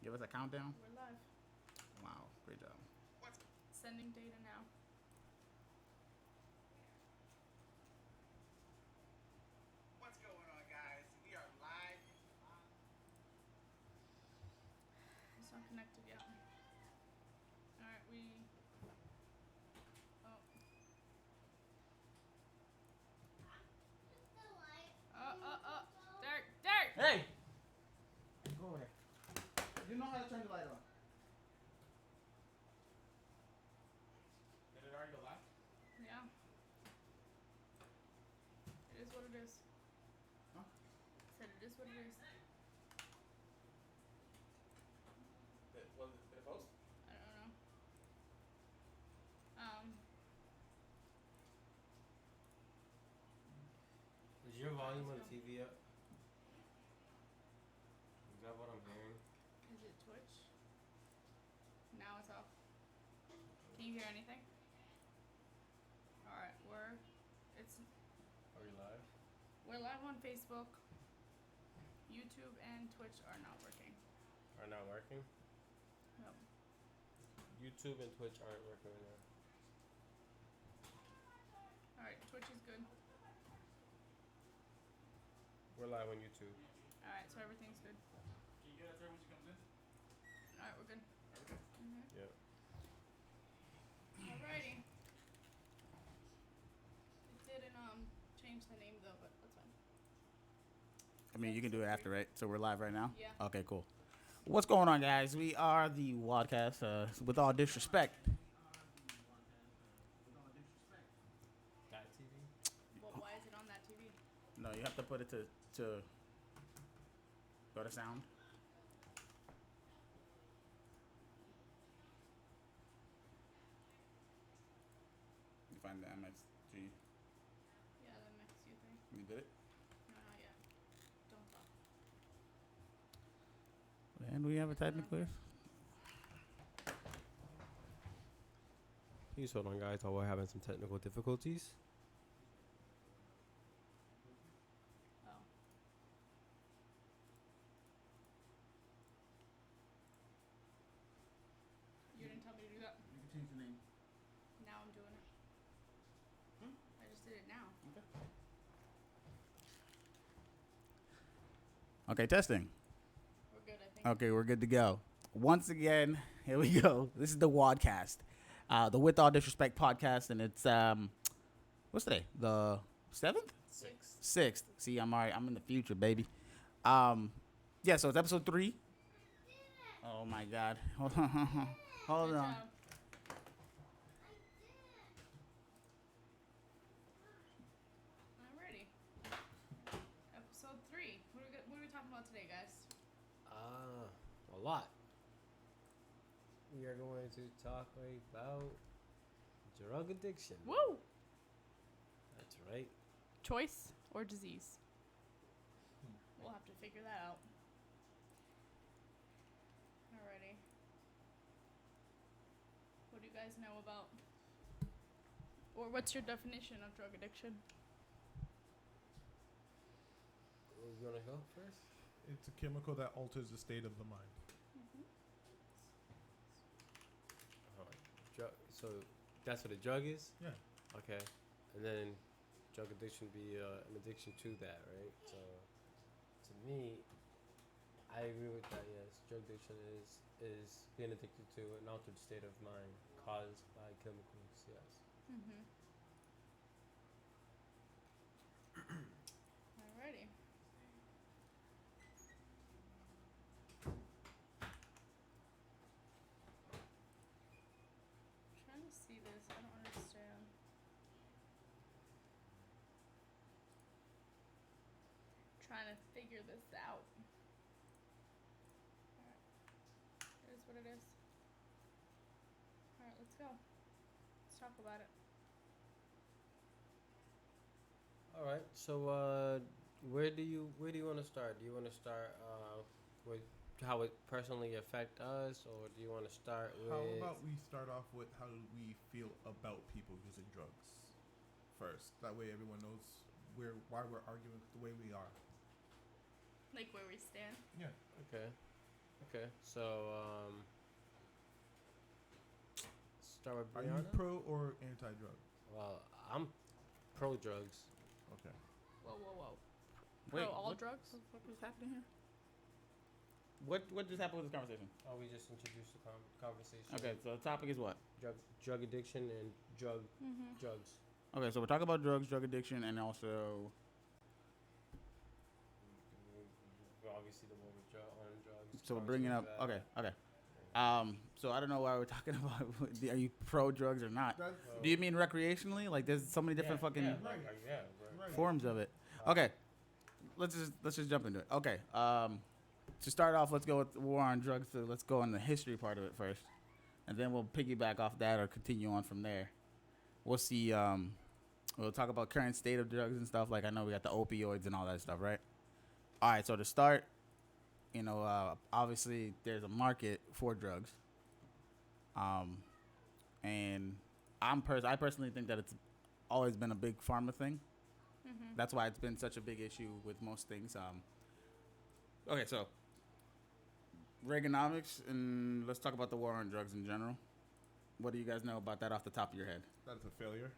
Give us a countdown. We're live. Wow, great job. Sending data now. What's going on, guys? We are live. It's not connected yet. Alright, Oh. Dirt! Hey! Go over there. You know how to turn the light on. Did it already go live? Yeah. It is what it is. Huh? I said it is what it is. Did it post? I don't know. Is your volume on the TV up? Is that what I'm hearing? Is it Twitch? Now it's off. Can you hear anything? Alright, Are we live? we're live on Facebook. YouTube and Twitch are not working. Are not working? Nope. YouTube and Twitch aren't working right now. Alright, Twitch is good. We're live on YouTube. Alright, so everything's good. Can you get us there when she comes in? Alright, we're good. Okay. Yep. Alrighty. It didn't change the name though, but that's fine. I mean, you can do it after, right? So we're live right now? Yeah. Okay, cool. What's going on, guys? We are the Wadcast, with all disrespect. That TV? Well, why is it on that TV? No, you have to put it to go to sound. You find the MXG. Yeah, the next you thing. You did it? No, not yet. Don't talk. And we have a technical. Please hold on, guys, while we're having some technical difficulties. Oh. You didn't tell me to do that. You can change the name. Now I'm doing it. Hmm? I just did it now. Okay, testing. We're good, I think. Okay, we're good to go. Once again, here we go. This is the Wadcast, the With All Disrespect podcast, and it's what's today? The 7th? 6th. See, I'm alright. I'm in the future, baby. Yeah. So it's episode 3. Oh my God. Hold on. Hold Good on. job. Alrighty. Episode 3. What are we talking about today, guys? A lot. We are going to talk about drug addiction. Woo! That's right. Choice or disease? We'll have to figure that out. Alrighty. What do you guys know about, or what's your definition of drug addiction? You want to go first? It's a chemical that alters the state of the mind. So that's what a drug is? Yeah. Okay. And then drug addiction be an addiction to that, right? So to me, I agree with that, yes. Drug addiction is being addicted to an altered state of mind caused by chemicals, yes. Alrighty. Trying to see this, I don't understand. Trying to figure this out. Alright. It is what it is. Alright, let's go. Let's talk about it. All right. So where do you want to start? Do you want to start with how it personally affect us, or do you want to start with? How about we start off with how do we feel about people using drugs first? That way everyone knows why we're arguing the way we are. Like where we stand. Yeah. Okay. Okay, so start with Are you Brianna. pro or anti-drug? Well, I'm pro drugs. Okay. Whoa, whoa, whoa. Wait, Pro all what drugs? the fuck is happening here? What just happened with this conversation? Oh, we just introduced the conversation. Okay, so the topic is what? Drug addiction and drugs. Okay, so we're talking about drugs, drug addiction, and also Obviously, the one with on drugs. so we're bringing up. Okay, okay. So I don't know why we're talking about. Are you pro drugs or not? That's Do you mean recreationally? Like, there's so many different fucking right. forms of it. Okay, let's just jump into it. Okay, to start off, let's go with the war on drugs. So let's go on the history part of it first, and then we'll piggyback off that or continue on from there. We'll see. We'll talk about current state of drugs and stuff. Like, I know we got the opioids and all that stuff, right? All right. So to start, obviously there's a market for drugs. And I personally think that it's always been a big pharma thing. Mm-hmm. That's why it's been such a big issue with most things. Okay, so Reaganomics, and let's talk about the war on drugs in general. What do you guys know about that off the top of your head? That's a failure.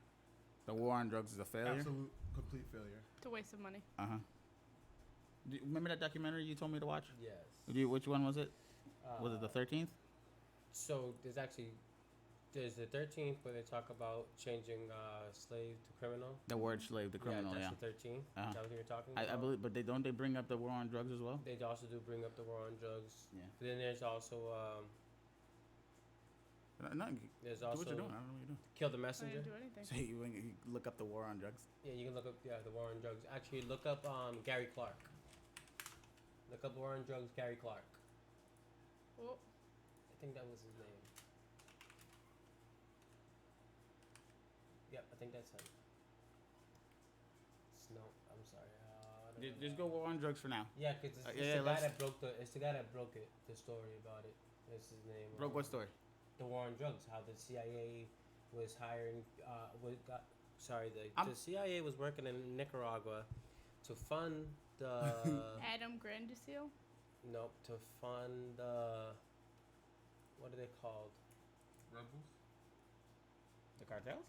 The war on drugs is a failure? Absolute, complete failure. It's a waste of money. Uh-huh. Remember that documentary you told me to watch? Yes. Which one was it? Was it the 13th? So there's the 13th where they talk about changing slave to criminal. The word slave, the criminal, yeah. That's the 13th. Uh-huh. Is that what you're talking about? I believe, but don't they bring up the war on drugs as well? They also do bring up the war on drugs. Yeah. But then there's also No, there's do also what you're doing. I don't know what you're doing. Kill the I messenger. didn't do anything. So you look up the war on drugs. Yeah, you can look up the war on drugs. Actually, look up Gary Clark. Look up war on drugs, Gary Clark. Oh, I think that was his name. Yep, I think that's him. No, I'm sorry. I don't Just know. go war on drugs for now. Yeah, cause it's, yeah, the guy let's- that broke it. The story about it. That's his name. Broke what story? The war on drugs. How the CIA was hiring. I'm- The CIA was working in Nicaragua to fund the. Adam Grandisio? Nope, to fund the. What are they called? Rebels? The cartels?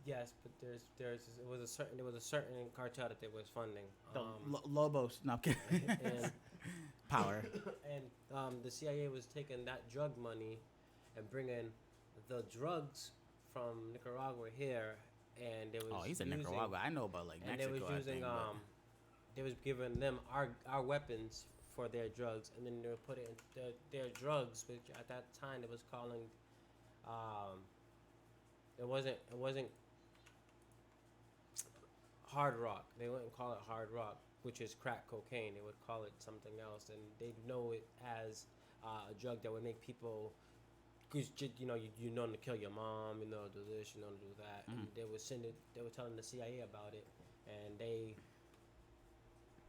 Yes, but there was a certain cartel that they was funding. The Lobos. No, I'm kidding. and Power. and the CIA was taking that drug money and bringing the drugs from Nicaragua here, and they was Oh, he's in using, Nicaragua. I know about like and Mexico. they was using they was giving them our weapons for their drugs, and then they were putting their drugs, which at that time it was calling it wasn't hard rock. They wouldn't call it hard rock, which is crack cocaine. They would call it something else, and they know it as a drug that would make people, cause you know to kill your mom, you know to do this, you know to do that, and they would send it. They were telling the CIA about it, and they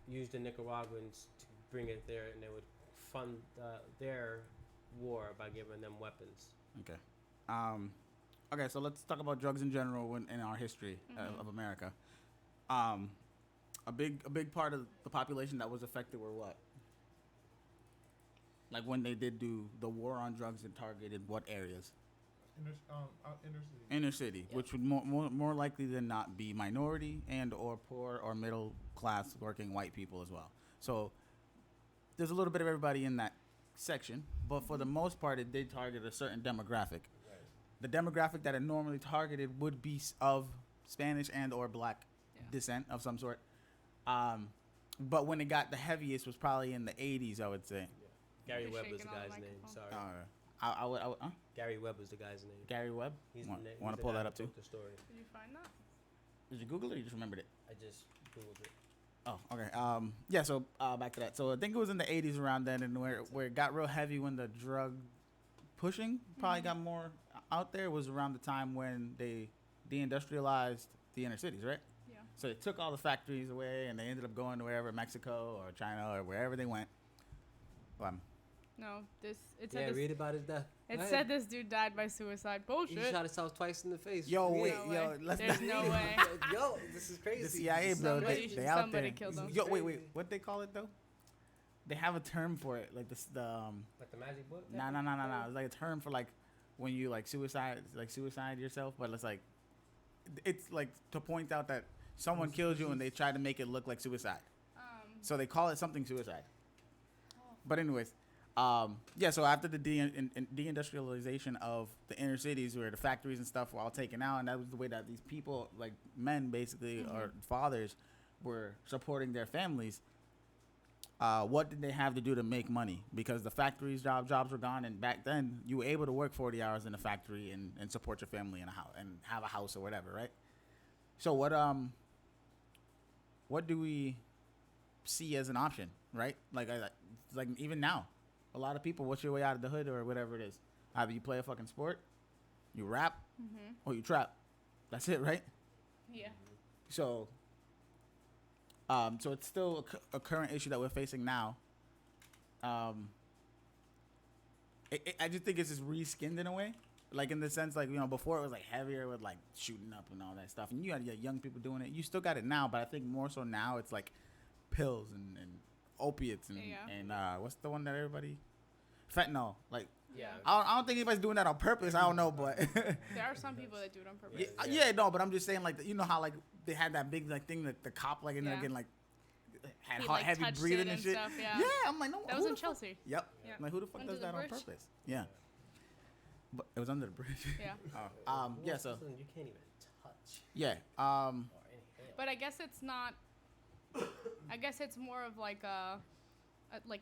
used the Nicaraguans to bring it there, and they would fund their war by giving them weapons. Okay. Okay, so let's talk about drugs in general in our history of America. A big part of the population that was affected were what? Like when they did do the war on drugs, and targeted what areas? Inner city. Inner city, Yeah. which would more likely than not be minority and or poor or middle class working white people as well. So there's a little bit of everybody in that section, but for the most part, it did target a certain demographic. The demographic that it normally targeted would be of Spanish and or black descent of some sort. But when it got the heaviest was probably in the 80s, I would say. Gary You're Webb was the shaking on the guy's name. microphone. Sorry, I would Gary Webb was the guy's name. Gary Webb? He's Want the to he's the pull guy that up too? wrote the story. Did you find that? Did you Google it or you just remembered it? I just googled it. Oh, okay. Yeah, so back to that. So I think it was in the 80s around then, and where it got real heavy when the drug pushing probably got more out there was around the time when they deindustrialized the inner cities, right? Yeah. So they took all the factories away, and they ended up going to wherever, Mexico or China or wherever they went. No, it Yeah, said read about his death. it Go ahead. said this dude died by suicide. He Bullshit. shot himself twice in the face. Yo, Read wait, it. No yo, way. let's There's no way. Yo, this is crazy. The CIA, bro, Somebody- they out somebody there. killed them. Yo, wait, Crazy. what they call it though? They have a term for it, like this. Like the magic book? No. It's like a term for like when you like suicide yourself, but it's like to point out that someone kills you and they try to make it look like suicide. So they call it something suicide. But anyways, yeah. So after the deindustrialization of the inner cities, where the factories and stuff were all taken out, and that was the way that these people, like men, basically, or fathers, were supporting their families. What did they have to do to make money? Because the factories jobs were gone, and back then you were able to work 40 hours in a factory and support your family in a house and have a house or whatever, right? So what do we see as an option, right? Like even now, a lot of people, what's your way out of the hood or whatever it is? Either you play a fucking sport, you rap, or you trap. That's it, right? Yeah. So it's still a current issue that we're facing now. I just think it's just reskinned in a way, like in the sense, like, you know, before it was like heavier with like shooting up and all that stuff, and you had young people doing it. You still got it now, but I think more so now it's like pills and opiates and what's the one that everybody, fentanyl. Like, Yeah. I don't think anybody's doing that on purpose. I don't know, but There are some people that do it on purpose. no, but I'm just saying, like, you know how like they had that big like thing that the cop like in there getting like had He, hot, like, heavy touched breathing it and and shit. stuff, yeah. I'm like, no. That who was in the fuck- Chelsea. Yep. Yeah. Like, who the fuck Under does the that on bridge. purpose? Yeah. But it was under the bridge. Yeah. Yeah. So You can't even touch. yeah. Or inhale. But I guess it's not. I guess it's more of like a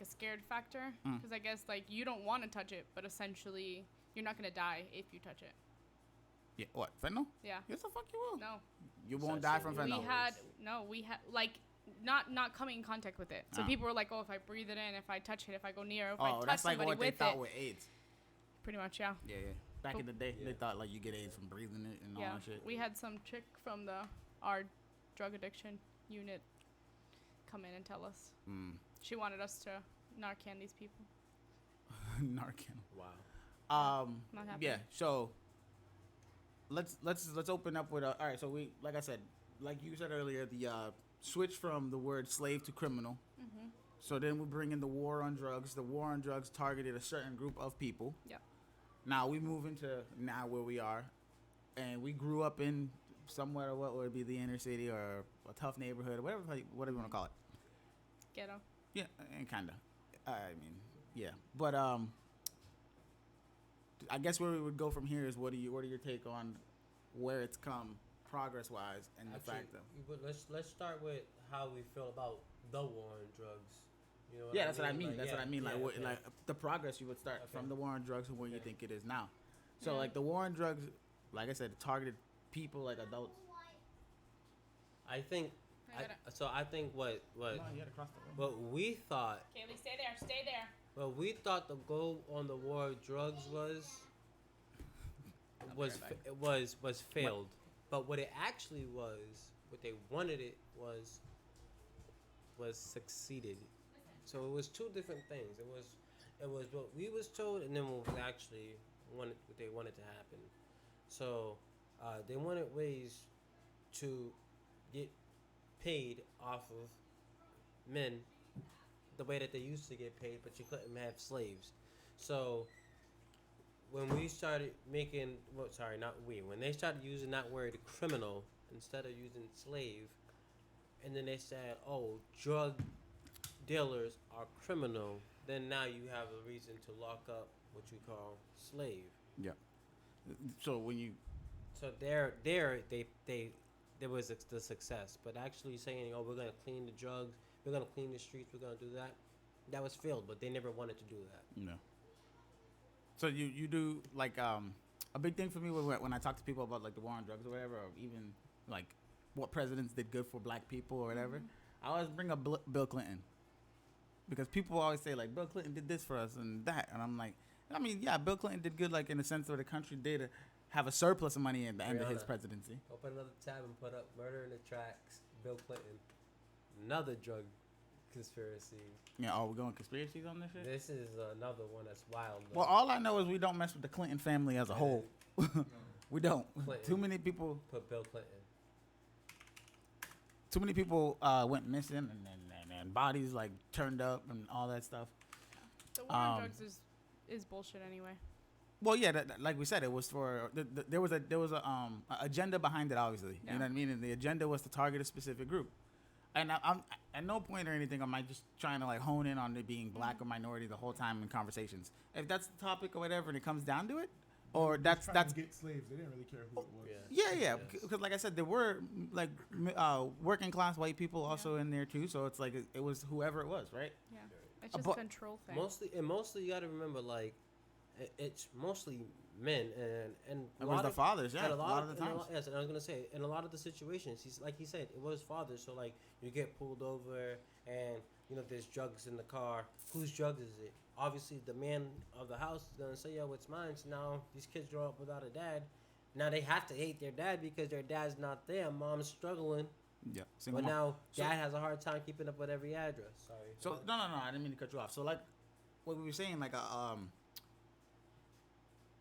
scared factor, because I guess like you don't want to touch it, but essentially you're not gonna die if you touch it. Yeah. What, fentanyl? Yeah. Yes, the fuck you will. No. You won't die from Essentially, fentanyl. We had like not coming in contact with it. So Oh. people were like, oh, if I breathe it in, if I touch it, if I go near, if I touch That's like somebody what they with thought it, with AIDS. pretty much, yeah. Yeah. Back in the day, Yeah. they thought like you get AIDS from breathing it and all Yeah. that shit. We had some chick from our drug addiction unit come in and tell us. She wanted us to Narcan these people. Narcan. Wow. Not happy. Yeah. So let's open up with all right. So we, like I said, like you said earlier, the switch from the word slave to criminal. So then we bring in the war on drugs. The war on drugs targeted a certain group of people. Yep. Now we move into now where we are, and we grew up in somewhere, what would be the inner city or a tough neighborhood or whatever you want to call it. Ghetto. Yeah, and kinda. I mean, yeah, but I guess where we would go from here is what are your take on where it's come progress wise and the fact that let's start with how we feel about the war on drugs. You know that's what I mean. That's what I mean. Like okay. like the progress you would start from the war on drugs to where you Okay. think it is now. So Yeah. like the war on drugs, like I said, it targeted people like adults. I think what No, you had to cross the room. what we thought Kaylee, stay there. Stay there. what we thought the goal on the war of drugs was failed. But what it actually was, what they wanted it was succeeded. So it was two different things. It was what we was told, and then what they wanted to happen. So they wanted ways to get paid off of men the way that they used to get paid, but you couldn't have slaves. So when we started making, when they started using that word criminal instead of using slave, and then they said, oh, drug dealers are criminal, then now you have a reason to lock up what you call slave. Yeah. So when you So there was the success, but actually saying, oh, we're gonna clean the drugs, we're gonna clean the streets, we're gonna do that was failed. But they never wanted to do that. No. So you do like a big thing for me when I talk to people about like the war on drugs or whatever, or even like what presidents did good for black people or whatever. I always bring up Bill Clinton because people always say like Bill Clinton did this for us and that, and I'm like, I mean, yeah, Bill Clinton did good like in the sense where the country did have a surplus of money at the end of his Rihanna. presidency. Open another tab and put up Murder in the Tracks, Bill Clinton, another drug conspiracy. Yeah, are we going conspiracies on this shit? This is another one that's wild. Well, all I know is we don't mess with the Clinton family as a whole. We don't. Clinton. Too many people. Put Bill Clinton. Too many people went missing, and and bodies like turned up and all that stuff. The war on drugs is bullshit anyway. Well, yeah, like we said, it was for there was a agenda behind it. Obviously, Yeah. you know what I mean. And the agenda was to target a specific group. And I'm at no point or anything am I just trying to like hone in on it being black or minority the whole time in conversations. If that's the topic or whatever, and it comes down to it, or that's trying to get slaves. They didn't really care who it was. yeah, Yes. because like I said, there were like working class white people also in there too. So it's like it was whoever it was, right? Yeah. It's just but- a control thing. Mostly you got to remember, like, it's mostly men and It was the fathers, yeah, and a lot of the times. yes, and I was gonna say, in a lot of the situations, he said, it was fathers. So like, you get pulled over, and there's drugs in the car. Whose drugs is it? Obviously, the man of the house is gonna say, "Yo, it's mine." So now these kids grow up without a dad. Now they have to hate their dad because their dad's not there. Mom's struggling, Yeah, but single mom. now So- dad has a hard time keeping up with every address. Sorry. So no, I didn't mean to cut you off. So like, what we were saying, like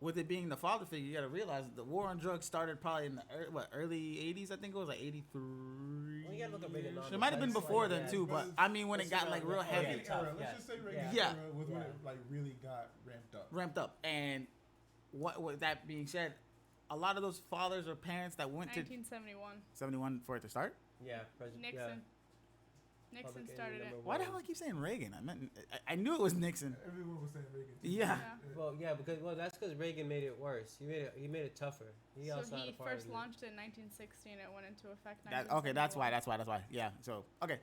with it being the father figure, you got to realize the war on drugs started probably in the early '80s. I think it was like '83. Well, you gotta look up Reaganomics. It might have been That's before like, then yeah, too, but I mean when it got like real yeah, heavy, Reagan era. Let's yes. just say Reagan Yeah. era was when Yeah. it like really got ramped up. and what with that being said, a lot of those fathers or parents that went to 1971. 71 for it to start. Yeah, President. Nixon. Yeah. Nixon Public started enemy it. number Why the one. hell I keep saying Reagan? I knew it was Nixon. Everyone was saying Reagan. Yeah. Well, yeah, because that's because Reagan made it worse. He made it tougher. He So also had he a part first in it. launched it in 1916. It went into effect. Okay, that's why. 1971. That's why. Yeah. So okay.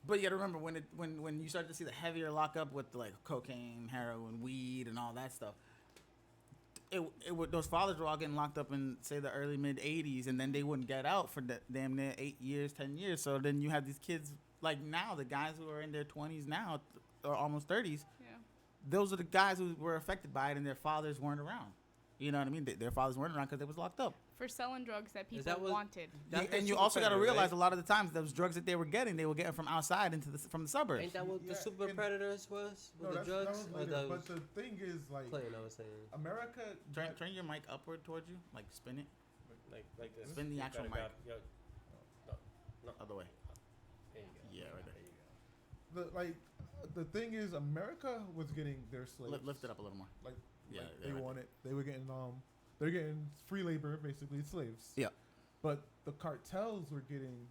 But you gotta remember when you start to see the heavier lockup with like cocaine, heroin, weed, and all that stuff. Those fathers were all getting locked up in say the early mid '80s, and then they wouldn't get out for damn near 8 years, 10 years. So then you have these kids like now, the guys who are in their 20s now or almost 30s. Yeah. Those are the guys who were affected by it, and their fathers weren't around. You know what I mean? Their fathers weren't around because they was locked up. For selling drugs that people that what- wanted. That's And what you super also got to predator, realize right? a lot of the times those drugs that they were getting from outside from the suburbs. Ain't that what the Yeah, super and- predators was with No, the that drugs? was Or later. that But was the thing is, like, Clinton, I was saying, America. Turn your mic upward towards you, like spin it like this. Spin the You actual gotta mic. grab- yo, no, other way. there you go. Yeah, right there. There you go. The thing is, America was getting their slaves. Lift it up a little more. Like, Yeah, like yeah, they right wanted. They were getting they're getting free labor, basically slaves. Yeah. But the cartels were getting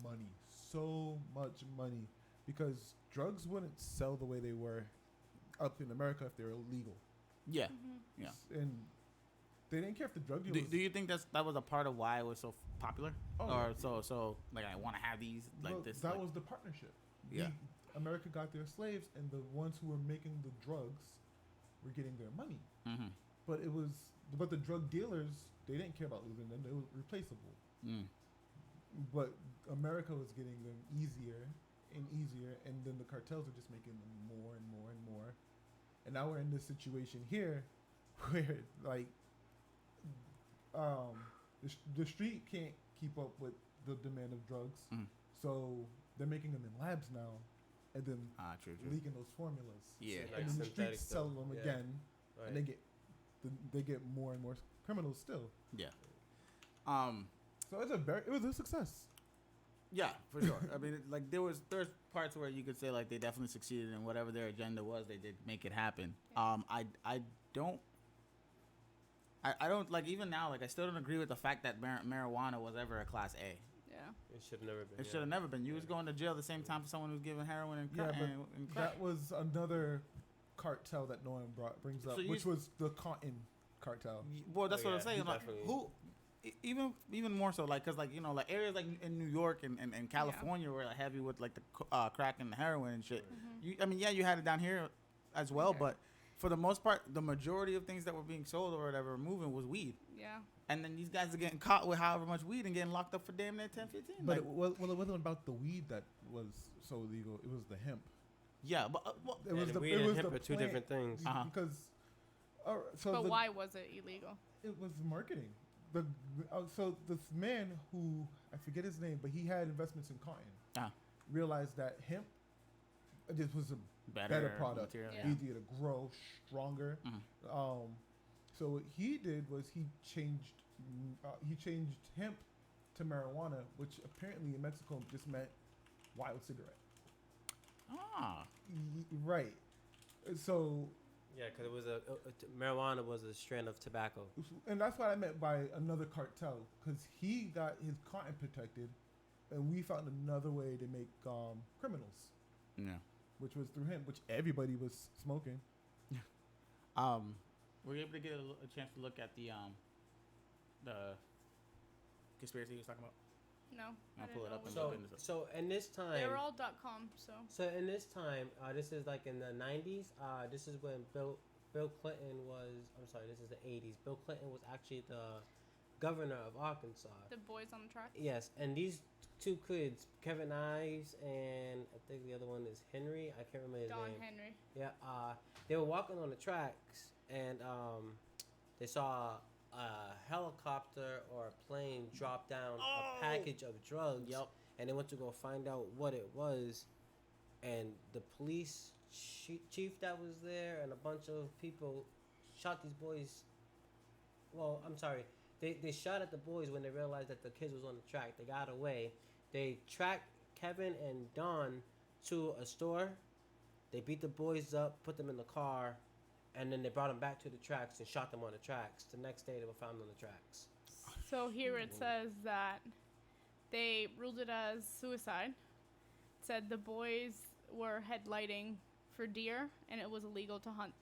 money, so much money, because drugs wouldn't sell the way they were up in America if they were illegal. Yeah, Mhm. yeah. And they didn't care if the drug Do, dealers. do you think that was a part of why it was so popular, Oh, or yeah. so like I want to have these like Well, this? that like- was the partnership. Yeah. America got their slaves, and the ones who were making the drugs were getting their money. Mhm. But the drug dealers, they didn't care about losing them; they were replaceable. Mm. But America was getting them easier and easier, and then the cartels are just making them more and more and more. And now we're in this situation here, where like, the street can't keep up with the demand of drugs, Mhm. so they're making them in labs now, and then True. leaking those formulas. Yeah. Like And then the synthetic streets sell stuff. them Yeah. again, Right. and they get more and more criminals still. Yeah. So it was a success. Yeah, for sure. I mean, like there's parts where you could say like they definitely succeeded in whatever their agenda was. They did make it happen. Yeah. I don't. I don't like even now. Like I still don't agree with the fact that marijuana was ever a class A. Yeah. It should have never been. It should have never been. You was going to jail the same time for someone who's giving heroin and crack. Yeah, but and crack. That was another cartel that no one brings up, So you- which was the cotton cartel. Well, that's Oh, what I'm yeah, saying. Like, definitely. even more so, like, cause like like areas like in New York and California were like heavy with like the crack and the heroin and shit. Mhm. You had it down here as well, Okay. but for the most part, the majority of things that were being sold or whatever moving was weed. Yeah. And then these guys are getting caught with however much weed and getting locked up for damn near 10, 15. But Like, it wasn't about the weed that was so illegal. It was the hemp. yeah, but It was And the weed it and was hemp the are two plant, different things. Uh-huh. Because, so But the- why was it illegal? It was marketing. So this man who I forget his name, but he had investments in cotton. Ah. Realized that hemp, this was a better product, material. Yeah. easier to grow, stronger. Mhm. So what he did was he changed hemp to marijuana, which apparently in Mexico just meant wild cigarette. Ah. Right. So, Yeah, because it was marijuana was a strand of tobacco. and that's what I meant by another cartel, because he got his cotton protected, and we found another way to make criminals, Yeah. which was through him, which everybody was smoking. Were you able to get a chance to look at the conspiracy he was talking about? No. I'll pull it up and So, look into it. so in this time, They were all .com, so. So in this time, this is like in the 90s. This is when Bill Clinton was. I'm sorry, this is the 80s. Bill Clinton was actually the governor of Arkansas. The boys on the track. Yes, and these two kids, Kevin Ives and I think the other one is Henry. I can't remember his Don name. Henry. Yeah. They were walking on the tracks and they saw a helicopter or a plane drop down a package of drugs. Yep. And they went to go find out what it was, and the police chief that was there and a bunch of people shot these boys. Well, I'm sorry. They shot at the boys when they realized that the kids was on the track. They got away. They tracked Kevin and Don to a store. They beat the boys up, put them in the car, and then they brought them back to the tracks and shot them on the tracks. The next day, they were found on the tracks. So here it says that they ruled it as suicide. It said the boys were headlighting for deer and it was illegal to hunt.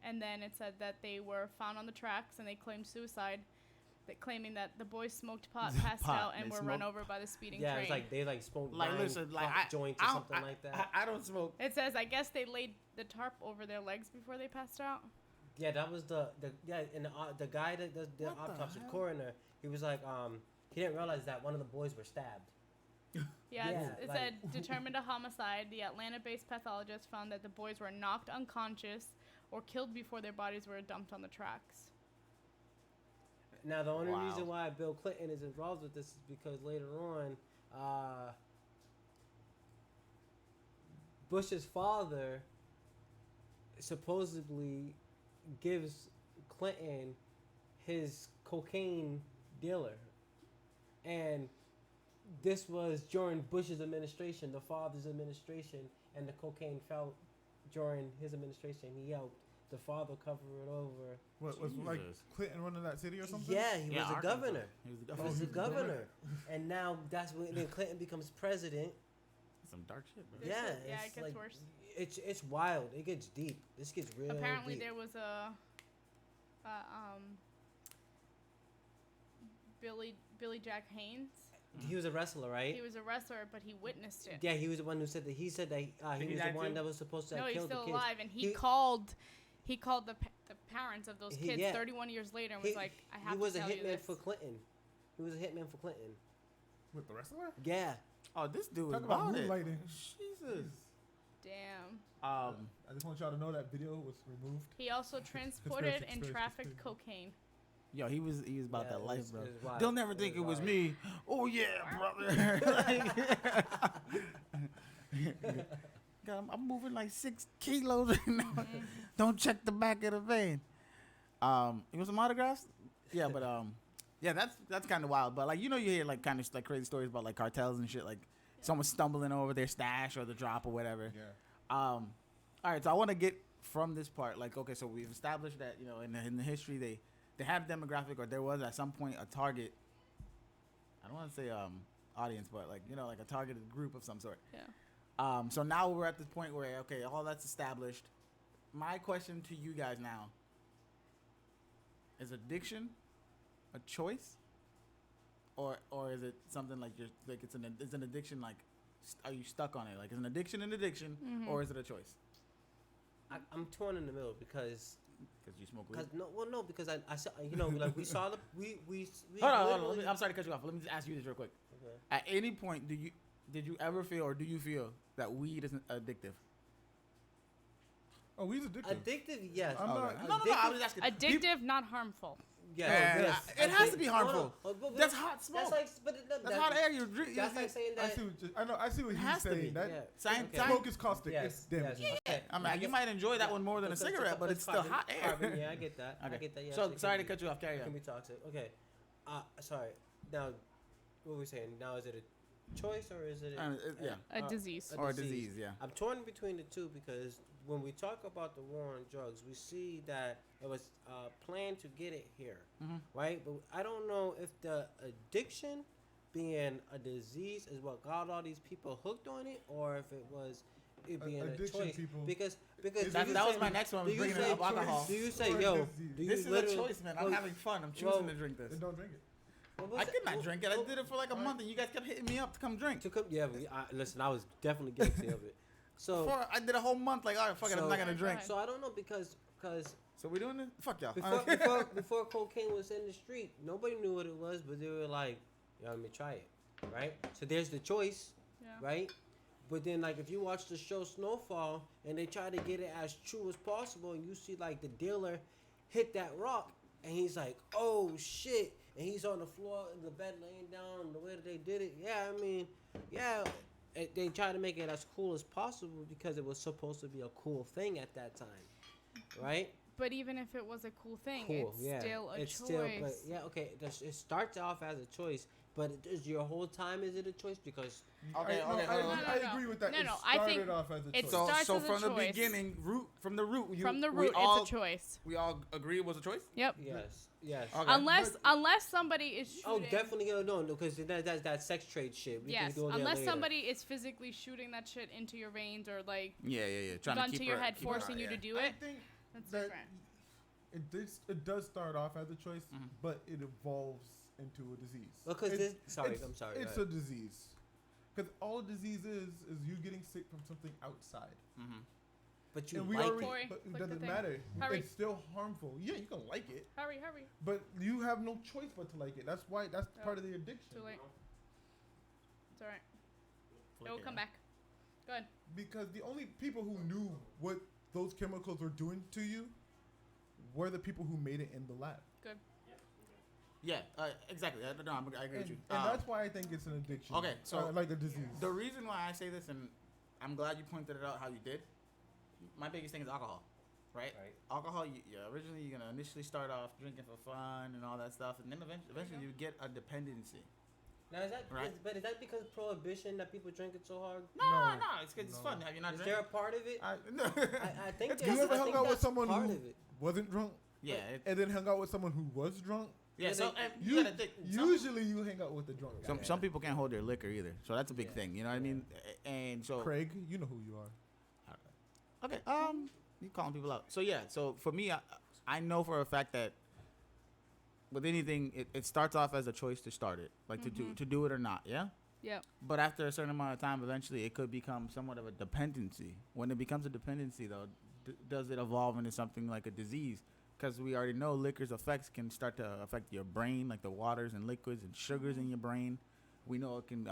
And then it said that they were found on the tracks and they claimed suicide, claiming that the boys smoked pot, passed out, and were run over by the speeding train. Yeah, it's like they smoked Like, nine listen, like, pot joints or something like that. I don't smoke. It says, I guess they laid the tarp over their legs before they passed out. Yeah, that was the and the guy that does the What the autopsy, the hell? coroner, he was like, he didn't realize that one of the boys were stabbed. Yeah, Yeah, it like- said determined a homicide. The Atlanta-based pathologist found that the boys were knocked unconscious or killed before their bodies were dumped on the tracks. Now, the only Wow. reason why Bill Clinton is involved with this is because later on, Bush's father supposedly gives Clinton his cocaine dealer. And this was during Bush's administration, the father's administration, and the cocaine fell during his administration. He helped the father cover it over. What was like Jesus. Clinton running that city or something? Yeah, he was a Arkansas. governor. He was the He governor. was the he's the governor. governor. And now that's when then Clinton becomes president. Some dark shit, bro. This Yeah, is- yeah, it's it gets like, worse. It's wild. It gets deep. This gets real Apparently, deep. there was a Billy Jack Haynes. He was a wrestler, right? He was a wrestler, but he witnessed it. Yeah, he was the one who said that. He said that he he was die the one too? that was supposed to No, have he's killed the still kids. alive, and he He- called the parents of those He- kids yeah. 31 years later and was like, I have he was to a tell you hitman this. for Clinton. He was a hitman for Clinton. With the wrestler? Yeah. Oh, this dude Talk is about about it. moonlighting. Jesus. Damn. I just want y'all to know that video was removed. He also transported and conspiracy, trafficked conspiracy. Mm-hmm. cocaine. Yo, he was about Yeah, that it life, was- bro. it was wild. They'll never think it was wild. me. Oh yeah, brother. God, I'm moving like 6 kilos right now. Don't check the back of the vein. You want some autographs? Yeah, but yeah, that's kind of wild. But like, you hear like kind of like crazy stories about like cartels and shit, like someone stumbling over their stash or the drop or whatever. Yeah. All right, so I want to get from this part, like, okay, so we've established that, in the history, they have demographic, or there was at some point a target, I don't want to say audience, but like, like a targeted group of some sort. Yeah. So now we're at this point where, okay, all that's established. My question to you guys now, is addiction a choice? Or is it something like it's an addiction, like, are you stuck on it? Like, is an addiction an addiction, or is it a choice? I'm torn in the middle because Because you smoke weed. because I saw like we saw the we Hold on. literally- I'm sorry to cut you off. Let me just ask you this real quick. Okay. At any point, did you ever feel, or do you feel that weed is addictive? Oh, weed's addictive. Addictive, yes. I'm not- No. I was asking. Addictive, not harmful. Yes. It has to be harmful. But That's hot smoke. That's like, but That's hot air. You're drinking. That's like saying I that. see I see what It has he's to be. saying. That Yeah. Science- Okay. smoke is caustic. Yes, It's damaging. yes. Okay. I mean, you might enjoy that one more than a Because- cigarette, but because it's still carbon- hot air. carbon, yeah, I get that. I Okay. get that. Yes, So it can sorry to be- cut you off. Carry It can on. be toxic. Okay. Sorry. Now, what were we saying? Now, is it choice or is it yeah. A disease. Or a disease, yeah. I'm torn between the two because when we talk about the war on drugs, we see that it was planned to get it here, right? But I don't know if the addiction being a disease is what got all these people hooked on it, or if it was it being a Addiction choice. people- Because That do you was say- my next one. do Was you bringing say up alcohol. Do you say, Or yo? disease. Do you This is a literally- choice, man. I'm well, having fun. I'm choosing well, to drink this. Then don't drink it. what I was could that- not what- drink it. I what- did it for like a month, and you guys kept hitting me up to come drink. To come, yeah, listen, I was definitely guilty of it. So, Before I did a whole month, like, all right, fuck it, I'm So- not gonna drink. so I don't know because So we doing it? Fuck y'all. before cocaine was in the street, nobody knew what it was, but they were like, "Yo, let me try it," right? So there's the choice, Yeah. right? But then, like, if you watch the show Snowfall and they try to get it as true as possible, and you see like the dealer hit that rock, and he's like, "Oh shit," and he's on the floor in the bed laying down, and the way that they did it, yeah, I mean, yeah. They try to make it as cool as possible because it was supposed to be a cool thing at that time, right? But even if it was a cool thing, Cool, it's yeah. still a It's choice. still, but yeah, okay. It starts off as a choice, but is your whole time is it a choice? Because Okay, I, no, okay, I, hold on. I No. agree with that. No, It no, I started think off as a it choice. starts So as a from the choice. beginning, from the root, From the we root, all, it's a choice. We all agree it was a choice. Yep. yes. Okay. Unless somebody is shooting. Oh, definitely no, because that's that sex trade shit. We Yes, can go there unless later. somebody is physically shooting that shit into your veins or like Yeah. Trying gun to keep to your her, head, keep her forcing out, you yeah. to do I it. think That's that different. it does start off as a choice, Mhm. but it evolves into a disease. Because It's- sorry, it's- I'm sorry. go It's ahead. a disease. Because all a disease is you getting sick from something outside. Mhm. But you And we like already, it. Corey, but it click the doesn't thing. matter. Hurry. It's still harmful. Yeah, you can like it, Hurry. but you have no choice but to like it. That's why. That's Oh, part of the addiction. Too late. It's alright. Flick It will it, come yeah. back. Go ahead. Because the only people who knew what those chemicals were doing to you were the people who made it in the lab. Good. Yeah, exactly. I agree with you. And that's why I think it's an addiction. okay, so like a disease. The reason why I say this, and I'm glad you pointed it out how you did. My biggest thing is alcohol, right? Right. Alcohol, originally you're gonna initially start off drinking for fun and all that stuff, and then eventually you get a dependency. Now is that Right. but is that because prohibition that people drink it so hard? No, it's because it's No. fun. Have you not Is drank? there a part of it? I, I think It's there's- you ever I hung think out with that's someone part who of it. wasn't drunk, yeah, and then hung out with someone who was drunk? yeah. Yeah, So they- and you gotta think. Usually, you hang out with the drunk guy. Some people can't hold their liquor either, so that's a big Yeah. thing. You know what I mean? And so Craig, you know who you are. okay, you calling people out. So yeah, so for me, I know for a fact that with anything, it starts off as a choice to start it, like to do it or not. Yeah. Yep. But after a certain amount of time, eventually it could become somewhat of a dependency. When it becomes a dependency, though, does it evolve into something like a disease? Because we already know liquor's effects can start to affect your brain, like the waters and liquids and sugars in your brain. We know it can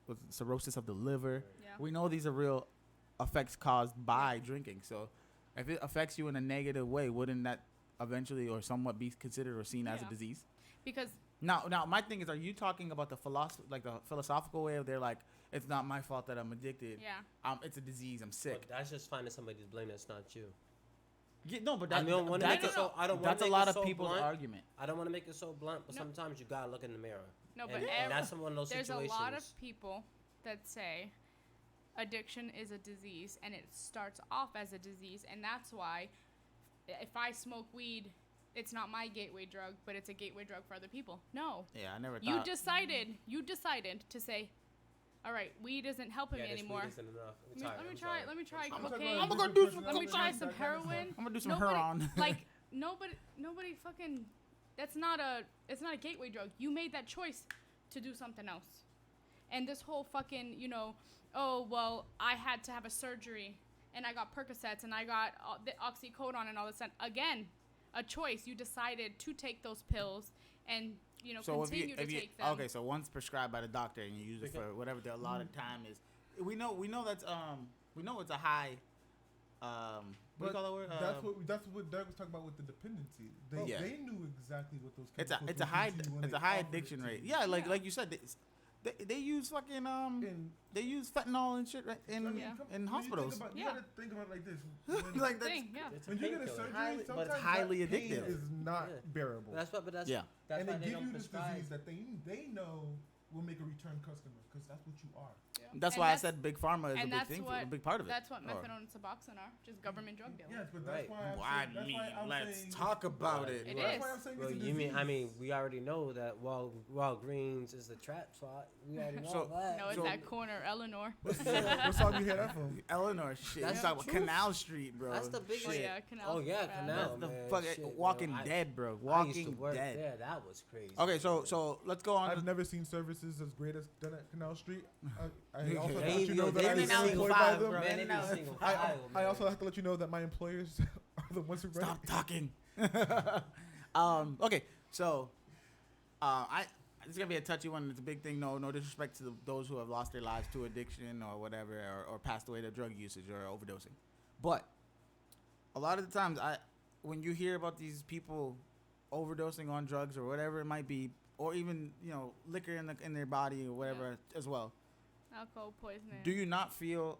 with cirrhosis of the liver. Yeah. We know these are real effects caused by drinking. So if it affects you in a negative way, wouldn't that eventually or somewhat be considered or seen as a Yeah. disease? Because Now, my thing is, are you talking about the philosophical way of they're like, it's not my fault that I'm addicted. yeah. It's a disease. I'm sick. But that's just finding somebody to blame that's not you. Yeah, no, but I don't wanna that's make it so- I don't wanna that's a make lot it of so people's blunt. argument. I don't want to make it so blunt, but No. sometimes you gotta look in the mirror. No, but and that's one of those there's situations. a lot of people that say addiction is a disease and it starts off as a disease, and that's why if I smoke weed, it's not my gateway drug, but it's a gateway drug for other people. No. Yeah, I never You thought. decided to say, all right, weed isn't helping me this anymore. weed isn't enough. Let me try I'm cocaine. I'm gonna do some Let me try cocaine. some heroin. I'm gonna do some Nobody- heroin. Like nobody fucking. It's not a gateway drug. You made that choice to do something else, and this whole fucking oh well, I had to have a surgery, and I got Percocets, and I got the oxycodone, and all this. Again, a choice. You decided to take those pills, and so continue to take them. okay, so once prescribed by the doctor and you use it for whatever the allotted time is, we know that's we know it's a high what do you call that word? That's what Doug was talking about with the dependency. They Yeah. they knew exactly what those it's chemicals a would high do to you when it's they a high offered it addiction to rate. you. Yeah, Yeah. like you said, they use fucking And they use fentanyl and shit right in I mean, Yeah. come- in when hospitals. You Yeah. gotta think about it like this. When, Like that's Thing, yeah. It's a when you get a painkiller. surgery, Highly- but sometimes it's highly that pain addictive. is not Yeah. bearable. That's what. But that's Yeah. That's and why they they give don't you this prescribe. disease that they know will make a return customer because that's what you are. Yeah. That's And why I said big pharma is a and big that's thing, what- a big part of it. That's what Or- methadone and Suboxone are, just government drug dealing. Yes, but Right. that's why I'm Well, saying. That's why I'm let's saying talk about Right. it. It That's is. why I'm saying Well, it's a you mean? I disease. mean, we already know that Walgreens is the trap spot. We already know So- that. No, it's So- that corner, Eleanor. What song you hear that from? Eleanor shit. That's You talking about the truth. Canal Street, bro. That's the biggest. Oh yeah, Canal. Oh yeah, Street, Canal. That's the man, fucking shit, Walking man. Dead, bro. I used to Walking work Dead. there. That was crazy. Okay, so let's go on. I've to- never seen services as great as done at Canal Street. I Yeah. also They have to They let you know ain't that I even was single employed by file, them. bro. They ain't even single file, I man. also have to let you know that my employers are the ones who run Stop it. talking. Okay, so it's gonna be a touchy one. It's a big thing. No disrespect to those who have lost their lives to addiction or whatever, or passed away to drug usage or overdosing. But a lot of the times, when you hear about these people overdosing on drugs or whatever it might be, or even liquor in their body or whatever as well, Alcohol poisoning. do you not feel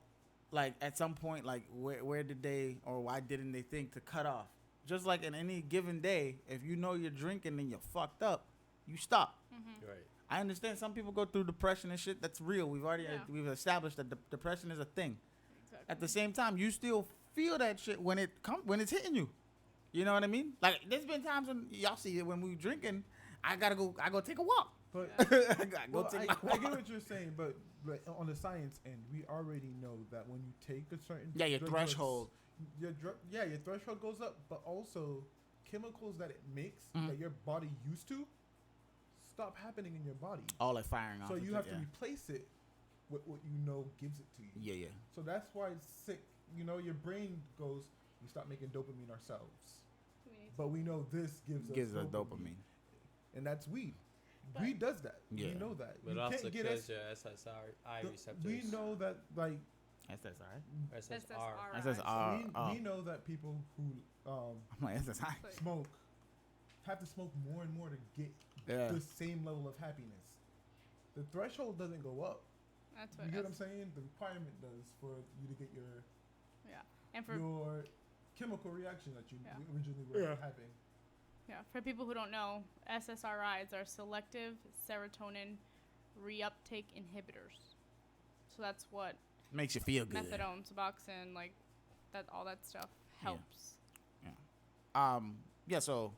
like at some point, like where did they or why didn't they think to cut off? Just like in any given day, if you know you're drinking and you're fucked up, you stop. Mm-hmm. Right. I understand some people go through depression and shit. That's real. We've established that depression is a thing. Exactly. At the same time, you still feel that shit when it's hitting you. You know what I mean? Like there's been times when y'all see it when we drinking. I go take a walk. But I gotta go well, take I my walk. get what you're saying, but on the science end, we already know that when you take a certain Yeah, your drugs, threshold. your threshold goes up, but also chemicals that it makes Mhm. that your body used to stop happening in your body. All like firing off. So and you shit, have to yeah. replace it with what you know gives it to you. Yeah, yeah. So that's why it's sick. Your brain goes, we stop making dopamine ourselves. But we know this gives us dopamine. And that's weed. But- Weed does that. Yeah. We know that. But you also can't get kills us. your SSRI receptors. We know that, like, That's all right. SSR. That says R. we know that people who I'm like, that's high. smoke have to smoke more and more to get Yeah. the same level of happiness. The threshold doesn't go up. That's You what. get what I'm saying? The requirement does for you to get your And for chemical reaction that you Yeah. originally were Yeah. having. for people who don't know, SSRIs are selective serotonin reuptake inhibitors. So that's what Makes you feel good. methadone, Suboxone, like that, all that stuff helps. Yeah. So,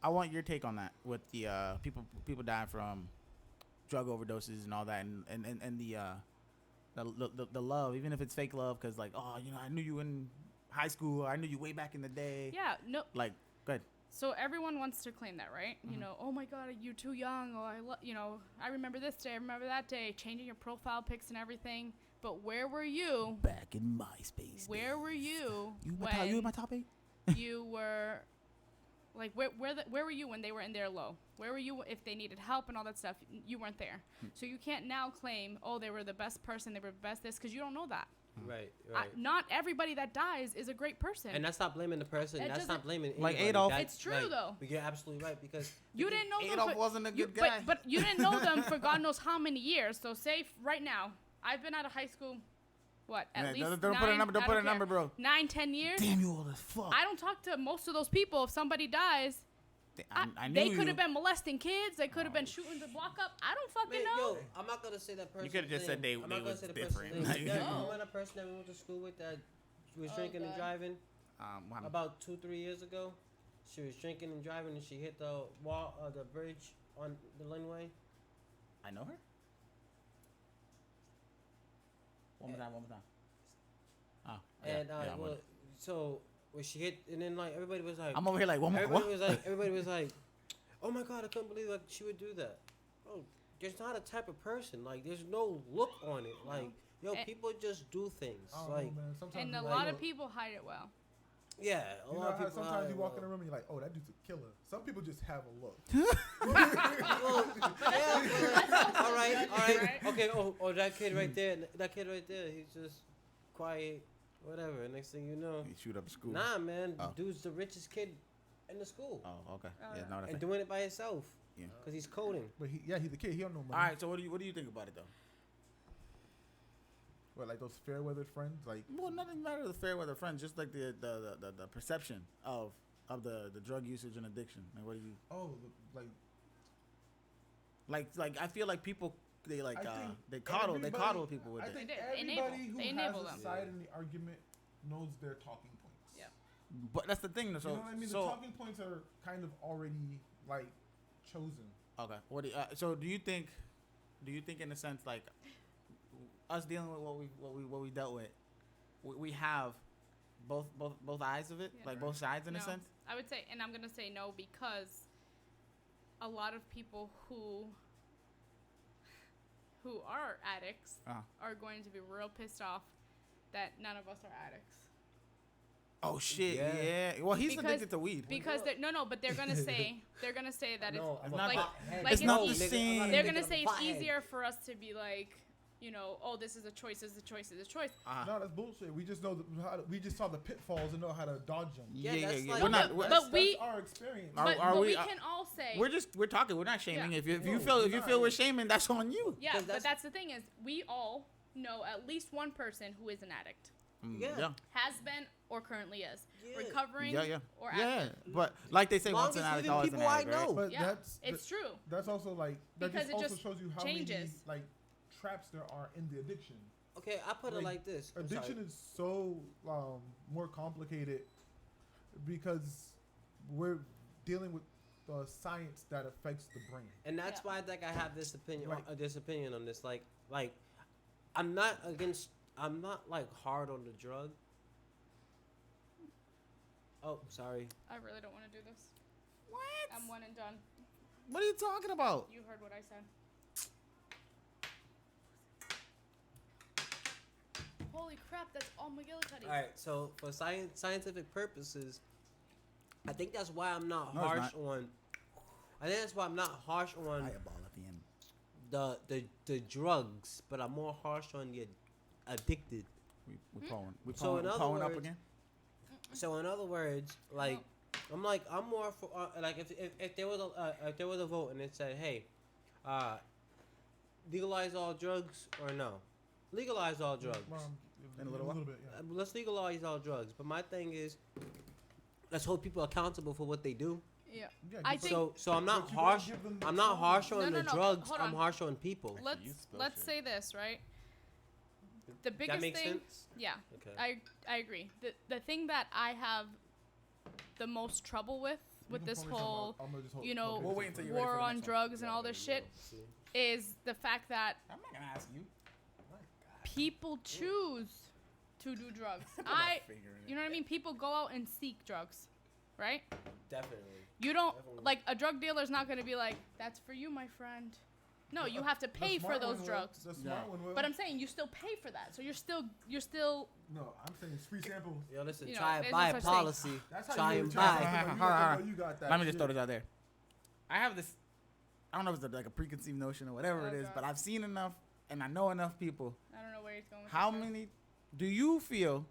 I want your take on that with the people dying from drug overdoses and all that, and the love, even if it's fake love, because like, oh, I knew you in high school, or I knew you way back in the day. Yeah, no. Like, good. So everyone wants to claim that, right? Mhm. Oh my God, you're too young. Oh, I remember this day. I remember that day. Changing your profile pics and everything. But where were you? Back in MySpace. Where were you You when in my top 8? you were, like, where were you when they were in their low? Where were you if they needed help and all that stuff? You weren't there. So you can't now claim, oh, they were the best person, they were the best this, because you don't know that. Right. Not everybody that dies is a great person. And that's not blaming the person. That That's not doesn't- blaming Like anybody. Adolf. That- It's true, like, though. But you're absolutely right because You didn't know them Adolf for, wasn't a you- good guy. But you didn't know them for God knows how many years. So say right now, I've been out of high school, what, at Yeah, least don't put a 9, number. Don't I put a care, number, bro. 9, 10 years. Damn, you old as fuck. I don't talk to most of those people. If somebody dies, I knew they you. could have been molesting kids. They could have been shooting the block up. I don't fucking Man, know. yo, I'm not gonna say that person. coulda just said I'm they not gonna was say the different. person's name. Like- Yeah, No. you remember that person that we went to school with that was Oh, drinking and God. driving What about 2-3 years ago? She was drinking and driving and she hit the wall, the bridge on the laneway. I know her. One more time. Oh, And yeah, well, so when she hit, and then like everybody was like, I'm over here like one more. everybody was like, oh my God, I couldn't believe like she would do that. Bro, there's not a type of person like there's no look on it. Like yo, And- people just do things. I don't know, Like man. Sometimes And you a like- lot of people hide it well. yeah, a You know lot of how people. sometimes are, you walk in a well, room and you're like, oh, that dude's a killer. Some people just have a look. well, yeah, all right. Right? Okay. Oh, that kid right there. He's just quiet, whatever. Next thing you know, You shoot up the school. nah, man, Oh. dude's the richest kid in the school, Oh, okay. Oh, Yeah, yeah. no, that's and doing it by himself. Yeah. Cause he's coding. But he's a kid. He don't know money. All right. So what do you think about it though? What, like those fair weather friends? Like, Well, nothing matter the fair weather friends, just like the perception of the drug usage and addiction. Like, what do you? oh, like Like I feel like people they like I think they coddle everybody- people with I it. think They did. They enable- everybody who they has enable a them. side in the argument knows their talking points. Yep. But that's the thing. So You know what I mean? so The talking points are kind of already like chosen. okay. What do you, so do you think? Do you think in a sense like us dealing with what we dealt with, we have both eyes of it, Yeah. like both sides in a No. sense. I would say, and I'm gonna say no because a lot of people who are addicts Uh-huh. are going to be real pissed off that none of us are addicts. Oh shit! Yeah. Yeah. Well, he's Because- addicted to weed. Because but they're gonna say that No, it's I'm not a like pothead. like It's it's not easy. the same. They're gonna say it's Pothead. easier for us to be like, you know, oh, this is a choice, this is a choice, this is a choice. No, that's bullshit. We just know we just saw the pitfalls and know how to dodge them. Yeah, Yeah. that's Yeah. like- We're No, not. but- we're- but we- that's our experience. Are- But, are but we- we can all say we're talking. We're not shaming. Yeah. If you No, feel we're if you not. feel we're shaming, that's on you. yeah, 'Cause but that's the thing is we all know at least one person who is an addict, Yeah. Yeah. has been or currently is, Yeah. recovering Yeah. or Yeah. active. But like they say, once Longest an addict, living always an people I addict. Right? know. But Yeah, that's it's true. that's also like that Because just it also just shows you how many changes. like traps there are in the addiction. Okay, I put it Like, like this. I'm sorry. Addiction is so more complicated because we're dealing with the science that affects the brain. And that's Yeah. why I think I have this opinion, Like- on this. Like, I'm not like hard on the drug. Oh, sorry. I really don't want to do this. What? I'm one and done. What are you talking about? You heard what I said. Holy crap, that's all McGillicuddy. All right, so for scientific purposes, I think that's why I'm not No, it's harsh on. I think that's why I'm not harsh on Fireball at the end. the drugs, but I'm more harsh on the addicted. We pulling. We So pulling, in other pulling up words- again. So in other words, like I'm more for like if there was a vote and it said, hey, legalize all drugs or no, legalize all drugs. In a little while? bit, yeah. Let's legalize all drugs. But my thing is, let's hold people accountable for what they do. Yeah. Yeah, I but- think- So I'm not but you gotta harsh. give them the I'm not tools. harsh on No, the no, no, drugs. hold I'm on. harsh on people. you Let's spell shit. say this, right? The biggest That makes thing, sense. yeah, Okay. I agree. The thing that I have the most trouble with You can this pull me some whole up. I'm gonna just hold- you know, hold We'll this wait up until for you're you. ready for war the on next one. drugs and all this shit See? is the fact that I'm not gonna ask you. people choose to do drugs. You know what I mean? People go out and seek drugs, right? Definitely. You don't Definitely. like a drug dealer's not gonna be like, "That's for you, my friend." No, you have to The pay for smart those one will. drugs. The smart Yeah. one will. But I'm saying you still pay for that, so you're still No, I'm saying it's free samples. Yo, listen. You know, try and there's buy no a such thing. policy. That's how Try you and really try buy. to Hold on, you hold on, got hold that- you got that Let me just shit. throw this out there. I have this. I don't know if it's like a preconceived notion or whatever Oh, it is, God. but I've seen enough and I know enough people. I don't know where he's going. with How this. many do you feel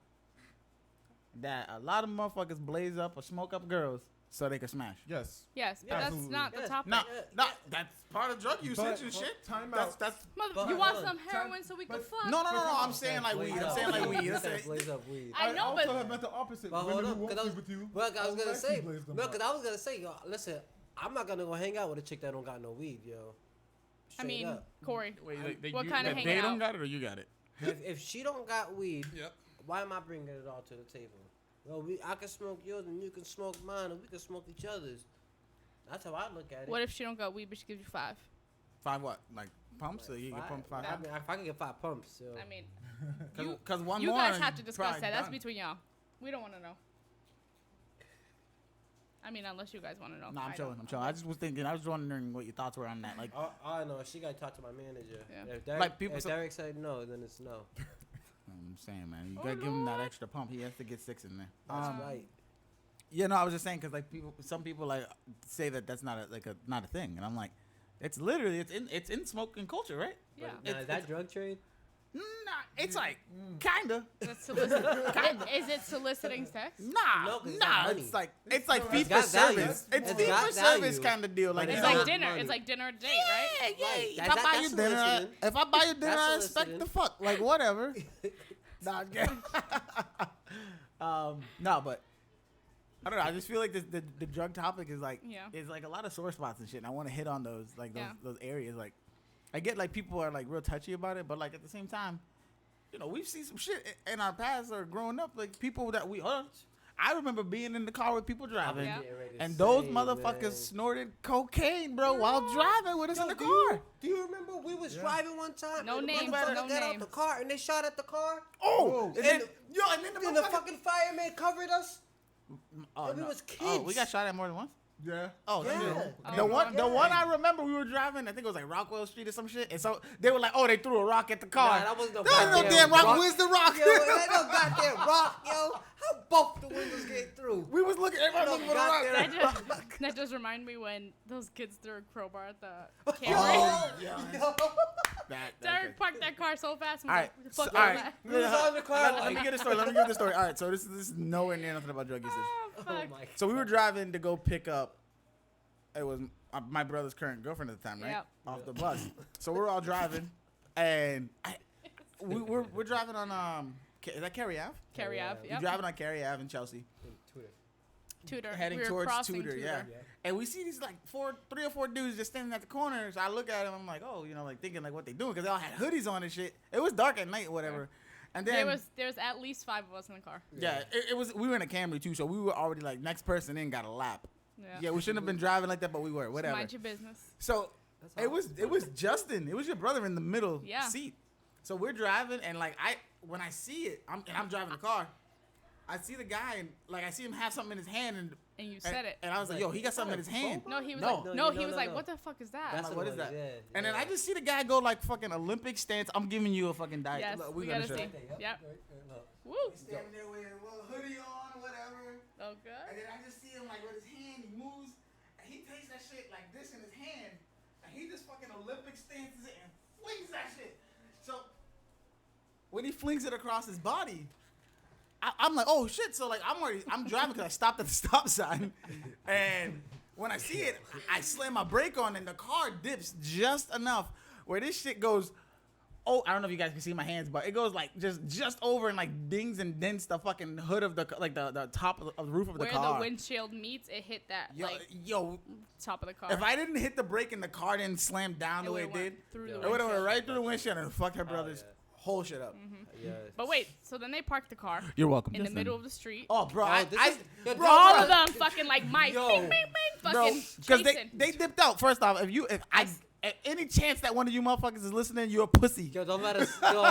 that a lot of motherfuckers blaze up or smoke up girls so they can smash? Yes. Yes, but Yeah, that's absolutely. not the Yes. topic. No, Yeah, no, yeah. that's part of drug usage But- and shit. Time That's out. that's. Mother, But you hold want on. some heroin so we can But- fuck? No, no, no, no. But- I'm saying like weed. I'm saying like weed. I'm saying. Blaze up weed. I know, also but- have meant the opposite. But Women hold who up, won't 'cause I sleep was- with you. Well, I was gonna actually say, blaze them no, up. because I was gonna say, yo, listen, I'm not gonna go hang out with a chick that don't got no weed, yo. I Straight mean, up. Corey. Wait, What kind of They hanging don't out? got it or you got it? If she don't got weed, Yep. why am I bringing it all to the table? Well, I can smoke yours and you can smoke mine, and we can smoke each other's. That's how I look at it. What if she don't got weed, but she gives you 5? 5 what? Like pumps? So you get pumped 5? I mean, if I can get 5 pumps, so. I mean, you- Because one you more. guys and have to you discuss probably that. That's done. between y'all. We don't want to know. I mean, unless you guys want to know. No, I'm I chilling. don't. I'm chilling. I just was thinking. I was wondering what your thoughts were on that. Like, All I know is she got to talk to my manager. Yeah. If Derek, Like, people if so- Derek said no, then it's no. I'm saying, man, you Oh, gotta give him that Lord. extra pump. He has to get 6 in there. That's Um, right. Yeah, no, I was just saying because like some people like say that that's not not a thing, and I'm like, it's literally it's in smoking culture, right? Yeah. Now, is that drug trade? Nah, it's like kinda. That's soliciting. Is it soliciting sex? Nah, No, 'cause it's got money. it's like fee It's for got value. service. It's It's fee got for service value. kind of deal. Like But It's you know, like not dinner. money. It's like dinner date, right? Yeah, yeah. Right. If That- I buy that's you dinner, soliciting. if I buy you dinner, I That's expect the soliciting. fuck. Like whatever. Nah, I'm kidding. No, but I don't know. I just feel like the drug topic is like Yeah. is like a lot of sore spots and shit. And I want to hit on those like Yeah. those areas. Like, I get like people are like real touchy about it, but like at the same time, you know, we've seen some shit in our past or growing up. Like people that I remember being in the car with people driving, Yeah. and those motherfuckers snorted cocaine, bro, while driving with us in the car. Do you remember we was driving one time? No and the names, motherfucker no got out names. the car and they shot at the car. Oh, and then, Then the fucking fireman covered us. oh, and we no. was Oh, we kids. got shot at more than once. Yeah. Oh, Yeah. the one, yeah. the one I remember, we were driving. I think it was like Rockwell Street or some shit. And so they were like, "Oh, they threw a rock at the car." Nah, that wasn't no There was no goddamn damn rock. rock. Where's the rock? Yo, that no goddamn rock, yo. How both the windows get through? We was looking. Everybody No looking for the rock. goddamn That just remind me when those kids threw a crowbar at the Oh, Camry. yeah. Yo. Derek parked that car so fast. And All was right, like, so, fuck all all right. that. We was on the car. Let me get the story. Let me give the story. All right, so this is nowhere near nothing about drug usage. Oh, Oh fuck. my. So we were driving to go pick up. It was my brother's current girlfriend at the time, right? Yep. Off the bus. So we're all driving, and we're driving on is that Cary Ave? Carry Yeah. up. We're Yep. driving on Cary Ave in Chelsea, Tudor. heading we were towards crossing Tudor, yeah. And we see these like 3 or 4 dudes just standing at the corner. So I look at them, I'm like, oh, you know, like thinking like what they doing because they all had hoodies on and shit. It was dark at night or whatever. And then There was at least 5 of us in the car. yeah, it was. We were in a Camry too, so we were already like next person in got a lap. Yeah. Yeah, we shouldn't have been driving like that, but we were. Whatever. Mind your business. So it was Justin. It was your brother in the middle Yeah. seat. So we're driving, and like when I see it, I'm driving the car. I see the guy, and like I see him have something in his hand, and You said it. and I was like, yo, he got something in his hand. No, he was No. like, No, he was no, like, no. what the fuck is that? That's like, what what is it was, that? yeah, And then yeah. I just see the guy go like fucking Olympic stance. I'm giving you a fucking diet. Yes, Look, we gonna gotta show. see. Yep. Woo. Standing there with a little hoodie on or whatever. Okay. And then I just see him like with his hand, he moves, and he takes that shit like this in his hand, and he just fucking Olympic stances it and flings that shit. So when he flings it across his body, I'm like, oh shit. So like I'm driving because I stopped at the stop sign, and when I see it, I slam my brake on, and the car dips just enough where this shit goes. Oh, I don't know if you guys can see my hands, but it goes like just over and like dings and dents the fucking hood of the like the top of the roof of the Where car. the windshield meets, it hit that Yo, top of the car. if I didn't hit the brake and the car didn't slam down the way it would've did, went through Yeah. the it would have went windshield. right through the windshield and fucked her brother's yeah. whole shit up. Yeah. But wait, so then they parked the car You're welcome. in the middle of the street. Oh, bro, Yo, bro, All of them fucking like Mike, Yo. bing, bing, bing, bro, fucking because chasing. they dipped out. First off, if any chance that one of you motherfuckers is listening, you're a pussy. Yo, don't let us. Oh my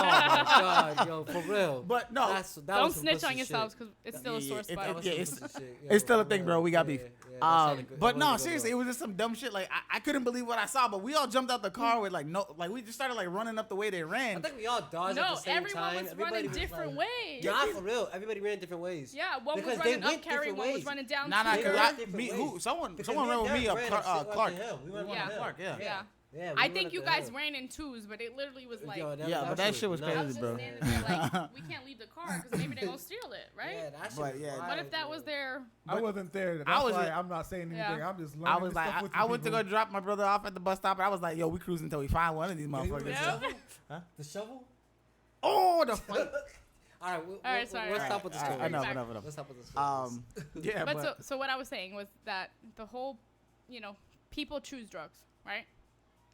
god, yo, for real. But no, that Don't was some snitch pussy on shit. yourselves because it's still a sore Yeah, spot. That was yeah, some it's- pussy shit. Yo, it's still a for thing, real. bro. We got Yeah, beef. yeah, that sounded good. But That no, wasn't a good seriously, it one. was just some dumb shit. Like I couldn't believe what I saw, but we all jumped out the car with like we just started like running up the way they I ran. think we all dodged at No, the same everyone time. was Everybody running was different like, ways. Nah, for real. Everybody ran different ways. Yeah, one Because was they running up went Cary, different one was ways. running down Nah, Tudor. They ran different me, ways. who? Someone Because ran with me up ran Clark. up Clark. the hill. We went Yeah. up the hill. Clark, yeah. Yeah. Yeah, we I went think up you the guys hill. ran in twos, but it literally was like, Yo, Yeah, but that shit was nuts. I crazy, was just bro. standing there like, we can't leave the car because maybe they're gonna steal it, right? Yeah, that shit But was yeah, wild, What if that was bro. their? I wasn't there. That's I was- why I'm not saying anything. Yeah. I'm just learning I was this like, stuff with I you went to people. go drop my brother off at the bus stop, and I was like, yo, we cruising until we find one of these motherfuckers. Yeah. Huh? The shovel? Oh, the fuck. All right, Alright, sorry. let's Alright, stop with the alright, story. enough. Let's stop with the story. Yeah, But so what I was saying was that the whole, people choose drugs, right?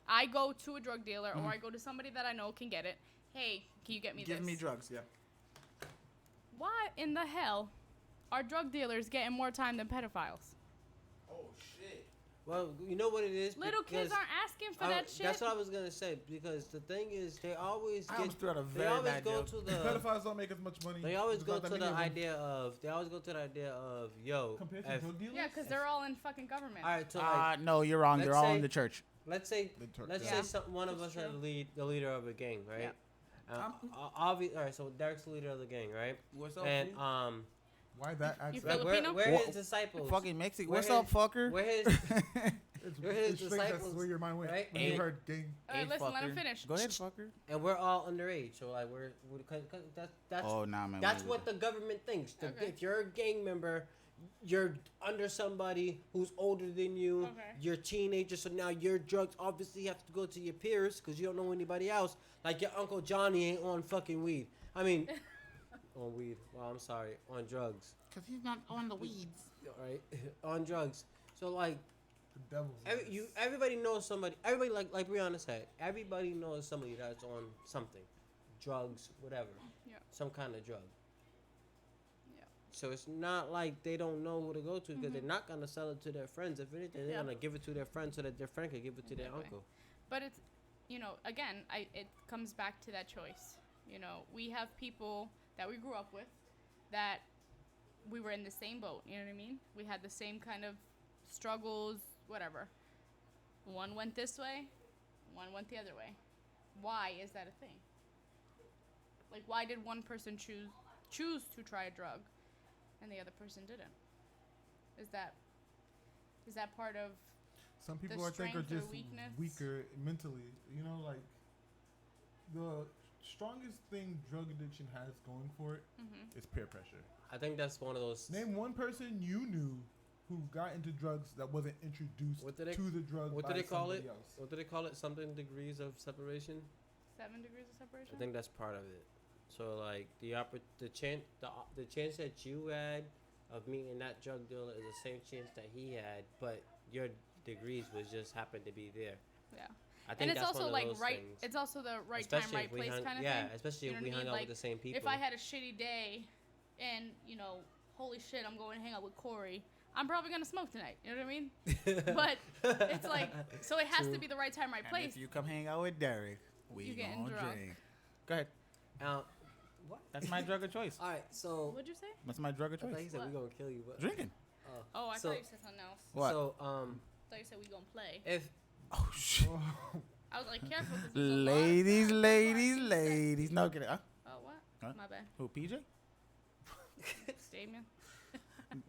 I go to a drug dealer or I go to somebody that I know can get it. Hey, can you get me give this? me drugs, yeah. Why in the hell are drug dealers getting more time than pedophiles? Oh shit. Well, you know what it is? Little kids Because aren't asking for that shit. That's what I was gonna say. Because the thing is, they always I get. almost threw out a They very always bad go joke. to the. Pedophiles don't make as much money. They always There's go not that to the many of them. idea of. They always go to the idea of yo. Compared to if- drug dealers? Yeah, because they're all in fucking government. all right, so like, No, you're wrong. They're let's all say- in the church. let's say let's Yeah. say one of That's us are true. the leader of a gang, right? All right, so Derek's the leader of the gang, right? What's And Why that You accent? feel- like Filipino? where What- his disciples, Fucking Mexican. Where What's up, his- fucker? where his It's, We're his it's strange that's disciples, where your mind went right? when you Hey. heard gang. All right, Hey, listen, let him fucker. finish. Go ahead, fucker. and we're all underage, so like that's Oh, nah, man. that's we- what the government thinks. Okay. If you're a gang member, you're under somebody who's older than you. Okay. You're a teenager, so now your drugs obviously have to go to your peers because you don't know anybody else. Like your Uncle Johnny ain't on fucking weed. I mean, on weed. Well, I'm sorry, on drugs. Because he's not on the weeds. Right, on drugs. So like, The devil's everybody knows somebody. Everybody like Brianna said. Everybody knows somebody that's on something, drugs, whatever. Yeah. Some kind of drug. Yeah. So it's not like they don't know who to go to because Mhm. they're not gonna sell it to their friends. If anything, they're Yeah. gonna give it to their friend so that their friend could give it to their Exactly. uncle. But it's, again, it comes back to that choice. We have people that we grew up with that we were in the same boat. You know what I mean? We had the same kind of struggles, whatever. One went this way, one went the other way. Why is that a thing? Like, why did one person choose to try a drug and the other person didn't? Is that part of Some people I think are strength or just weakness? weaker mentally. Like the strongest thing drug addiction has going for it is peer pressure. I think that's one of those. Name one person you knew who got into drugs that wasn't introduced What do they- to the drug What by do they call it? somebody else. What do they call it? Something degrees of separation. 7 degrees of separation? I think that's part of it. So like the chance that you had of meeting that drug dealer is the same chance that he had, but your degrees was just happened to be there. Yeah. I think And it's that's also one of like those right. things. It's also the right time, Especially right if we place hung- kind of yeah, thing. especially You if know we what I hung mean? out Like, with the same people. If I had a shitty day, and holy shit, I'm going to hang out with Corey, I'm probably gonna smoke tonight. You know what I mean? But it's like, so it has to True. be the right time, right And place. if you come hang out with Derek, we You getting gonna drunk. drink. Go ahead. What? That's my drug of choice. All right, so What'd you say? That's my drug of I thought he choice. said What? we're gonna kill you, but Drinking. Oh, I So- thought you said something else. What? So I thought you said we gonna play. if Oh shit. I was like, careful. 'Cause there's a lot of Ladies, times ladies, where I ladies. No kidding. Oh, what? Huh? My bad. Who? PJ? Damien.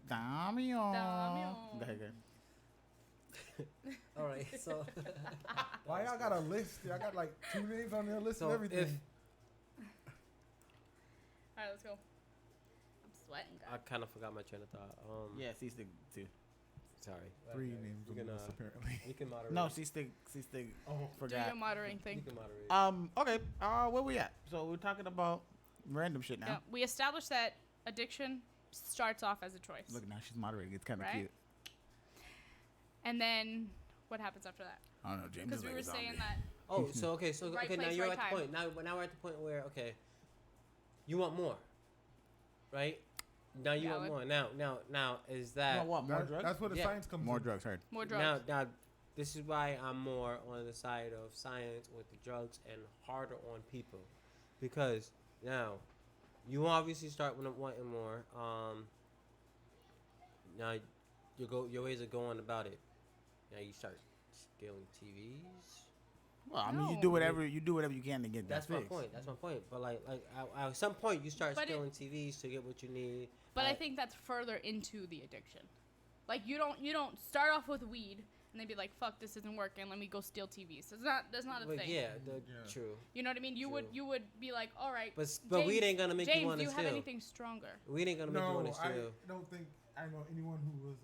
Damian. Damian. Go ahead, go ahead. all right, so Why y'all got a list? Y'all got like 2 names on their list So and everything. All right, let's go. I'm sweating, I guys. kind of forgot my train of thought. Yeah, she's the two. Sorry. 3 Okay, names we on can, the list apparently. You can moderate. No, she's the Oh, Do forgot. your moderating You thing. can moderate. Okay. Where we at? So we're talking about random shit now. Yeah, we established that addiction starts off as a choice. Look, now she's moderating. It's kind of Right? cute. And then what happens after that? I don't know. James Because is we like were a zombie. saying that. Oh, so Right okay. Now place, you're right at the time. point. Now we're at the point where you want more, right? Now you want Valid. more. Now is You that know what? More that- drugs? That's where the Yeah. science comes More in. drugs, heard. More drugs. now this is why I'm more on the side of science with the drugs and harder on people, because now you obviously start wanting more. Now your ways of going about it. Now you start stealing TVs. Well, I mean, you No. do whatever you can to get that That's my fixed. point. That's my point. But like at some point you start But it- stealing TVs to get what you need. But I think that's further into the addiction. Like you don't start off with weed and then be like, fuck, this isn't working. Let me go steal TVs. That's not a But thing. yeah, Yeah. true. You know what I mean? You True. would be like, all right. But James, weed ain't gonna make you James, want do to you have steal. anything stronger? Weed ain't gonna make you No, want to I steal. don't think I know anyone who was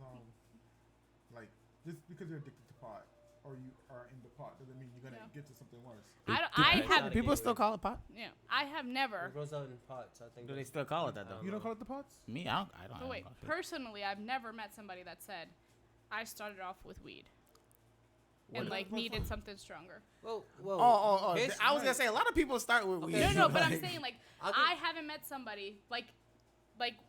like just because you're addicted to pot or you are in the pot doesn't mean you're gonna Yeah. get to something worse. I Yeah, have not a People gateway. still call it pot. yeah. I have never. It grows out in pots. I think. Do they that's- still call it that though? You don't call it the pots? Me, I don't. But wait, call it shit. personally, I've never met somebody that said, I started off with weed and What- like needed something stronger. Well. Oh! here's- I was gonna say a lot of people start with Okay. weed. No, but I'm like- saying like I'll I give- haven't met somebody like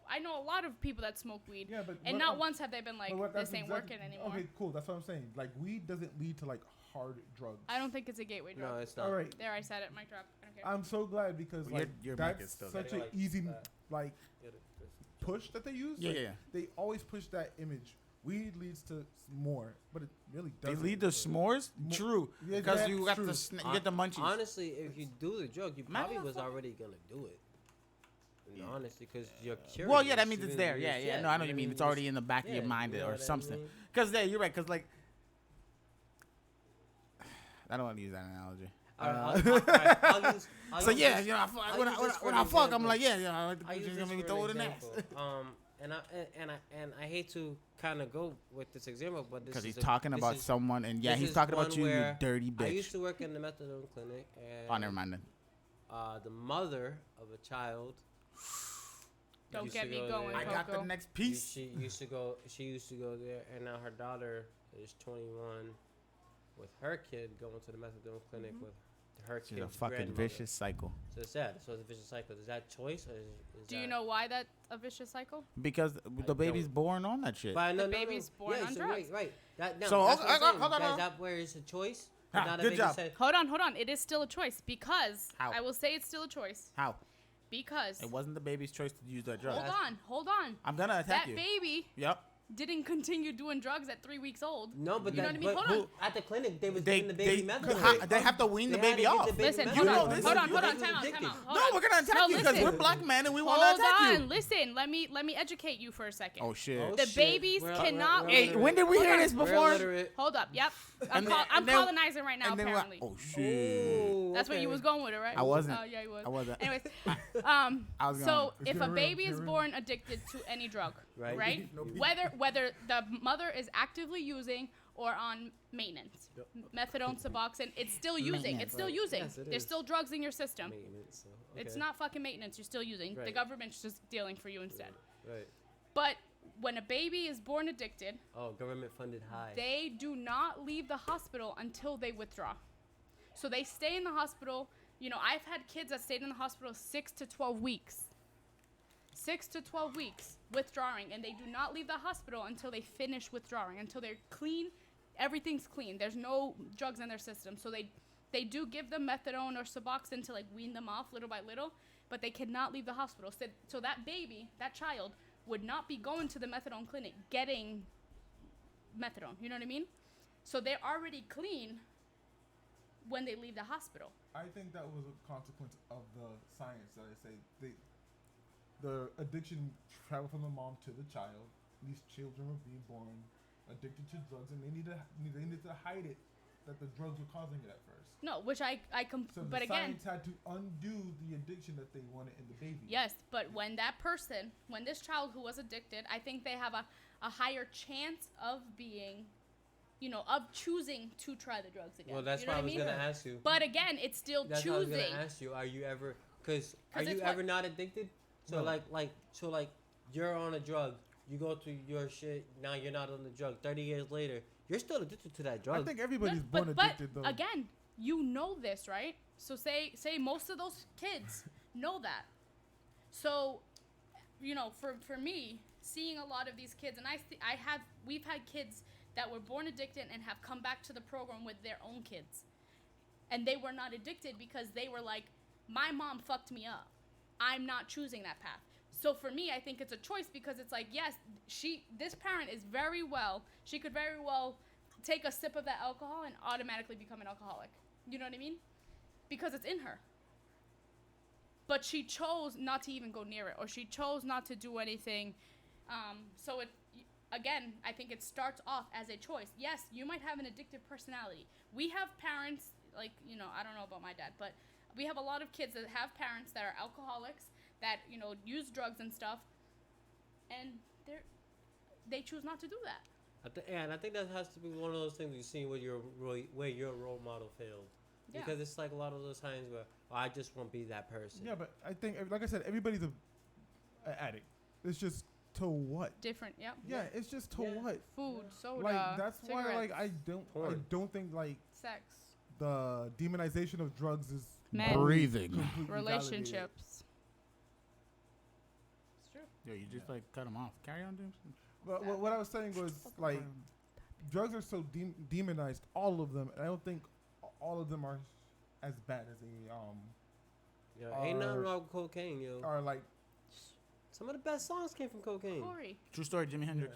I know a lot of people that smoke weed, Yeah, but and what not I'm- once have they been like, but what- this that's ain't exactly- working anymore. Okay, cool. That's what I'm saying. Like weed doesn't lead to like hard drugs. I don't think it's a gateway drug. No, it's not. All right. There, I said it. Mic drop. I don't care. I'm so glad because Well, like your mic that's is still such there. an Like easy that. like Yeah, push that they use. Yeah, Like, yeah. They always push that image. Weed leads to more, but it really They doesn't. lead to s'mores. Mo- True, Yeah, because that's you got true. you get the munchies. Honestly, if you do the drug, you Man, probably what the was fuck? already gonna do it. Yeah. Honestly, because you're curious. Well, yeah, that You means it's didn't there. use Yeah, yet, no, I know what you mean. didn't It's already use- in the back of your yeah, mind you know or what I something. mean? Because you're right. Because like, I don't want to use that analogy. Alright, I'll use- I'll So use yeah, this- you know, I'll when use this for when an I fuck, I'm example. like, yeah, I like I to use just this let me for throw an it in the ass. example. And I hate to kind of go with this example, but this Because is he's talking about someone, and yeah, this he's is talking about one you, you where dirty I bitch. used to work in the methadone clinic, and Oh, never mind then. the mother of a child Don't used get to me go going, there. I got the Coco. next piece. She used to go. She used to go there, and now her daughter is 21, with her kid going to the methadone clinic with her She's kid's a fucking grandmother. vicious cycle. So it's sad. So it's a vicious cycle. Is that choice or is Do that, you know why that's a vicious cycle? Because the baby's born on that shit. But The baby's born on drugs. Right. That, no, So, that's what I'm saying. hold on. Is that where it's a choice? Ah, Not a good baby job. said- Hold on. It is still a choice because How? I will say it's still a choice How? because It wasn't the baby's choice to use that drug. hold on. I'm gonna attack That you. baby Yep. didn't continue doing drugs at 3 weeks old. No, but You know that, what I mean? but Hold on. at the clinic they was They giving the baby methadone. they have to wean the They had baby to give off. the baby Listen, methadone. hold You know on, this. hold on, You time was out. addicted. Hold No, on. we're gonna attack No, you because listen. we're black men and we want Hold to attack on, you. listen. Let me educate you for a second. Oh shit. Oh, The shit. babies We're cannot- Hey, illiterate. when did we hear this We're before? illiterate. Hold up. Yep. And then- I'm and then- colonizing right now. And then Apparently. oh shit. Ooh, That's where you okay. was going with it, right? I wasn't. Oh yeah, you was. I wasn't. Anyways, I was so gonna- It's if a getting real, baby it's is getting born addicted to any drug, Right. right? No, Whether the mother is actively using or on maintenance, Yep. methadone, Suboxone, it's still using. Maintenance. It's still Right. using. Yes, it There's is. still drugs in your system. Maintenance, so, It's okay. not fucking maintenance. You're still using. The Right. government's just dealing for you instead. Right. But when a baby is born addicted, Oh, government funded high. they do not leave the hospital until they withdraw. So they stay in the hospital. You know, I've had kids that stayed in the hospital 6 to 12 weeks. 6 to 12 weeks withdrawing, and they do not leave the hospital until they finish withdrawing, until they're clean. Everything's clean. There's no drugs in their system. So they do give them methadone or Suboxone to like wean them off little by little, but they cannot leave the hospital. So that baby, that child, would not be going to the methadone clinic getting methadone. You know what I mean? So they're already clean when they leave the hospital. I think that was a consequence of the science that I say the addiction traveled from the mom to the child. These children were being born addicted to drugs, and they needed to hide it that the drugs were causing it at first. No, which So but the again, science had to undo the addiction that they wanted in the baby. yes, but when this child who was addicted, I think they have a higher chance of being, of choosing to try the drugs again. Well, that's you know why I what was mean? gonna ask you. But again, it's still That's what I was choosing. gonna ask you. Are you ever? Cause are 'Cause you it's what- ever not addicted? So No. like you're on a drug. You go through your shit. Now you're not on the drug. 30 years later, you're still addicted to that drug. I think everybody's No, born addicted though. Again, you know this, right? So say most of those kids know that. So, for me, seeing a lot of these kids, and we've had kids that were born addicted and have come back to the program with their own kids, and they were not addicted because they were like, my mom fucked me up. I'm not choosing that path. So for me, I think it's a choice because it's like, yes, this parent is she could very well take a sip of that alcohol and automatically become an alcoholic. You know what I mean? Because it's in her. But she chose not to even go near it, or she chose not to do anything. So again, I think it starts off as a choice. Yes, you might have an addictive personality. We have parents, I don't know about my dad, but we have a lot of kids that have parents that are alcoholics, that, use drugs and stuff, and they choose not to do that. And I think that has to be one of those things you've seen where your role model failed. Yeah. Because it's like a lot of those times where I just won't be that person. Yeah, but I think, like I said, everybody's an addict. It's just to what? Different, yep. Yeah, it's just to Yeah. what? Food, soda, Like that's why, cigarettes, I don't think like sex, the demonization of drugs is Men. Breathing. completely validated. relationships. It's true. Yo, you just cut them off. Carry on, James. But what I was saying was like drugs are so demonized, all of them. And I don't think all of them are as bad as Yo, ain't nothing Are- wrong with cocaine, yo. are like. Some of the best songs came from cocaine. Corey. True story, Jimi Hendrix.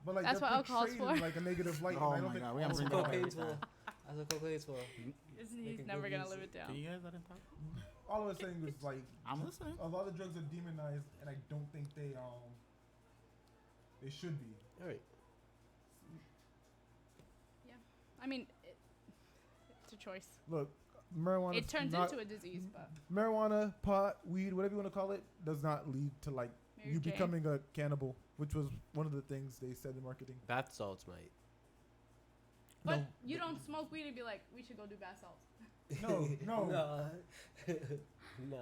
But like That's they're what alcohol's portrayed in, for. like a negative light. Oh and I don't my think God, we all haven't of That's bring what that them up. cocaine's for. are. That's what cocaine's for. He's Making never good gonna music. live it down. Can you guys let him talk? All I was saying was like I'm listening. a lot of drugs are demonized, and I don't think they should be. All right. I mean, it's a choice. Look, marijuana. It turns into a disease, but marijuana, pot, weed, whatever you want to call it, does not lead to like Mary you Jane. becoming a cannibal, which was one of the things they said in marketing. Bath salts, mate. But No. you don't smoke weed and be like, we should go do bath salts. No, no. No. Nah.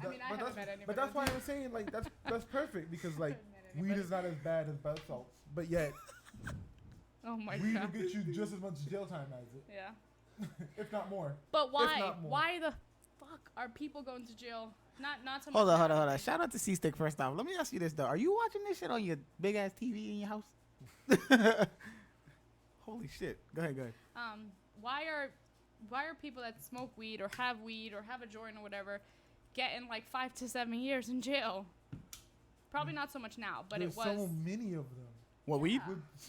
I mean, I haven't met anybody. But that's why I'm saying like that's perfect because like Met weed anybody. is not as bad as bath salts, but yet Oh my weed will god. get you just as much jail time as it, Yeah. if not more. But why? not more. Why the fuck are people going to jail? Not so much. Hold on. nowadays. Shout out to C-Stick first off. Let me ask you this though: are you watching this shit on your big ass TV in your house? Holy shit! Go ahead. Why are people that smoke weed or have a joint or whatever getting like 5 to 7 years in jail? Probably not so much now, but There's it was. so many of them. What weed?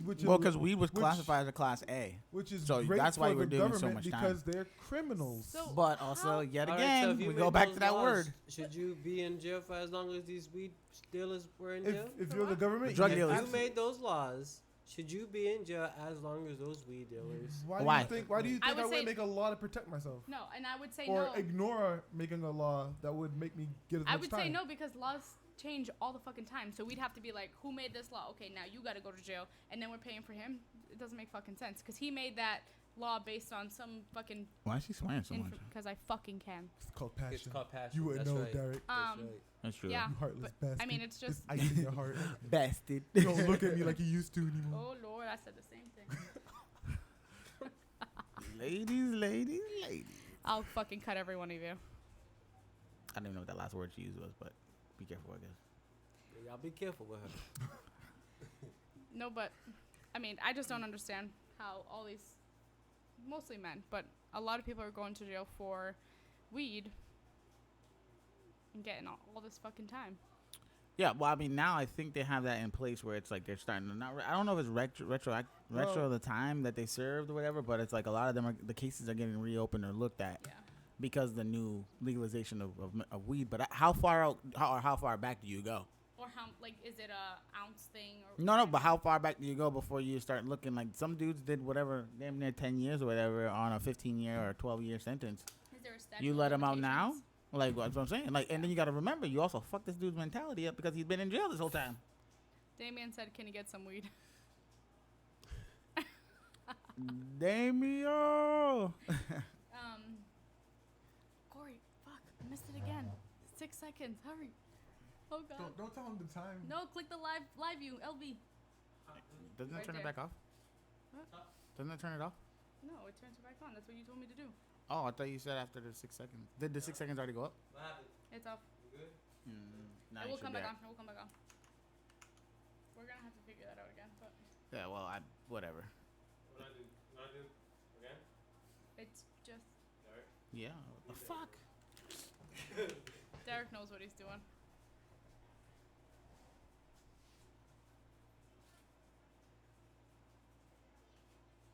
Which Well, is- because weed was which- classified as a class A. which is so great that's why for we're the doing so government much time. because they're criminals. So But also, yet All right, again, so if you we made go back those to that laws, word. Should you be in jail for as long as these weed dealers were in if jail? if For you're the what? government, The drug yes, dealers. If you absolutely. made those laws, should you be in jail as long as those weed dealers? Why? Why? Do you I think would I would say- make a law to protect myself? no, and I would say Or no. ignore making a law that would make me get as much I would time? say no because laws change all the fucking time. So we'd have to be like, who made this law? Okay, now you got to go to jail, and then we're paying for him. It doesn't make fucking sense because he made that law based on some fucking Why is she swearing so much? because I fucking can. It's called passion. It's called passion. You wouldn't That's know, right. Derek. That's right. That's true. Yeah. You heartless bastard. I mean, it's just. There's ice in your heart. Bastard. You don't look at me like you used to anymore. Oh Lord, I said the same thing. ladies. I'll fucking cut every one of you. I don't even know what that last word she used was, but be careful, I guess. Y'all be careful with her. No, but I mean, I just don't understand how all these, mostly men, but a lot of people are going to jail for weed and getting all this fucking time. Yeah, well, I mean, now I think they have that in place where it's like they're starting to not. I don't know if it's retro the time that they served or whatever, but it's like a lot of them the cases are getting reopened or looked at Yeah. because the new legalization of weed. But how far back do you go? Or how, like, is it a ounce thing? Or No, but how far back do you go before you start looking like some dudes did whatever, damn near 10 years or whatever on a 15-year or 12-year sentence? Is there a statute You of let him out now? limitations? Like, that's what I'm saying. Like, and then you got to remember, you also fucked this dude's mentality up because he's been in jail this whole time. Damien said, "Can you get some weed?" Damien! Corey, fuck, I missed it again. 6 seconds, hurry. Oh god. Don't tell him the time. No, click the live view, LV. Doesn't Right it turn there. it back off? What? Doesn't it turn it off? No, it turns it back on. That's what you told me to do. Oh, I thought you said after the 6 seconds. Did the 6 seconds already go up? What happened? It's off. You good? Now It you will should come be back out. on. It will come back on. We're gonna have to figure that out again, but Yeah, well, whatever. What do? What do? Again? it's just Derek? Yeah, what the fuck? Derek knows what he's doing.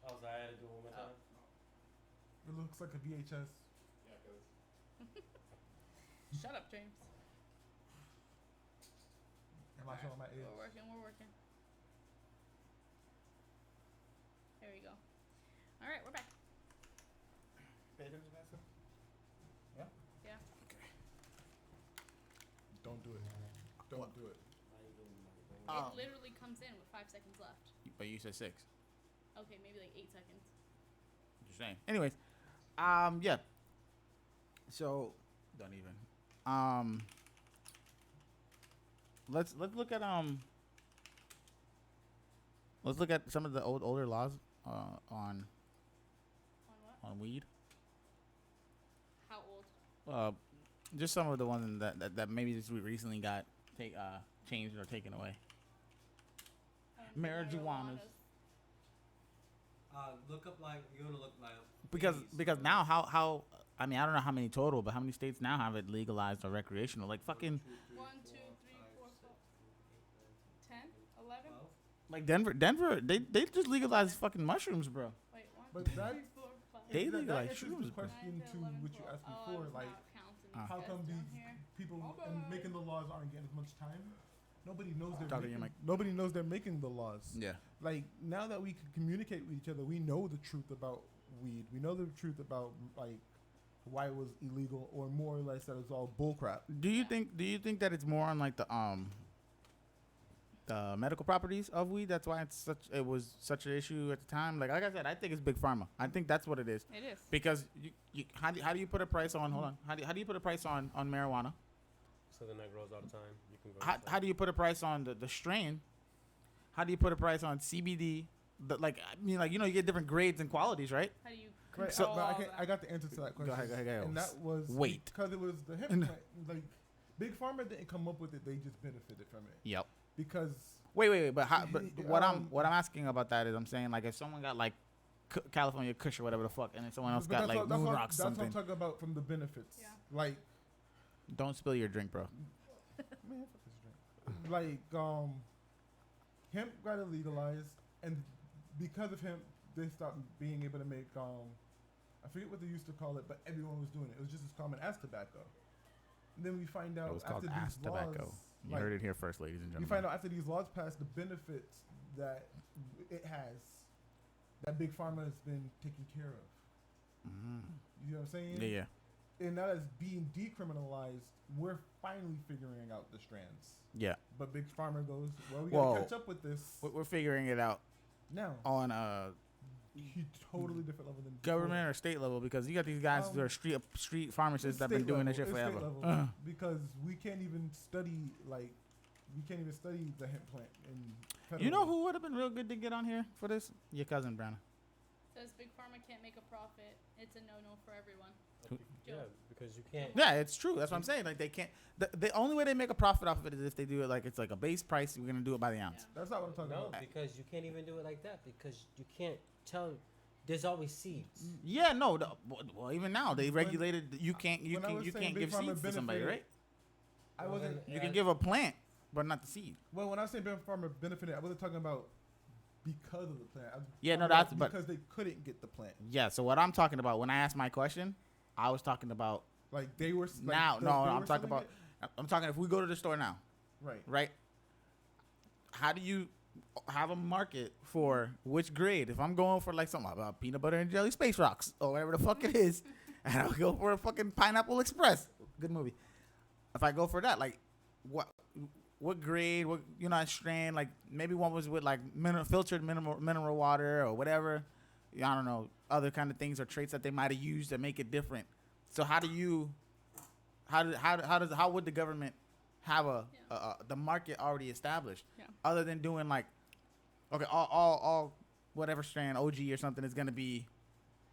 Oh, so I had to do it one more time? It looks like a VHS. Yeah, because Shut up, James. Am I showing my age? We're working. There we go. All right, we're back. Yeah? Yeah. Don't do it. Don't do it. It literally comes in with 5 seconds left. But you said 6. Okay, maybe like 8 seconds. Just saying. Anyways, yeah. So, don't even. Let's look at let's look at some of the older laws on On what? on weed. How old? Just some of the ones that maybe just recently got changed or taken away. Marijuanas. Look up like you're gonna look like Because now how I mean I don't know how many total, but how many states now have it legalized or recreational? Like fucking 1, 2, 3, 4, 5, 10, 11. like Denver they just legalized fucking mushrooms, bro. Wait, 1, But 2, that- 3, 4, 5. They that legalized answers shrooms, the bro. question 9, to 11, what you 12. asked Oh, before, it's like not counting these how guys come down these here. people Okay. making the laws aren't getting as much time? Nobody knows they're Talking to your making, mic. nobody knows they're making the laws. Yeah. Like now that we can communicate with each other, we know the truth about weed. We know the truth about like why it was illegal, or more or less that it's all bullcrap. Do you think that it's more on like the medical properties of weed. That's why it was such an issue at the time. Like I said, I think it's big pharma. I think that's what it is. It is. Because how do you put a price on? Hold on. How do you put a price on marijuana? Something that grows all the time. You can grow. How do you put a price on the strain? How do you put a price on CBD? You get different grades and qualities, right? How do you Right, control but all that? I got the answer to that question. Go ahead. And that was Wait. because it was the hemp plant. Like Big Pharma didn't come up with it; they just benefited from it. Yep. Because Wait. But what I'm asking about that is I'm saying like if someone got like California Kush or whatever the fuck, and then someone else got like Moon Rock that's something. what I'm talking about from the benefits. Yeah. Like, Don't spill your drink, bro. man, fuck this drink. Hemp got legalized, and because of hemp, they stopped being able to make I forget what they used to call it, but everyone was doing it. It was just as common as tobacco. And then we find out It was called after ass these tobacco. laws, You heard it here first, ladies and we gentlemen. find out after these laws passed the benefits that it has, that Big Pharma has been taking care of. You know what I'm saying? Yeah. And now that's being decriminalized, we're finally figuring out the strands. Yeah. But Big Pharma goes, well, we Well, gotta catch up with this We're figuring it out now. on Totally different level than government or state level because you got these guys who are street pharmacists that have been doing this shit forever. Because we can't even study the hemp plant in You know who would have been real good to get on here for this? Your cousin, Brandon. Says Big Pharma can't make a profit. It's a no-no for everyone. Yeah, because you can't. Yeah, it's true. That's what I'm saying. Like they can't. The only way they make a profit off of it is if they do it like it's like a base price. We're gonna do it by the ounce. Yeah. That's not what I'm talking No, about. because you can't even do it like that because you can't tell. There's always seeds. Yeah, no. Well, even now they When- regulated. You can't when I was saying give Big Pharma seeds to somebody, benefited, right? I wasn't. You can give a plant, but not the seed. Well, when I say Big Pharma benefited, I wasn't talking about because of the plant. I was Yeah, no, talking about that's- but- because they couldn't get the plant. Yeah. So what I'm talking about when I asked my question, I was talking about Like they were. Like now. they No, were I'm talking selling about. I'm talking if we go to the store now, it? right? How do you have a market for which grade? If I'm going for like something about peanut butter and jelly space rocks or whatever the fuck it is, and I'll go for a fucking Pineapple Express, good movie. If I go for that, like what grade, what strain, like maybe one was with like filtered mineral water or whatever. I don't know, other kind of things or traits that they might have used that make it different. So how would the government have the market already established, Yeah. other than doing like, okay, all whatever strand OG or something is gonna be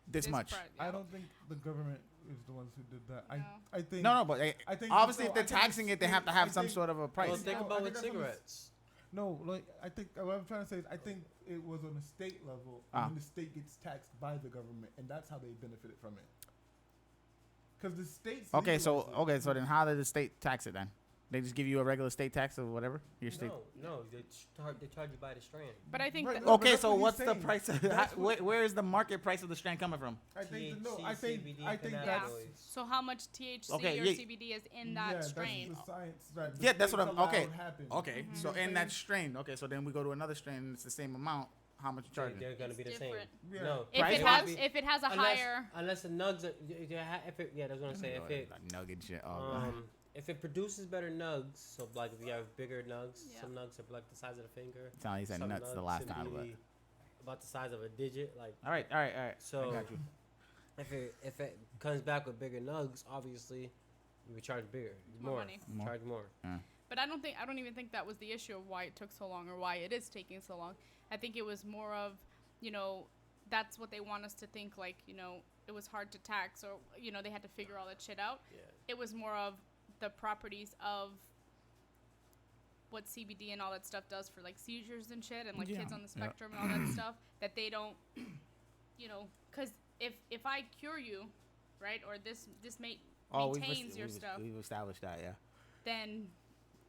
this much. I don't think the government is the ones who did that. No. I think No, but I think obviously so, if they're I think taxing it, they have to I have some think- sort of a Well, price. think No, I about think with that's what cigarettes. No, like I think what I'm trying to say is I think it was on a state level, Ah. and the state gets taxed by the government, and that's how they benefited from it. Because the states. Okay, legalized it. so then how did the state tax it then? They just give you a regular state tax or whatever your state. No, they charge you by the strand. But I think Right, that, no, but Okay, that's so what he's what's the saying. price? That's what- Where is the market price of the strand coming from? I think no. THC, I think CBD, I think yeah. that's So how much THC Okay, or yeah. CBD is in that yeah, strain? That's the science. Right, the Yeah, that's what states I'm. Okay, allowed happened. okay. Mhm. So You know what in I'm that saying? strain, okay. So then we go to another strain, and it's the same amount. How much you charging? They're gonna It's be the same. different. Yeah. No, If Price it wise? has if it has a unless, higher unless the nugs, that's what I'm saying. If it nugget shit. Oh, if it produces better nugs, so like if you have bigger nugs, Yeah. some nugs are like the size of the finger. Tell you said some nuts the nugs last can time, but be about the size of a digit. Like all right. I so, got you. if it comes back with bigger nugs, obviously you would charge bigger, More money. More. charge more. But I don't even think that was the issue of why it took so long or why it is taking so long. I think it was more of, that's what they want us to think, like, it was hard to tax or, they had to figure all that shit out. Yeah. It was more of the properties of what CBD and all that stuff does for like seizures and shit and like kids Yeah, on the yeah. spectrum and all that stuff that they don't, because if I cure you, right, or this maintains your stuff, We've established that, yeah. then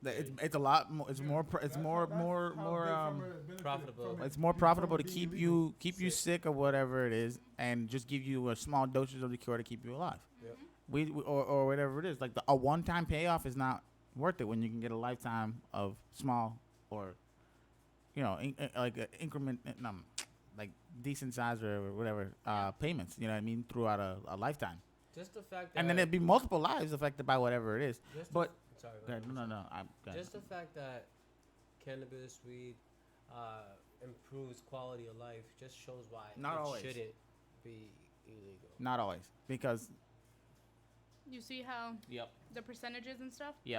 It's a lot more. It's Yeah, more. It's that's more. how More. Big More. Pharma benefited profitable. from it. It's more Big profitable to Pharma keep being you legal. sick or whatever it is, and just give you a small dosage of the cure to keep you alive. Yep. Or whatever it is. Like a one-time payoff is not worth it when you can get a lifetime of small or, like a increment, like decent size or whatever payments. You know what I mean? Throughout a lifetime, Just the fact that and then there'd be multiple lives affected by whatever it is. just But sorry, go ahead. No. just the fact that cannabis, weed improves quality of life, just shows why Not it always. shouldn't be illegal. Not always, because You see how yep. the percentages and stuff, See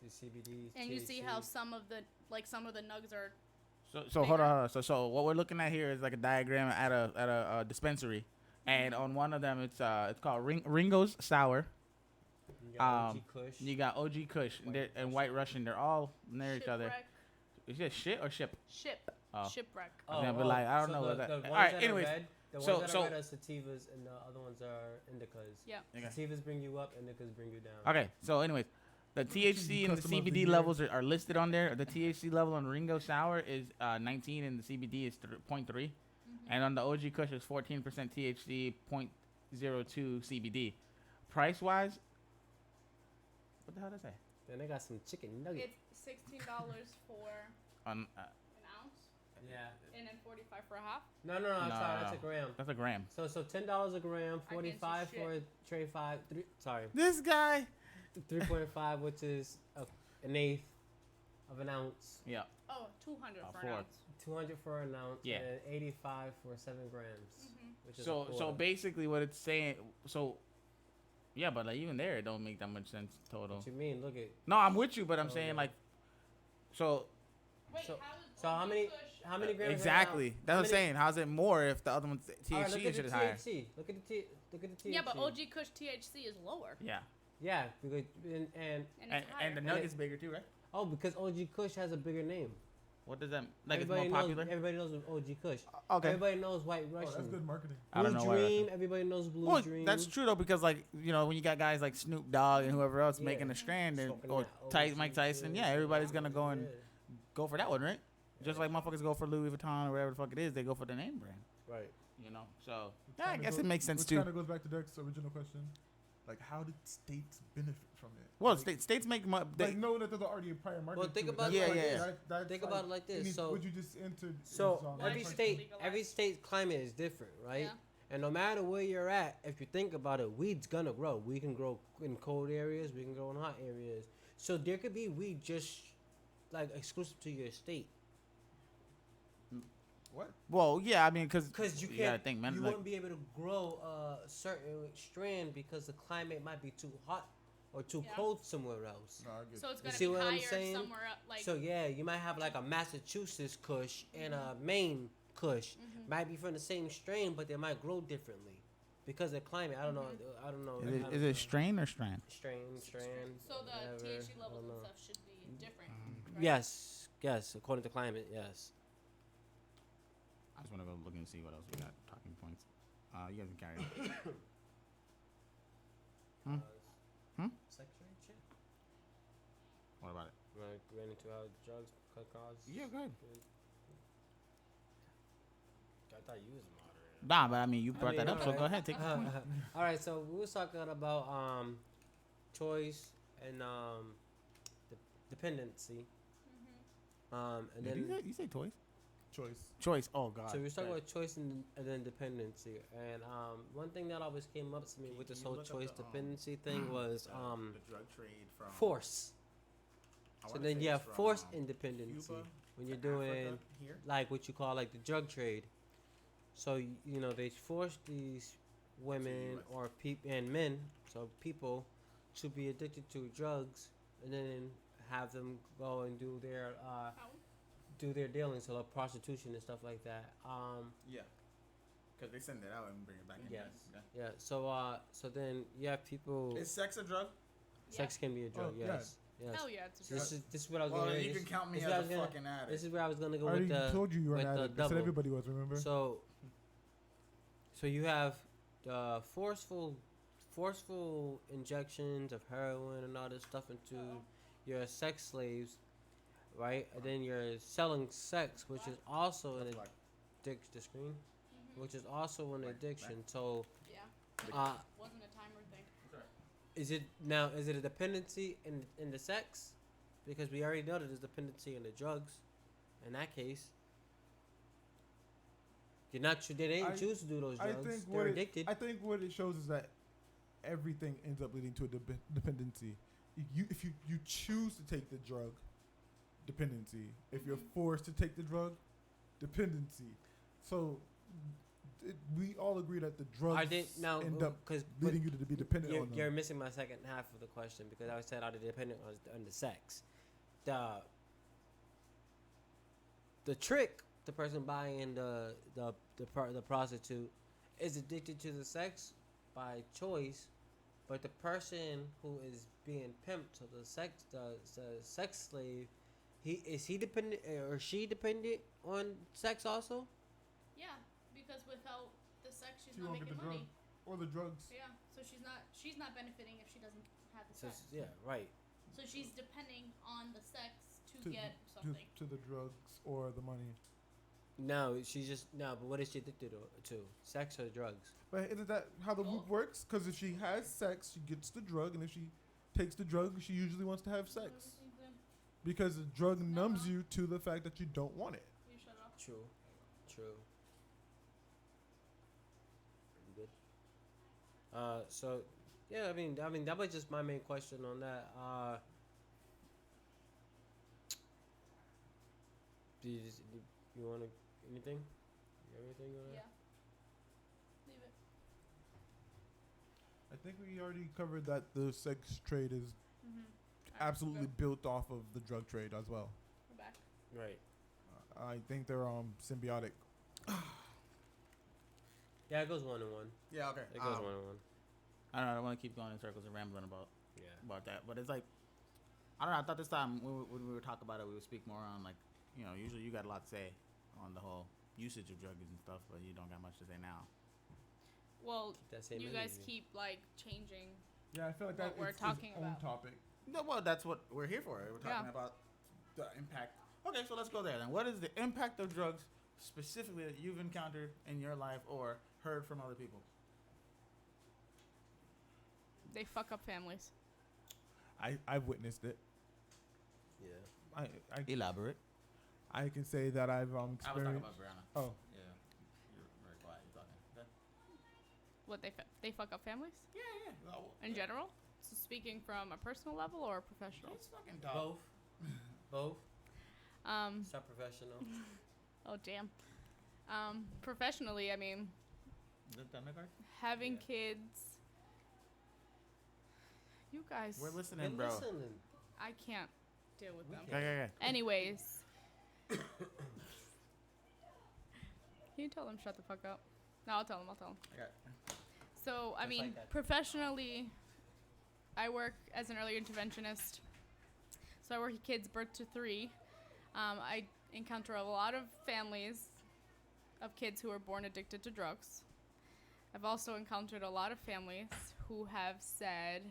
CBD, and you see how THC. some of the nugs are. So hold on. So what we're looking at here is like a diagram at a dispensary, and on one of them it's called Ringo's Sour. You got OG Kush. You got OG Kush and White Russian. They're all near each other. Shipwreck. Is it shit or ship? Oh. Shipwreck. I was gonna be like, I don't know the, what that- the ones all right, that are anyways, red, the so- ones that so- are red are sativas, and the other ones are indicas. Yeah. Okay. Sativas bring you up, indicas bring you down. Okay, so anyways, the THC and the Customer of the CBD year. levels are listed on there. The THC level on Ringo Sour is 19 and the CBD is 0.3. And on the OG Kush is 14% THC, 0.02 CBD. Price wise, what the hell did I say? Then they got some chicken nuggets. It's $16 for On an ounce, Yeah. and then 45 for a half. No, I'm No, sorry, no, that's no. a gram. that's a gram. So $10 a gram, I can't see 45 for a shit. tray 5, sorry, This guy. 3.5, which is an eighth of an ounce. Yeah. Oh, 200 for four. an ounce. 200 for an ounce, Yeah. and 85 for 7 grams, which is a So quarter. basically what it's saying. So yeah, but like even there, it don't make that much sense total. What you mean? Look at No, I'm with you, but I'm Oh, saying yeah. like, so Wait, So- how is so how OG many Kush- how many grams? exactly. Right now? That's what I'm How many- saying. How's it more if the other one's All right, THC look at shit the is higher? THC. Look at the THC. Yeah, but OG Kush THC is lower. Yeah. Yeah, because and And And, it's higher. and the nugget's bigger too, right? because OG Kush has a bigger name. What does that like? Everybody It's more popular. Everybody knows OG Kush. Okay. Everybody knows White Oh, Russian. that's good marketing. I don't Blue know why. Dream. Everybody knows Blue Dream. That's true though, because like when you got guys like Snoop Dogg and whoever else Yeah. making a strand Smoking or that Mike OG Tyson, yeah, Kush. everybody's gonna go and Yeah. go for that one, right? Just like motherfuckers go for Louis Vuitton or whatever the fuck it is, they go for the name brand. Right. So yeah, I Kinda guess go- it makes sense which too. kind of goes back to Derek's original question. Like, how did states benefit from it? Well, like, states make like knowing that there's already a prior market. Well, think to it. about That's it like like- this. that's Think like about it like this. any- So- what you just entered. So is, every Like state, legalized. every state's climate is different, right? Yeah. And no matter where you're at, if you think about it, weed's gonna grow. We can grow in cold areas. We can grow in hot areas. So there could be weed just like exclusive to your state. What? Well, yeah, I mean, because Because you gotta can't, think, man. you Like, wouldn't be able to grow a certain strand because the climate might be too hot or too Yeah. cold somewhere else. No, I get So it's You gonna see be what I'm higher saying? somewhere like. So yeah, you might have like a Massachusetts Kush and a Maine Kush. Might be from the same strain, but they might grow differently because of the climate. I don't know. I don't know. I don't is know. it strain or strand? Strand? So the whatever, THC I levels don't and know. stuff should be different. Right? Yes, according to climate, yes. I just want to go look and see what else we got. Talking points. You guys can carry it. Hmm? Sex trade shit. What about it? Ran into how drugs could cause. Yeah, go ahead. I thought you was a moderator. Nah, but I mean, you brought that up, so alright. go ahead, take the point. All right, so we was talking about choice and dependency. And Did then you say toys? choice. Choice. Oh God. so we was talking about choice and then dependency. And one thing that always came up to me with this Can you whole look up choice the, dependency thing was the drug trade from force. I So wanna then say you it's have from, force independency Cuba when you're to Africa doing here. like what you call like the drug trade. So you know they force these women US. or and men, so people, to be addicted to drugs, and then have them go and do their dealings, so like prostitution and stuff like that. Yeah. Because they send it out and bring it back in. Yes. Yeah. Yeah. So then you have people. Is sex a drug? Sex can be a drug. Oh, yeah. Yes. Yes. Hell yeah, it's a So drug. this is what I was Well, gonna. you this- can count me this as is what I a was gonna- fucking addict. This is where I was gonna I go with already the. told you were with an the addict. I said double. everybody was. Remember? So you have the forceful injections of heroin and all this stuff into your sex slaves, right? And then you're selling sex, which is also an Like, addiction, which is also an addiction. So, Yeah. Wasn't a timer thing. is it a dependency in the sex? Because we already know that there's dependency in the drugs. In that case, they didn't I- choose to do those I drugs. think They're addicted. I think what it shows is that everything ends up leading to a dependency. If you choose to take the drug, dependency. If you're Mhm. forced to take the drug, dependency. So we all agree that the drugs I did now end up because leading you to be dependent on them. you're missing my second half of the question because I said are they dependent on the sex. The trick, the person buying the prostitute is addicted to the sex by choice, but the person who is being pimped, so the sex slave, he dependent or she dependent on sex also? Yeah, because without the sex, she's She not won't get making the money. drug or the drugs. Yeah, so she's not benefiting if she doesn't have the So sex. yeah, right. So she's depending on the sex to To- get To, something. to the drugs or the money. No, but what is she addicted to? Sex or drugs? But isn't that how the loop Both. works? Because if she has sex, she gets the drug, and if she takes the drug, she usually wants to have sex. Because the drug numbs you to the fact that you don't want it. You shut up. True. You good? So yeah, I mean that was just my main question on that. Do you want anything? You have anything on Yeah. that? Leave it. I think we already covered that the sex trade is Mm-hmm. absolutely built off of the drug trade as well. We're back. Right. I think they're symbiotic. Yeah, it goes 1 and 1. Yeah, okay. It goes 1 and 1. I don't know. I don't want to keep going in circles and rambling about Yeah. that, but it's like I don't know. I thought this time when we were talking about it, we would speak more on like usually you got a lot to say on the whole usage of drugs and stuff, but you don't got much to say now. Well, Keep that same you guys energy. keep like changing. Yeah, I feel like What that we're it's talking its own about. topic. No, well, that's what we're here for. We're talking Yeah. about the impact. Okay, so let's go there then. What is the impact of drugs specifically that you've encountered in your life or heard from other people? They fuck up families. I've witnessed it. Yeah. Elaborate. I can say that I've I was talking experienced. about Brianna. Oh, Yeah, you're very quiet. You're talking. Okay. What they fuck up families Yeah. Oh, in general. So speaking from a personal level or a professional. It's fucking dog. Both. Both. Um. It's not professional. Oh damn. Professionally, I mean, having Yeah. kids. You guys, We're listening, Been bro. listening. I can't deal with We them. can't. Okay. Anyways. Can you tell them shut the fuck up? No, I'll tell them. Okay. So, I Just mean, like that. professionally, I work as an early interventionist. So I work with kids birth to 3. I encounter a lot of families of kids who are born addicted to drugs. I've also encountered a lot of families who have said,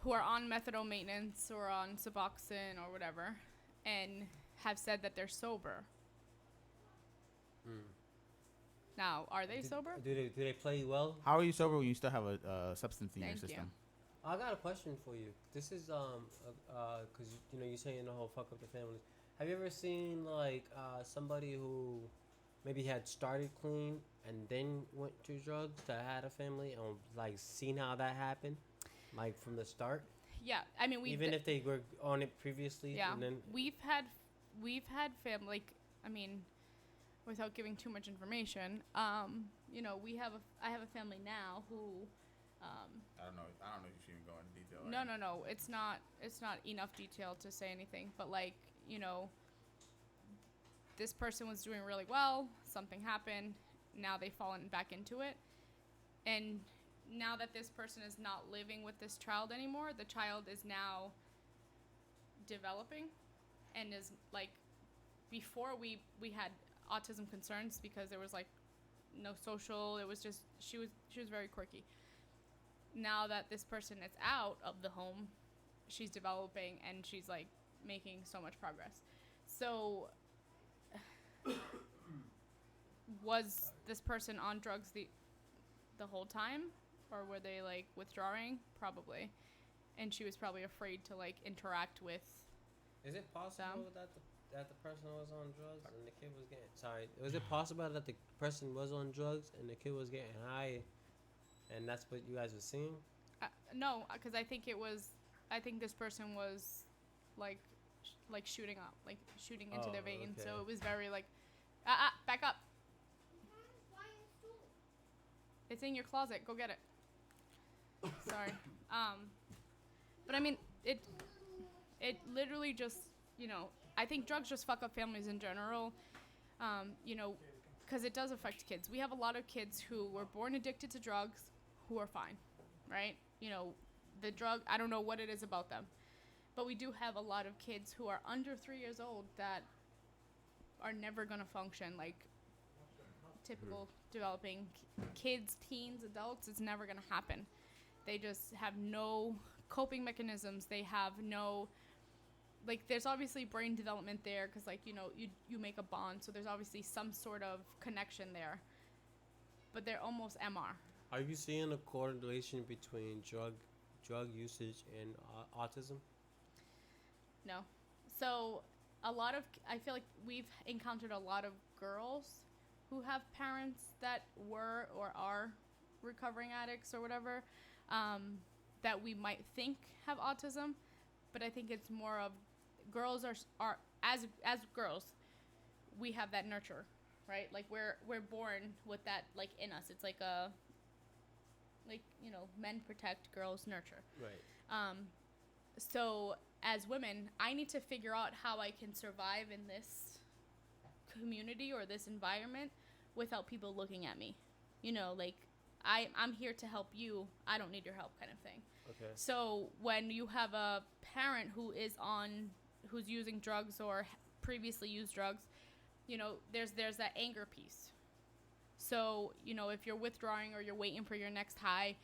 who are on methadone maintenance or on Suboxone or whatever, and have said that they're sober. Mm. Now, are they sober? Do they play well? How are you sober when you still have a substance in your Thank you. system? I got a question for you. This is because you're saying the whole fuck up the families. Have you ever seen like somebody who maybe had started clean and then went to drugs that had a family and like seen how that happened, like from the start? Yeah, I mean, Even if they were on it previously, yeah, and then we've had family. Like, I mean, without giving too much information, I have a family now who. I don't know if you should even go into detail. No. It's not enough detail to say anything. But like, this person was doing really well. Something happened. Now they've fallen back into it. And now that this person is not living with this child anymore, the child is now developing, and is like, before we had autism concerns because there was like no social. It was just she was very quirky. Now that this person is out of the home, she's developing and she's like making so much progress. So was this person on drugs the whole time, or were they like withdrawing? Probably. And she was probably afraid to like interact with. is it possible Them. that the person was on drugs and the kid was getting was it possible that the person was on drugs and the kid was getting high, and that's what you guys were seeing? No, because I think this person was like like shooting into their veins. Okay. So it was very like, back up. It's in your closet. Go get it. Sorry. But I mean, it literally just, I think drugs just fuck up families in general. Because it does affect kids. We have a lot of kids who were born addicted to drugs who are fine, right? The drug, I don't know what it is about them. But we do have a lot of kids who are under 3 years old that are never going to function like typical developing kids, teens, adults. It's never going to happen. They just have no coping mechanisms. They have no, there's obviously brain development there because, you make a bond. So there's obviously some sort of connection there. But they're almost MR. Are you seeing a correlation between drug usage and autism? No. So I feel like we've encountered a lot of girls who have parents that were or are recovering addicts or whatever, that we might think have autism. But I think it's more of girls are as girls, we have that nurture, right? Like we're born with that in us. It's men protect, girls nurture. Right. So as women, I need to figure out how I can survive in this community or this environment without people looking at me. I'm here to help you. I don't need your help, kind of thing. Okay. So when you have a parent who's using drugs or previously used drugs, there's that anger piece. So, if you're withdrawing or you're waiting for your next high,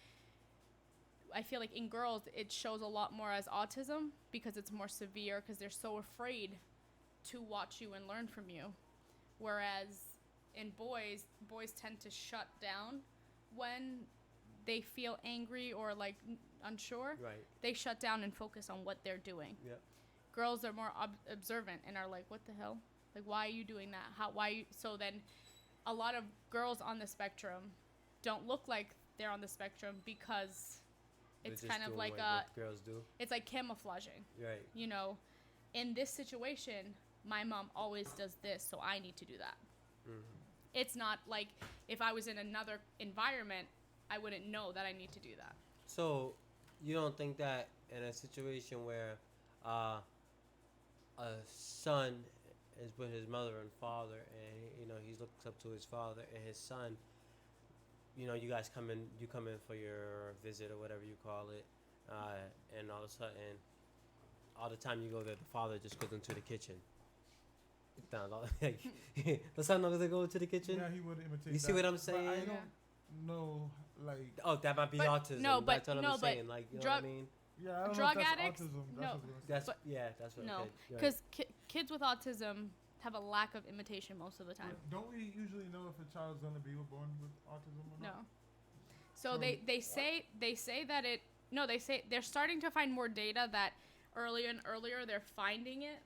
I feel like in girls it shows a lot more as autism because it's more severe because they're so afraid to watch you and learn from you. Whereas in boys tend to shut down when they feel angry or unsure. Right. They shut down and focus on what they're doing. Yep. Girls are more observant and are like, what the hell? Why are you doing that? So then a lot of girls on the spectrum don't look like they're on the spectrum because it's kind of like what girls do. It's like camouflaging. Right. In this situation, my mom always does this, so I need to do that. Mm-hmm. It's not like if I was in another environment, I wouldn't know that I need to do that. So, you don't think that in a situation where a son is with his mother and father, and he looks up to his father and his son, you guys come in for your visit or whatever you call it, and all of a sudden, all the time you go there, the father just goes into the kitchen. The son doesn't go to the kitchen. Yeah, he would imitate. You see what I'm saying? But I don't know, Oh, that might be autism. No, that's what I'm saying. You know what I mean? Yeah, I don't drug know if that's addicts. autism. That's what That's what. No, Okay, because kids with autism have a lack of imitation most of the time. Don't we usually know if a child's gonna be born with autism or No. not? So they say that it. No, they say they're starting to find more data that earlier and earlier they're finding it.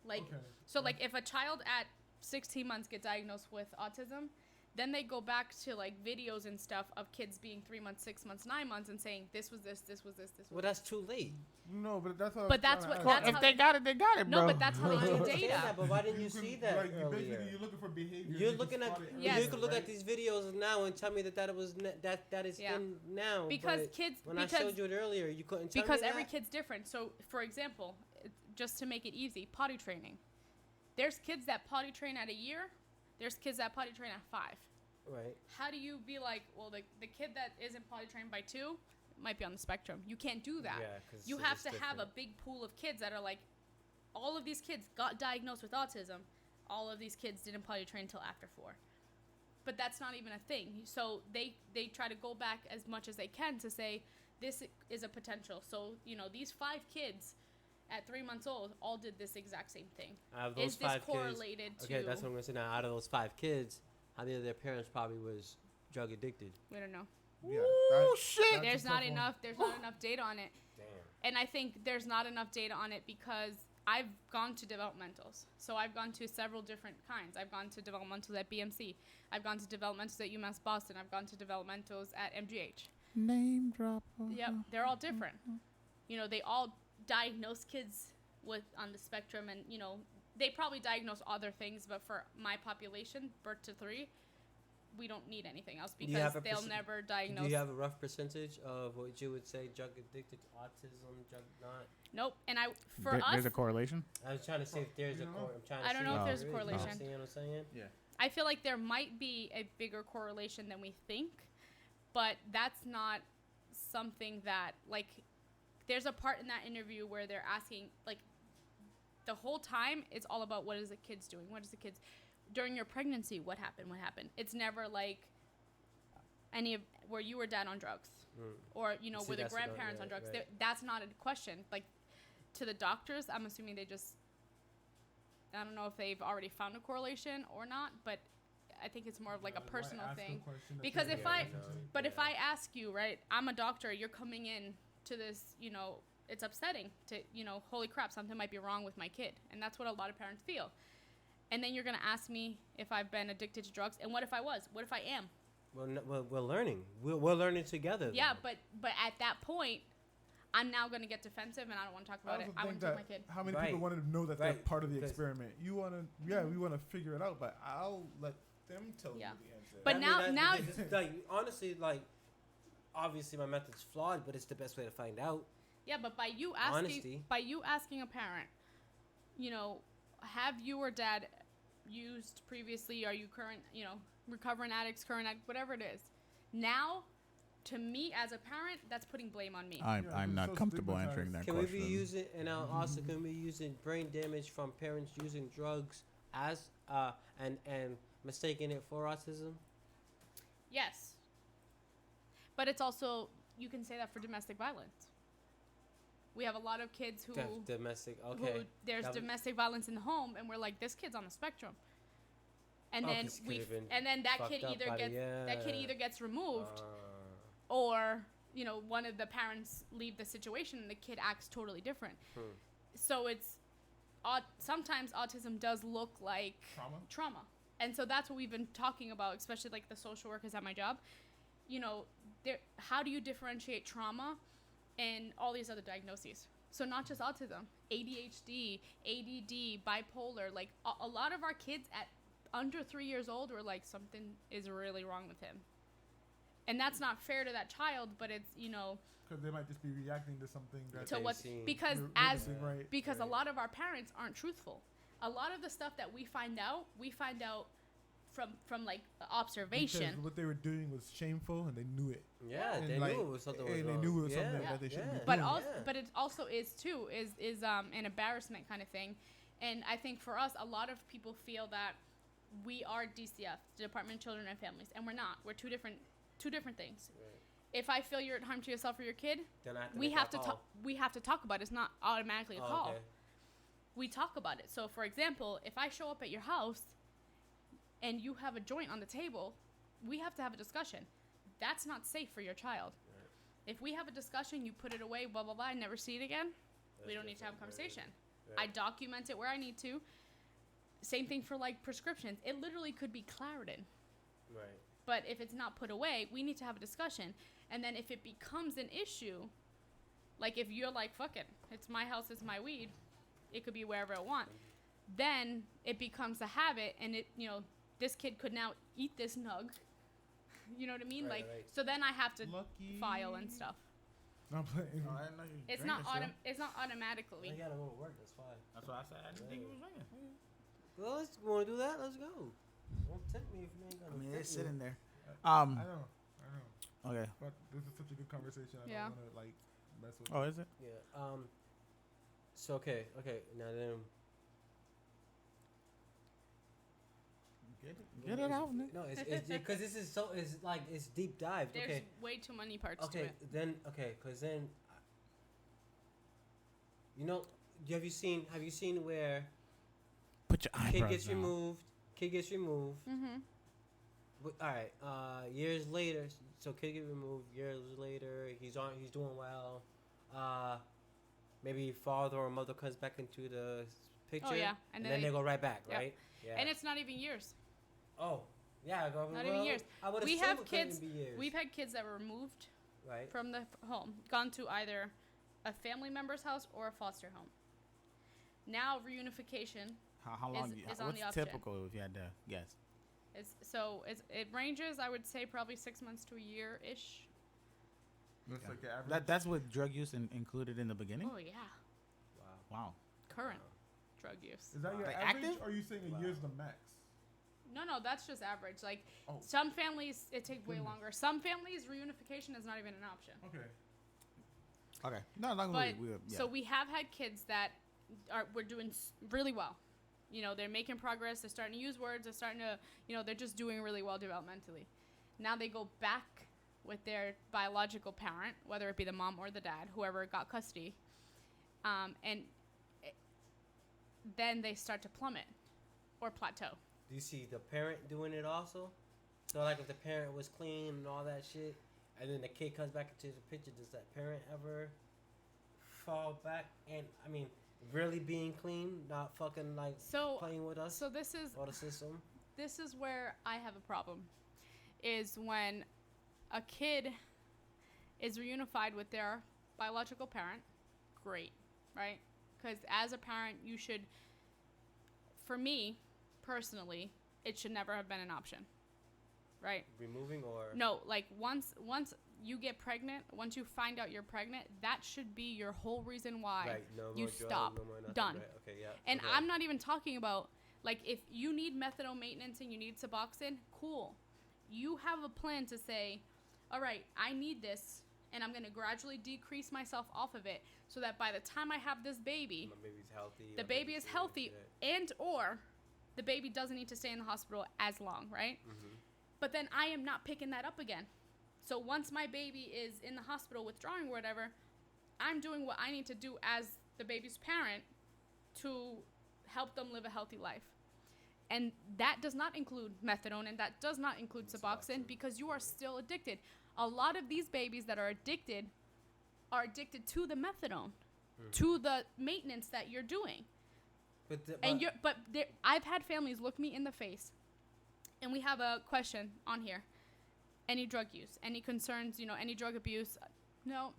If a child at 16 months get diagnosed with autism, then they go back to videos and stuff of kids being 3 months, 6 months, 9 months and saying this was this, this was this, this was. Well, that's too late. No, but that's how. But that's what. Well, if they got it, they got it, bro. No, but that's how they do I understand data. that, but why didn't you see that earlier? Basically, you're looking for behavior. You're looking at. Yes. You can look at these videos now and tell me that was that is in now. Because but kids. When because, I showed you it earlier, you couldn't tell me because that. every kid's different. So, for example, just to make it easy, potty training. There's kids that potty train at a year. There's kids that potty train at 5. Right. How do you be like, well, the kid that isn't potty trained by 2 might be on the spectrum? You can't do that. Yeah, 'cause you it's have to different. have a big pool of kids that are like, all of these kids got diagnosed with autism. All of these kids didn't potty train until after 4. But that's not even a thing. So they try to go back as much as they can to say, this is a potential. So, these 5 kids at 3 months old all did this exact same thing. Out of those is this 5 correlated kids, to... Okay, that's what I'm going to say now. Out of those 5 kids, how many of their parents probably was drug addicted? We don't know. Yeah, Ooh, shit. There's not enough data on it. Damn. And I think there's not enough data on it because I've gone to developmentals. So I've gone to several different kinds. I've gone to developmentals at BMC. I've gone to developmentals at UMass Boston. I've gone to developmentals at MGH. Name drop. Yep, they're all different. They all diagnose kids on the spectrum, and they probably diagnose other things, but for my population, birth to 3, we don't need anything else because they'll never diagnose. Do you have a rough percentage of what you would say drug addicted, autism, drug not? Nope. And there's a correlation. I was trying to see if there's a correlation. I don't know if there's a correlation. You know what I'm saying? Yeah. I feel like there might be a bigger correlation than we think, but that's not something that, like, there's a part in that interview where they're asking, like, the whole time it's all about what is the kids doing? What is the kids during your pregnancy? What happened? It's never like were you or dad on drugs, or were the grandparents on drugs? Right. That's not a question. Like, to the doctors, I'm assuming they just, I don't know if they've already found a correlation or not, but I think it's more of like a personal thing. Because if I ask you, right, I'm a doctor, you're coming in to this, it's upsetting to, holy crap, something might be wrong with my kid. And that's what a lot of parents feel. And then you're going to ask me if I've been addicted to drugs. And what if I was? What if I am? Well, we're learning. We're learning together. Yeah, but at that point, I'm now going to get defensive and I don't want to talk about it. I want to take my kid. How many people wanted to know that they're part of the experiment? You want to, we want to figure it out, but I'll let them tell you the answer. But now, like, honestly, like, obviously my method's flawed, but it's the best way to find out. Yeah, but by you asking a parent, have you or dad used previously? Are you current, recovering addicts, whatever it is? Now, to me as a parent, that's putting blame on me. I'm not comfortable answering that question. Can we be using, and also can we be using brain damage from parents using drugs as and mistaking it for autism? Yes. But it's also, you can say that for domestic violence. We have a lot of kids who domestic violence in the home, and we're like, this kid's on the spectrum. And then that kid either gets removed, or one of the parents leave the situation and the kid acts totally different. So it's sometimes autism does look like trauma. And so that's what we've been talking about, especially like the social workers at my job. How do you differentiate trauma and all these other diagnoses? So not just autism, ADHD, ADD, bipolar, like a lot of our kids at under 3 years old were like, something is really wrong with him. And that's not fair to that child, but it's, because they might just be reacting to something that because a lot of our parents aren't truthful. A lot of the stuff that we find out from like observation. Because what they were doing was shameful, and they knew it. Yeah, and they knew it was something was wrong. They knew it was something that they shouldn't be doing. But it also is an embarrassment kind of thing. And I think for us, a lot of people feel that we are DCF, Department of Children and Families, and we're not. We're two different things. Right. If I feel you're at harm to yourself or your kid, then we have to talk about it. It's not automatically a call. Okay. We talk about it. So, for example, if I show up at your house and you have a joint on the table, we have to have a discussion. That's not safe for your child. Right. If we have a discussion, you put it away, blah, blah, blah, and never see it again, we don't need to have a conversation. Right. I document it where I need to. Same thing for, like, prescriptions. It literally could be Claritin. Right. But if it's not put away, we need to have a discussion. And then if it becomes an issue, like if you're like, fuck it, it's my house, it's my weed, it could be wherever I want, then it becomes a habit, and it, this kid could now eat this nug. You know what I mean? Right. So then I have to file and stuff. It's not automatically. I gotta go to work. That's fine. That's why I said I didn't think it was ringing. Well, let's want to do that. Let's go. Don't tempt me if you ain't gonna. It's sitting there. I know. Okay. But this is such a good conversation. I don't want to mess with. Oh, is it? Yeah. So okay. Now then. Get it out, Nick. No, it's because this is it's deep dive. There's way too many parts to it. Because then, have you seen where put your eyebrows kid gets removed. Mm-hmm. All right. Years later, so kid get removed. Years later, he's doing well. Maybe father or mother comes back into the picture. Oh yeah, and then they go right back, right? Yeah. And it's not even years. Oh, yeah. Not even years. We have kids. We've had kids that were removed from the home, gone to either a family member's house or a foster home. Now reunification How long? is on What's the option. typical if you had to guess? It ranges. I would say probably 6 months to a year ish. That's Yeah. like the average. That's with drug use included in the beginning. Oh yeah, Wow. Wow. current drug use. Is that your Like average, active? or are you saying a year's the max? No, that's just average. Like Oh. some families, it takes way Goodness. longer. Some families, reunification is not even an option. Okay. Okay. No, not But yeah. so we have had kids that we're doing really well. You know, they're making progress. They're starting to use words. They're starting to, they're just doing really well developmentally. Now they go back with their biological parent, whether it be the mom or the dad, whoever got custody, then they start to plummet or plateau. Do you see the parent doing it also? So like if the parent was clean and all that shit, and then the kid comes back into the picture, does that parent ever fall back? And I mean, really being clean, not fucking like So playing with us so this is or the system. this is where I have a problem, is when a kid is reunified with their biological parent. Great, right? Because as a parent, you should, for me personally, it should never have been an option, right? Removing or No, like once you get pregnant, once you find out you're pregnant, that should be your whole reason why right, no you more drug, stop. no more nothing, Done. Right? Okay, yeah. And okay. I'm not even talking about, like, if you need methadone maintenance and you need Suboxone, cool. You have a plan to say, all right, I need this, and I'm going to gradually decrease myself off of it so that by the time I have this baby, My baby's healthy. the my baby baby's is good, healthy yeah. and or the baby doesn't need to stay in the hospital as long, right? Mhm. But then I am not picking that up again. So once my baby is in the hospital withdrawing or whatever, I'm doing what I need to do as the baby's parent to help them live a healthy life. And that does not include methadone, and that does not include Suboxone, because you are still addicted. A lot of these babies that are addicted to the methadone, to the maintenance that you're doing. I've had families look me in the face, and we have a question on here. Any drug use? Any concerns? Any drug abuse? No.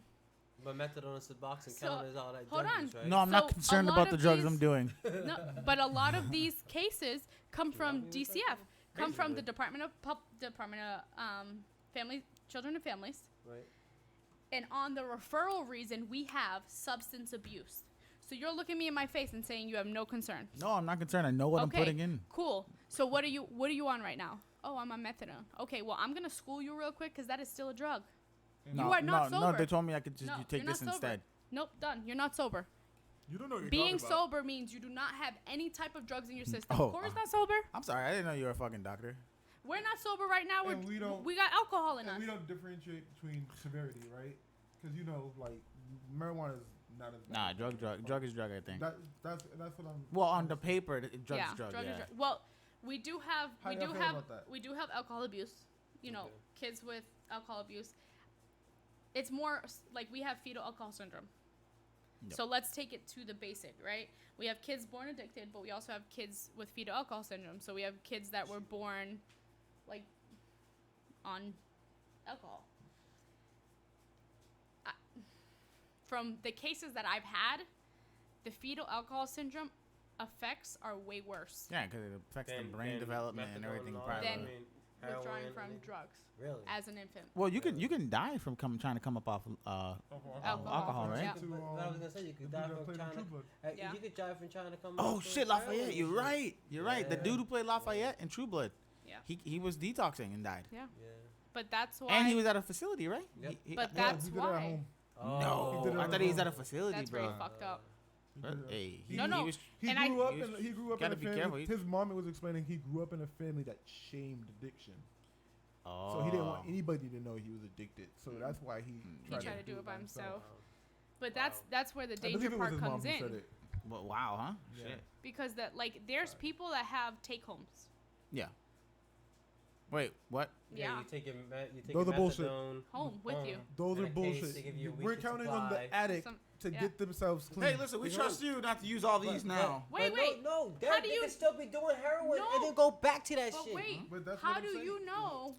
But methadone and Suboxone So, count as all that hold drug on. use, right? No, I'm not So, concerned a lot about the of drugs these- I'm doing. No, but a lot of these cases come from DCF, come from the Basically. Department of Family, Children and Families, Right. and on the referral reason we have substance abuse. So you're looking me in my face and saying you have no concern. No, I'm not concerned. I know what Okay. I'm putting in. Cool. So what are you on right now? Oh, I'm on methadone. Okay, well I'm gonna school you real quick because that is still a drug. No, You are not no, sober. No, they told me I could just No, you take you're not this sober. instead. Nope, done. You're not sober. You don't know what you're Being talking about. sober means you do not have any type of drugs in your system. Oh, Corey's not sober. I'm sorry. I didn't know you were a fucking doctor. We're not sober right now. And we don't- We got alcohol in And us. we don't differentiate between severity, right? Because like marijuana is not as bad. Nah, as drug is drug. I think. That's what I'm. Well, on the paper, drug yeah, is drug. drug Yeah. is drug. Well, we do have How y'all feel about that? we do have alcohol abuse. Okay. Kids with alcohol abuse. It's more like we have fetal alcohol syndrome. Yep. So let's take it to the basic, right? We have kids born addicted, but we also have kids with fetal alcohol syndrome. So we have kids that were born like on alcohol. From the cases that I've had, the fetal alcohol syndrome effects are way worse Yeah, because it affects the brain development and everything. all prior that, to Then- that. withdrawing heroin from and- drugs Really? as an infant. Well, you can die from trying to come up off alcohol, right? Yeah. But I was gonna say you could die from trying to. Yeah. You could die from trying to come. Oh off shit, of Lafayette, heroin you're and shit. right. You're right. The Yeah. dude who played Lafayette in True Blood. Yeah. He was detoxing and died. Yeah. Yeah. But that's why. And he was at a facility, right? Yep. But Yeah, that's he did it at why. home. No, He did it I at thought he was home. at a facility, That's bro. really fucked up. He did it. Hey, He- No, no. was, He And grew I- up. he was- He grew up in gotta a be family. careful. His mom was explaining he grew up in a family that shamed addiction, oh. so he didn't want anybody to know he was addicted. So that's why he He tried, tried to do it by himself. Wow. But Wow. that's where the I believe danger it was part his mom comes who said in. it. Well, wow, huh? Yeah. Shit. Because there's people that have take homes. Yeah. Wait, what? Yeah. You take your Those are bullshit. methadone Home with you. Those In are a case, bullshit. they give you a We're weekly counting on supply. the addict Some- to yeah. get themselves clean. Hey, listen, we trust you not to use all these now. Wait, wait. No, How do they you- can still be doing heroin No. and then go back to that But shit. wait, But that's how what I'm do saying. you know?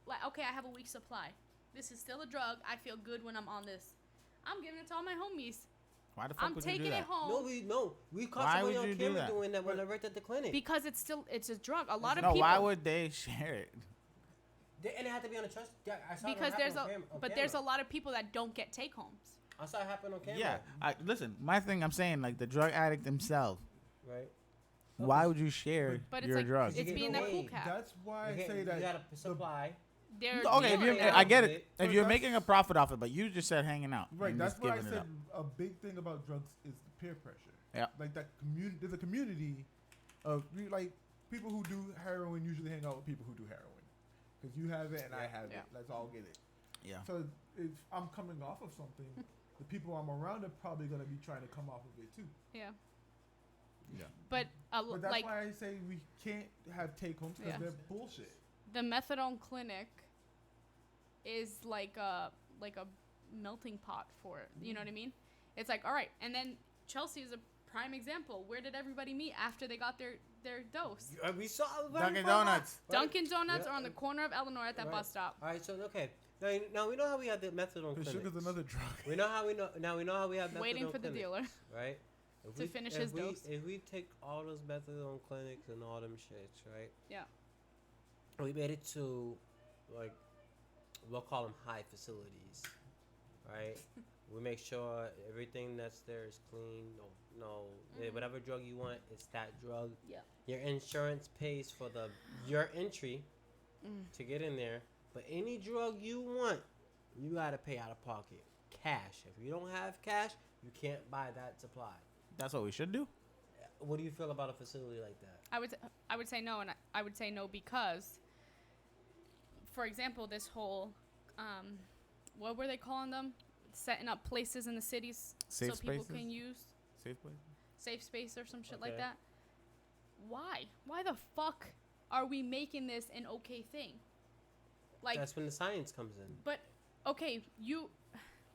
Like, okay, I have a weak supply. This is still a drug. I feel good when I'm on this. I'm giving it to all my homies. Why the fuck I'm would you do taking that? it home We caught Why somebody would you on do camera that? doing that when I worked at the clinic. because it's a drug. A lot of No, people. why would they share it? And it had to be on a trust. Yeah, I saw Because it there's happen there's a lot of people that don't get take homes. I saw it happen on camera. Yeah, listen. My thing, I'm saying, like the drug addict themselves. Right. Why would you share But it's your like drugs? it's You being get that cool paid. cap. That's why I You say that. gotta supply. They're Okay, if dealing you're, it I out. get it. But If you're that's- making a profit off it, but you just said hanging out. Right, and that's just why I giving it said up. a big thing about drugs is the peer pressure. Yeah. Like that community, there's a community of like people who do heroin usually hang out with people who do heroin because you have it and I have Yeah. it. Let's all get it. Yeah. So if I'm coming off of something, the people I'm around are probably gonna be trying to come off of it too. Yeah. Yeah. But But that's like why I say we can't have take homes because Yeah. they're bullshit. the methadone clinic is like a melting pot for it. You know what I mean? It's like, all right, and then Chelsea is a prime example. Where did everybody meet after they got their dose? We saw Dunkin' Donuts. Dunkin' Donuts Yeah. are on the corner of Eleanor at that Right. bus stop. All right, so okay. Now we know how we have the methadone Because clinics. sugar's another drug. We know how we have methadone Waiting for the clinics, dealer. right? to finish his dose. If we take all those methadone clinics and all them shits, right? Yeah. We made it to, like, we'll call them high facilities, right? We make sure everything that's there is clean. Whatever drug you want, it's that drug. Yeah. Your insurance pays for your entry to get in there, but any drug you want, you gotta pay out of pocket, cash. If you don't have cash, you can't buy that supply. That's what we should do. What do you feel about a facility like that? I would say no, and I would say no because, for example, this whole, what were they calling them? Setting up places in the cities Safe so people spaces? can use Safe place. safe space or some shit like Okay. that. Why? Why the fuck are we making this an okay thing? Like, That's when the science comes in. but okay,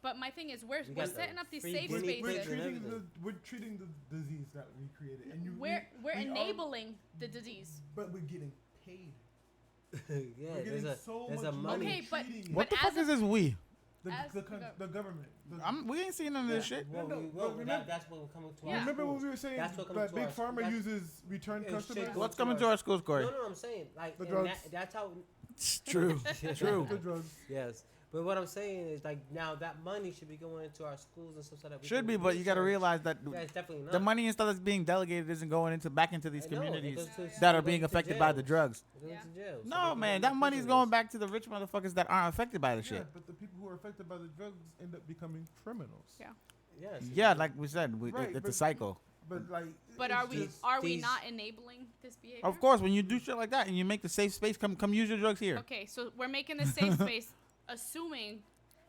But my thing is, we're got setting up these free safe guinea We're pigs spaces. and treating everything. we're treating the disease that we created, and We're we are- enabling the disease. but we're getting paid. Yeah, We're there's getting a so there's much a money. Okay, but- treating What it. the as fuck a- is this we? as the the government. We ain't seen none of this shit. Well, No, we, but well remember- that's what we're coming to. Yeah. Our Remember when schools. we were saying That's what comes that to Big our- Pharma that's- uses return It's customers? shit. What's coming to our schools, Corey? No, I'm saying like The and drugs. that's how. It's true. True. The drugs. Yes, but what I'm saying is like now that money should be going into our schools and stuff like that. we Should can be, but you got to research. realize that Yeah, it's definitely not. the money and stuff that's being delegated isn't going back into these I know, it communities goes to- that it are goes being to affected by the jails. drugs. It goes Yeah. to jail. So No, they man, can that get money's prisoners. going back to the rich motherfuckers that aren't affected by the Yeah, shit. but the people who are affected by the drugs end up becoming criminals. Yeah. Yes, Yeah, like we said, Right, it's a but- cycle. But like, But it's are we just- these- not enabling this behavior? Of course, when you do shit like that and you make the safe space, come use your drugs here. Okay, so we're making this safe space, assuming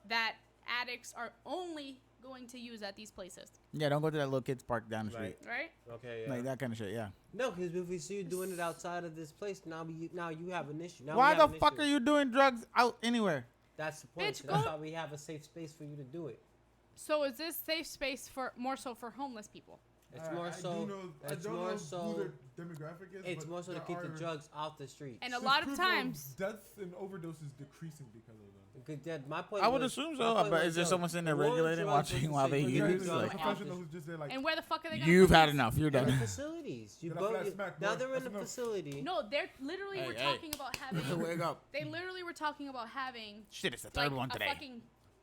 that addicts are only going to use at these places, Yeah, don't go to that little kids park down the street. Right. right? Okay, yeah. Like that kind of shit. Yeah. No, because if we see you doing it outside of this place, now you have an issue. Now Why we have the an fuck issue. are you doing drugs out anywhere? That's the point. Bitch, So that's go- why we have a safe space for you to do it. So is this safe space for more so for homeless people? It's I more do so. know, I It's don't more know so. who their demographic is. It's but more so to there keep the are- drugs out the streets. And a there's lot of proof times, deaths and overdoses decreasing because of them. Good, Dad, my point I would was- assume my so, point but was, is there yo, someone sitting there the war on regulating, drugs was watching to while say they put use? your There's drugs Like, a out professional the- who's just there like, and where the fuck are they? Gonna You've put had these? enough. You're They're in done. facilities. You Get go. off that You, smack, now boy. they're in That's a enough. facility. No, they're literally Hey, were hey. talking about having. Wake up. They literally were talking about having Shit, it's the like third one today.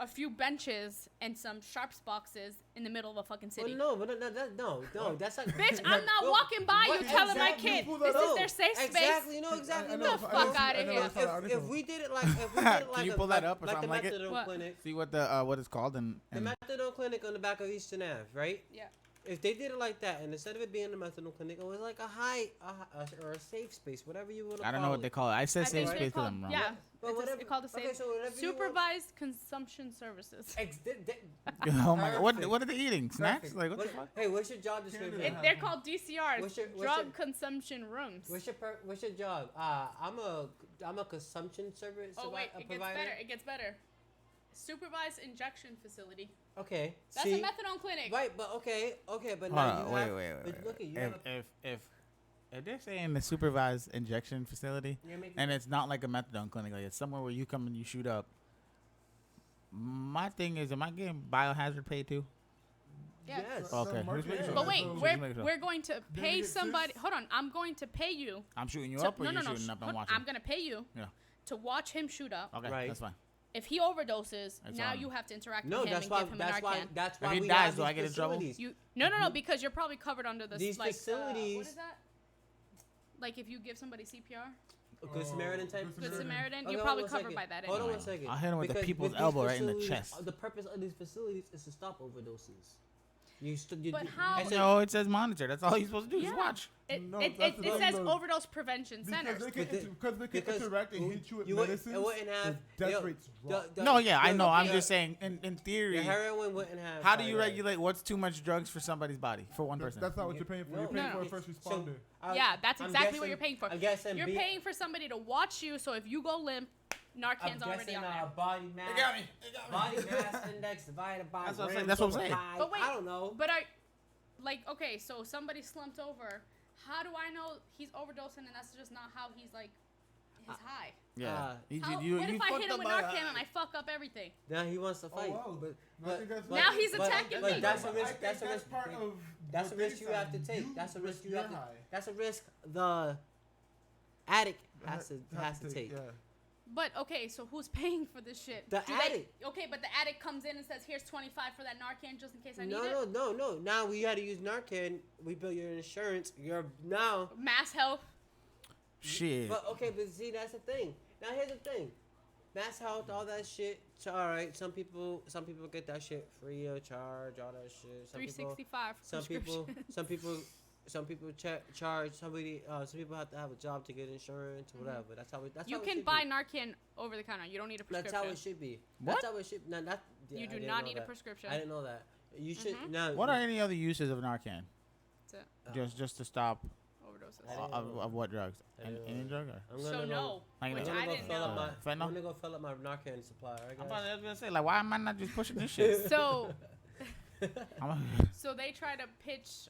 a few benches and some sharps boxes in the middle of a fucking Well, city. no, but no, that's not. Bitch, I'm not Well, walking by you what- telling my exactly, kid pull this that is up. their safe space. Exactly, no, exactly. I no. know, The I fuck know, outta I know here. that's not an If article. we did it like, if we did it like Can you a- pull that like- up or like something the like it? methadone What? clinic, See what the what it's called and the methadone clinic on the back of Eastern Ave, right? Yeah. If they did it like that, and instead of it being a methadone clinic, it was like or a safe space, whatever you want to call it. I don't know what they call it. I said I safe think space they to them, call- wrong. Yeah, But it's whatever. it's called the Okay, safe so whatever you want- supervised consumption services. Oh my god, Perfect. what are they eating? Snacks? Perfect. Like what the What- fuck? Hey, what's your job description? Canada. They're called DCRs, What's your- what's drug your- consumption rooms. What's your job? I'm a consumption service Oh wait, a it gets provider. better. It gets better. Supervised injection facility. Okay. That's see? a methadone clinic. Right, but okay, but Hold now on, you wait, have. wait, but wait. look at you. If they're saying the supervised injection facility You're making- and it's not like a methadone clinic, like it's somewhere where you come and you shoot up. My thing is, am I getting biohazard pay too? Yes. Yes. Okay. The market- Just But wait, so- we're going to pay get somebody. six? Hold on, I'm going to pay you. I'm shooting you to- up, or you shooting up and hold- watching? I'm gonna pay you Yeah. to watch him shoot up. Okay, Right. that's fine. If he overdoses, That's now on you have to interact No, with him that's and why. give him That's a why. Narcan. That's If why he we dies, have do I these get in trouble? facilities. You no, because you're probably covered under this. These like, facilities- what is that? Like if you give somebody CPR, Good Samaritan type. Good Samaritan, Okay, you're hold probably on covered second. by that Hold on anyway. one second. I'll hit him with the Because people's these elbow right in the facilities- chest. The purpose of these facilities is to stop overdoses. You But how- I said- No, it says monitor. That's all you're supposed to do. Just Yeah. watch. No, It that's the says thing, though. overdose prevention centers. Because they can interact and hit you with wouldn't- medicines. it wouldn't have the death yo, rates the- drop. the- No, yeah, I the- know. I'm the- just saying, in theory, The heroin wouldn't have. how do you like- regulate what's too much drugs for somebody's body for one person? That's not what you're paying for. You're No. paying No. for a It's- first so, responder. Yeah, that's I'm exactly what guessing- you're paying for. I'm guessing You're paying for somebody to watch you, so if you go limp, Narcan's already on there. Body mass. They got me. They got me. Body mass index divided by. That's what I'm saying. grams That's what I'm over saying. high. But wait, I don't know. But okay, so somebody slumped over. How do I know he's overdosing and that's just not how he's like his high? Yeah. How, what if I hit him with Narcan and I fuck up everything? Now he wants to fight. wow. But, I think that's- Now he's but- attacking but me. That's a But I risk. think That's a risk. part of That's a what they risk you have to signed. take. You That's a risk risk you your have to. high. That's a risk the addict has to take. Yeah. But okay, so who's paying for this shit? The Do they- addict. Okay, but the addict comes in and says, "Here's 25 for that Narcan just in case I need No, it." no. Now we had to use Narcan. We bill your insurance. You're now. Mass health. Shit. But okay, but see, that's the thing. Now here's the thing. Mass health, all that shit. So, all right, some people get that shit free of charge, all that shit. Some people, 365 some people, prescriptions. some people charge somebody. Some people have to have a job to get insurance or whatever. That's how it. That's You how it can should buy be. Narcan over the counter. You don't need a prescription. That's how it should be. What? That's how it should. Nah, that, yeah, You I do didn't not know need a that. prescription. I didn't know that. You should Mhm. now. What are any other uses of Narcan? That's it. Just to stop Overdoses. I didn't know of what drugs? I didn't Any know drug? Or? I'm So gonna go. no, Like, which I'm I'm I gonna go didn't fill up know. my. Fentanyl? I'm gonna go fill up my Narcan supply. I guess. I was gonna say, like, why am I not just pushing this shit? So, I'm so they try to pitch.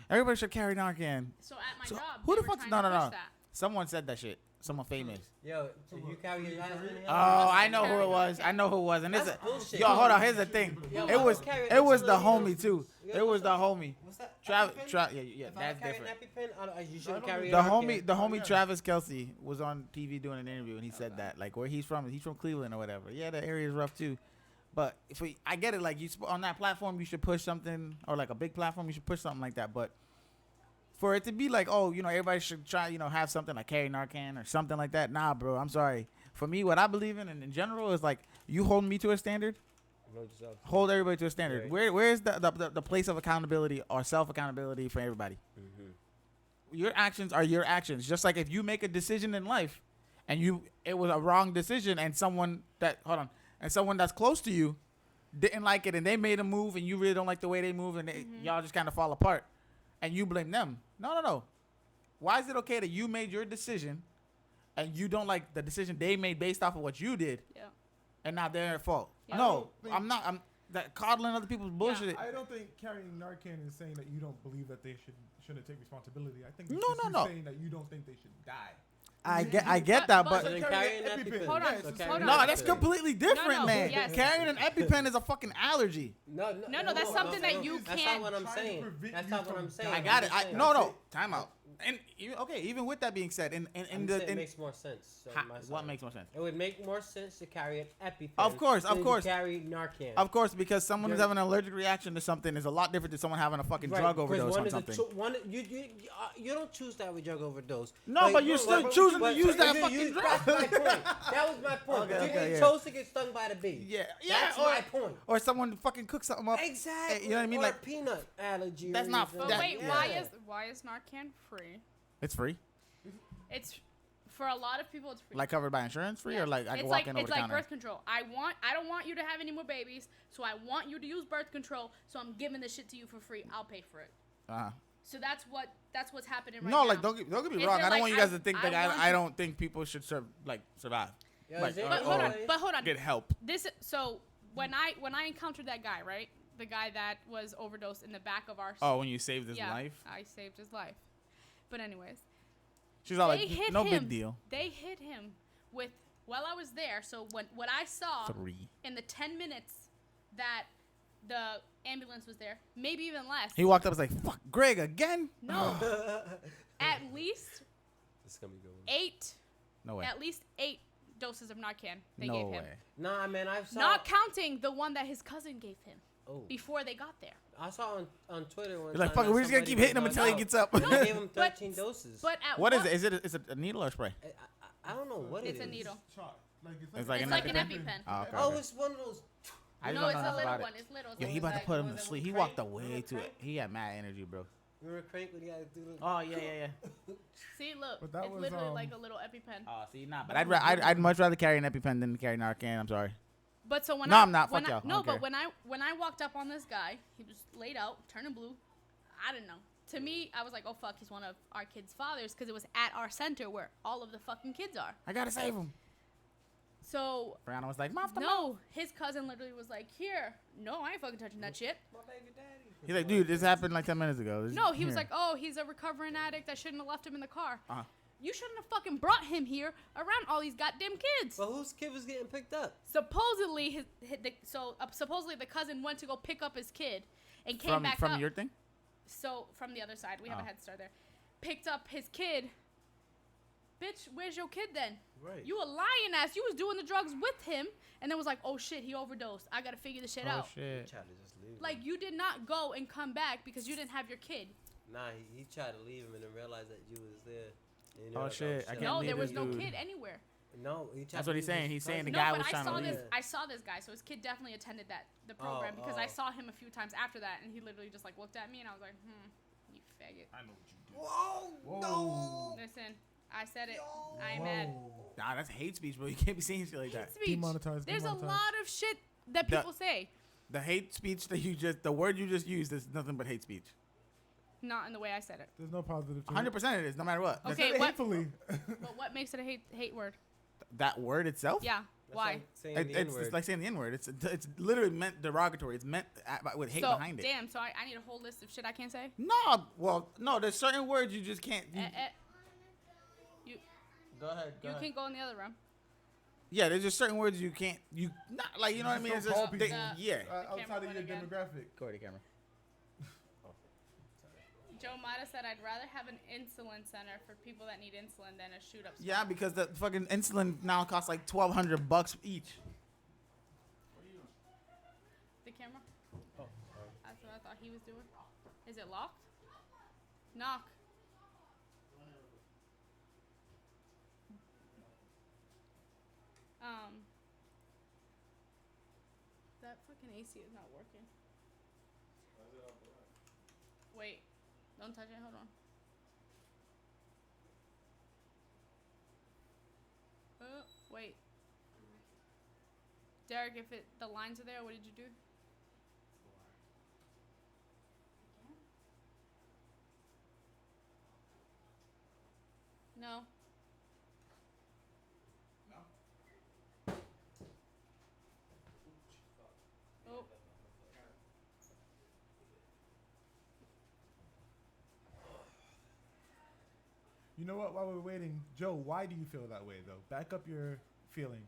Everybody should carry Narcan. So at my So job, who they the were fuck's trying to no? push that. Someone said that shit. Someone famous. Yo, so you carry your license? Oh, I know who it was. I know who it was. And it's That's bullshit. yo, hold on. Here's the thing. Yo, It was carry it was an the auxiliary homie too. Yeah, It was what's the up? homie. What's that? Travis, EpiPen? yeah, If I that's carry different. An EpiPen, you shouldn't don't carry The an homie, Narcan. the homie yeah. Travis Kelsey was on TV doing an interview, and he said that, like, where he's from Cleveland or whatever. Yeah, the area is rough too, but I get it. Like, on that platform, you should push something, or like a big platform, you should push something like that. But for it to be like, oh, everybody should try, have something like carry Narcan or something like that. Nah, bro, I'm sorry. For me, what I believe in, and in general, is like you hold me to a standard, hold everybody to a standard. Right. Where is the place of accountability or self accountability for everybody? Your actions are your actions. Just like if you make a decision in life and it was a wrong decision and someone that's close to you didn't like it and they made a move and you really don't like the way they move and y'all just kind of fall apart and you blame them. No. Why is it okay that you made your decision and you don't like the decision they made based off of what you did Yeah. and now they're at fault? Yeah. No, I don't I'm not. I'm that coddling other people's bullshit. I don't think carrying Narcan is saying that you don't believe that they shouldn't take responsibility. I think No, it's just no, you no. saying that you don't think they should die. I get that, But- but So then Carry carry an an EpiPen. EpiPen. Hold on, So hold carry on. an no, that's EpiPen. completely different, no, man. yes. Carrying an EpiPen is a fucking allergy. No, No, that's something that you That's can't- not what I'm Trying to saying. prevent That's you not what from I'm saying. I dying. got it. I'm just saying. No, time out. And even with that being said, I'm saying it makes more sense. So my what side. makes more sense? It would make more sense to carry an EpiPen. Of course, than of course. To carry Narcan. Of course, because someone who's Yeah. having an allergic reaction to something is a lot different than someone having a fucking Right, drug 'cause overdose one on is a something. you don't choose to have a drug overdose. No, but you're still choosing to use that fucking That's drug. my point. That was my point. Okay, you okay, yeah. chose to get stung by the bee. Yeah, That's my point. Or someone fucking cooks something up. Exactly. You know what I mean? Or Like, peanut allergy. That's not- But that- wait, yeah. why is Narcan free? it's free, It's for a lot of people. It's free. like covered by insurance, free, Yeah. or like I can it's walk like in over it's the like counter. birth control. I don't want you to have any more babies, so I want you to use birth control. So I'm giving this shit to you for free. I'll pay for it. Uh-huh. So that's what's happening right No, now. like don't get me If wrong. they're I don't like, want you guys I- to think I that want I you- don't think people should survive. Yeah, Like, is it? or- But hold or on, but hold on. get help. So when I encountered that guy, right, the guy that was overdosed in the back of our. Oh, when you saved his yeah, life, I saved his life. But anyways, she's all they like, hit no him. big deal. They hit him with while I was there. So what I saw 3. in the 10 minutes that the ambulance was there. Maybe even less. He walked up and was like, "Fuck, Greg again." No. At least This is gonna be good. One. 8. No way. At least 8 doses of Narcan they No gave way. him. Nah, man, I saw. Not counting the one that his cousin gave him Oh, before they got there. I saw on Twitter one. You're like, time "Fuck it, that we're just gonna somebody keep hitting him was until he like, gets up." They gave him But- 13 doses. But at What is one- it? Is it a needle or spray? I don't know what It's it a is. needle. Shot. It's like It's an like an EpiPen? EpiPen. Oh, okay, Oh, okay. it's one of those. I No, don't it's know a enough little about one. it. It's little. Yo, So he it's about to like- put him was to it sleep. with He Crank? walked away Remember to it. Crank? He had mad energy, bro. Remember Crank when he had to do the. Oh yeah. See, look. But that It's was, literally like a little EpiPen. Oh, see, nah. But I'd much rather carry an EpiPen than carry Narcan. I'm sorry. But so when No, I, I'm not. when Fuck I- y'all. I No, don't but care. when I walked up on this guy, he was laid out, turning blue. I don't know. To me, I was like, oh fuck, he's one of our kids' fathers because it was at our center where all of the fucking kids are. I gotta save him. So Brianna was like, "Mom, no, his cousin literally was like, here, no, I ain't fucking touching that shit. My baby daddy. He's like, "Dude, this happened like 10 minutes ago." This- No, he was here." like, oh, he's a recovering addict. I shouldn't have left him in the car. Uh-huh. You shouldn't have fucking brought him here around all these goddamn kids. But whose kid was getting picked up? Supposedly, supposedly the cousin went to go pick up his kid and came back from up. your thing. So from the other side, we have Oh. a head start there. Picked up his kid. Bitch, where's your kid then? Right. You a lying ass. You was doing the drugs with him, and then was like, oh shit, he overdosed. I gotta figure this shit out. shit. Tried to just leave. Like him. you did not go and come back because you didn't have your kid. Nah, he tried to leave him and then realized that you was there. And you Oh, like, shit, I can't No, leave there was this no dude. kid anywhere. No, he tried That's to what he's leave saying. his He's saying the cousin. guy no, was but trying to I saw leave. this. I saw this guy, so his kid definitely attended the program because I oh. saw him a few times after that, and he literally just like looked at me, and I was like, you faggot. I know what you did. Whoa, Whoa. Listen, I said it. I'm mad. Nah, that's hate speech, bro. You can't be saying shit like that. Hate speech. Demonetized, There's demonetized. a lot of shit that The- people say, The hate speech that the word you just used is nothing but hate speech. not in the way I said it. There's no positive to 100% it is, no matter what. it. Okay, Said it what- hatefully. But what makes it a hate word? That word itself? Yeah. That's Why? like saying the It's N-word. like saying the N-word. It's literally meant derogatory. It's meant with hate So behind it. damn. So I need a whole list of shit I can't say. No, well, no. There's certain words you just can't. You Go ahead. you can go in the other room. Yeah, there's just certain words you can't. You not like you know what I mean. Just It's don't call just they, people. yeah. camera Outside of your went again. demographic. Go ahead, camera. Joe Mata said, I'd rather have an insulin center for people that need insulin than a shoot up. Yeah, because the fucking insulin now costs like $1,200 each. The camera? Oh, That's what I thought he was doing. Is it locked? Knock. That fucking AC is not working. Wait. Don't touch it. Hold on. Wait. Derek, if the lines are there, what did you do? No. Oh. You know what? While we're waiting, Joe, why do you feel that way though? Back up your feeling.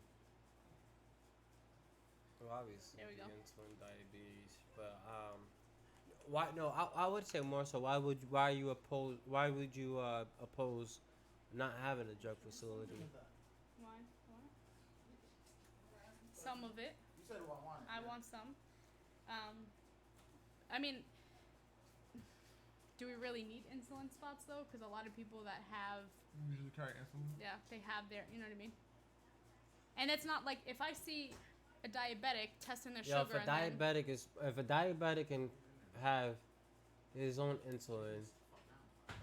Well, obviously, There we the go. insulin, diabetes, but why? No, I would say more so. Why would you oppose not having a drug facility? Why? Some of it. You said one. I want some. I mean, do we really need insulin spots though? Because a lot of people that have, Usually carry insulin. yeah, they have their, you know what I mean? And it's not like if I see a diabetic testing their Yeah, sugar if a diabetic can have his own insulin,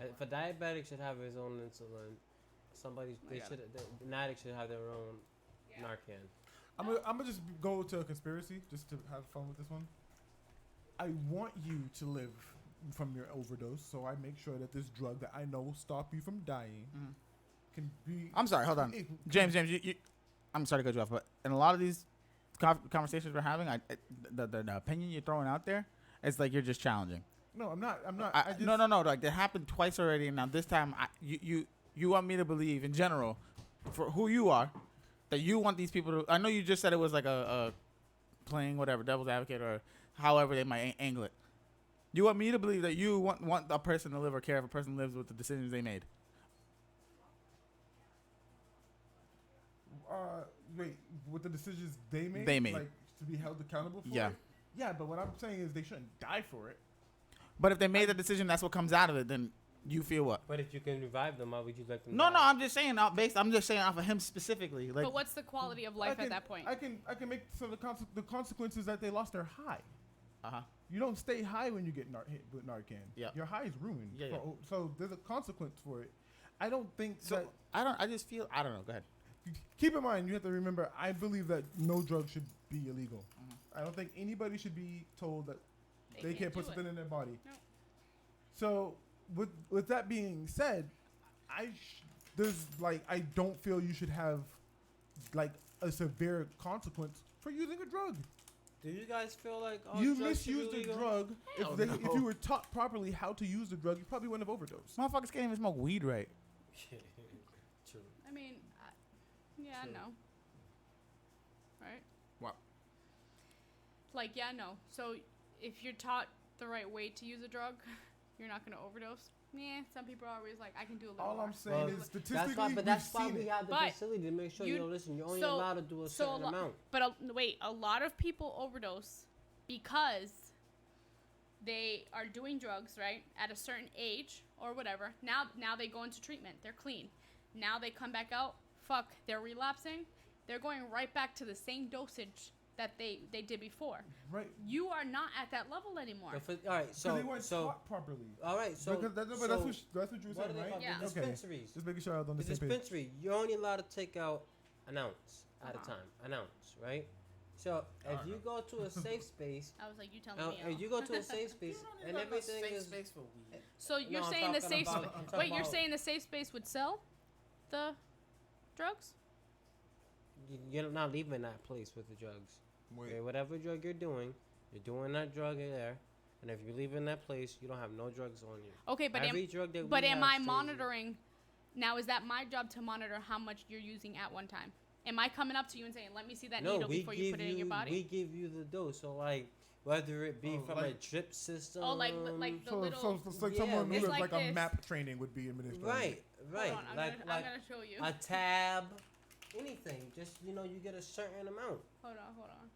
if a diabetic should have his own insulin, an addict should have their own Yeah. Narcan. I'm gonna just go to a conspiracy just to have fun with this one. I want you to live from your overdose, so I make sure that this drug that I know will stop you from dying can be. I'm sorry. Hold on, James. You I'm sorry to cut you off, but in a lot of these conversations we're having, the opinion you're throwing out there, it's like you're just challenging. No, I'm not. I'm not. No. Like that happened twice already, and now this time, you want me to believe in general, for who you are, that you want these people to. I know you just said it was like a playing whatever devil's advocate or however they might angle it. You want me to believe that you want a person to live or care if a person lives with the decisions they made? Wait, with the decisions they made? They made. Like, to be held accountable for Yeah. it? Yeah, but what I'm saying is they shouldn't die for it. But if they made the decision, that's what comes out of it. Then you feel what? But if you can revive them, why would you let them? No, die? no. I'm just saying I'm just saying off of him specifically. Like, But what's the quality of life at that point? I can make some of the consequences that they lost their high. uh-huh. You don't stay high when you get hit with Narcan. Yeah. Your high is ruined. Yeah, yeah. So there's a consequence for it. I don't think So that. I just feel. I don't know. Go ahead. Keep in mind, you have to remember. I believe that no drug should be illegal. Mm-hmm. I don't think anybody should be told that they can't put do something it. in their body. No. So with that being said, I don't feel you should have like a severe consequence for using a drug. Do you guys feel like all You drugs should be misused a legal? drug. Hell If no. you were taught properly how to use the drug, you probably wouldn't have overdosed. Motherfuckers can't even smoke weed right. True. I mean, yeah, True. no. Right? What? Like, yeah, no. So if you're taught the right way to use a drug, you're not gonna overdose. Yeah, some people are always like, I can do a little All more. I'm saying Well, is That's statistically, why, but that's why we've we seen it. have the But facility to make sure you- listen. You're only so- allowed to do a so certain amount. But wait, a lot of people overdose because they are doing drugs, right, at a certain age or whatever. Now they go into treatment. They're clean. Now they come back out. Fuck, they're relapsing. They're going right back to the same dosage that they did before. Right. You are not at that level anymore. All right, So they so weren't so taught properly. all right, so Because that's so what you were what saying, are they right? called? Yeah. The Okay. dispensaries. Just making sure I was on The the same page. dispensary, you're only allowed to take out an ounce at a Uh-huh. time. An ounce, right? So if you go to a safe space, I was like, you telling me. if you go to a safe space and everything is for weed. So you're No, I'm saying the talking safe about- I'm talking wait, you're about- saying the safe space would sell the drugs? you're not leaving that place with the drugs. Okay, whatever drug you're doing that drug in there, and if you leave in that place, you don't have no drugs on you. Okay, but Every drug that but we am have I stays in- monitoring? Now, is that my job to monitor how much you're using at one time? Am I coming up to you and saying, "Let me see that No, needle we before you give put it in your We body"? give you the dose. So like whether it be Oh, from a like- drip system. Oh, like the So little. it's like Yeah, someone who it's does like like a this. map training would be administered. right. Hold on, I'm Like gonna show you. a tab, anything. Just you get a certain amount. Hold on.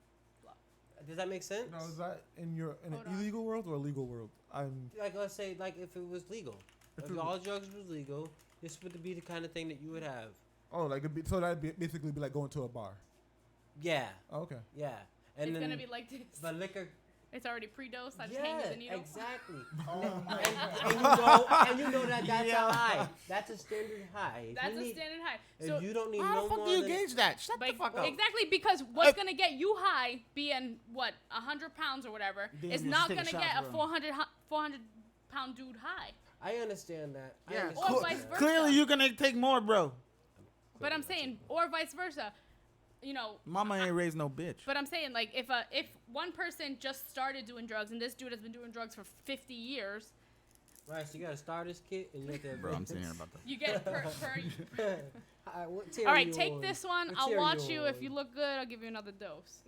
Does that make sense? Now is that in Hold an on. illegal world or a legal world? I'm Like let's say like if it was legal, If if it all drugs was legal, this would be the kind of thing that you would have. so that'd be basically be like going to a bar. Yeah, Oh, okay. yeah. And It's then gonna be like this. the liquor. It's already pre-dosed. I just hand you Yeah, the needle. exactly. Oh my and you know that that's Yeah. a high. That's a standard high. If That's you a need- standard high. If So you don't need How no the fuck more do you than gauge that? Shut the Like, fuck up. exactly, because what's gonna get you high, being what 100 pounds or whatever, Damn, is you not should take gonna a shot, get a bro. 400 pound dude high. I understand that. I Yeah, understand Or that. vice versa. Clearly you're gonna take more, bro. But I'm saying, or vice versa, Mama ain't raised no bitch. But I'm saying, like, if one person just started doing drugs and this dude has been doing drugs for 50 years, Right, so you got a starter's kit and you have to. Bro, I'm sitting here about that. you get per. What tier All are right, you take on? this one. What I'll tier are watch you. If on? you look good, I'll give you another dose.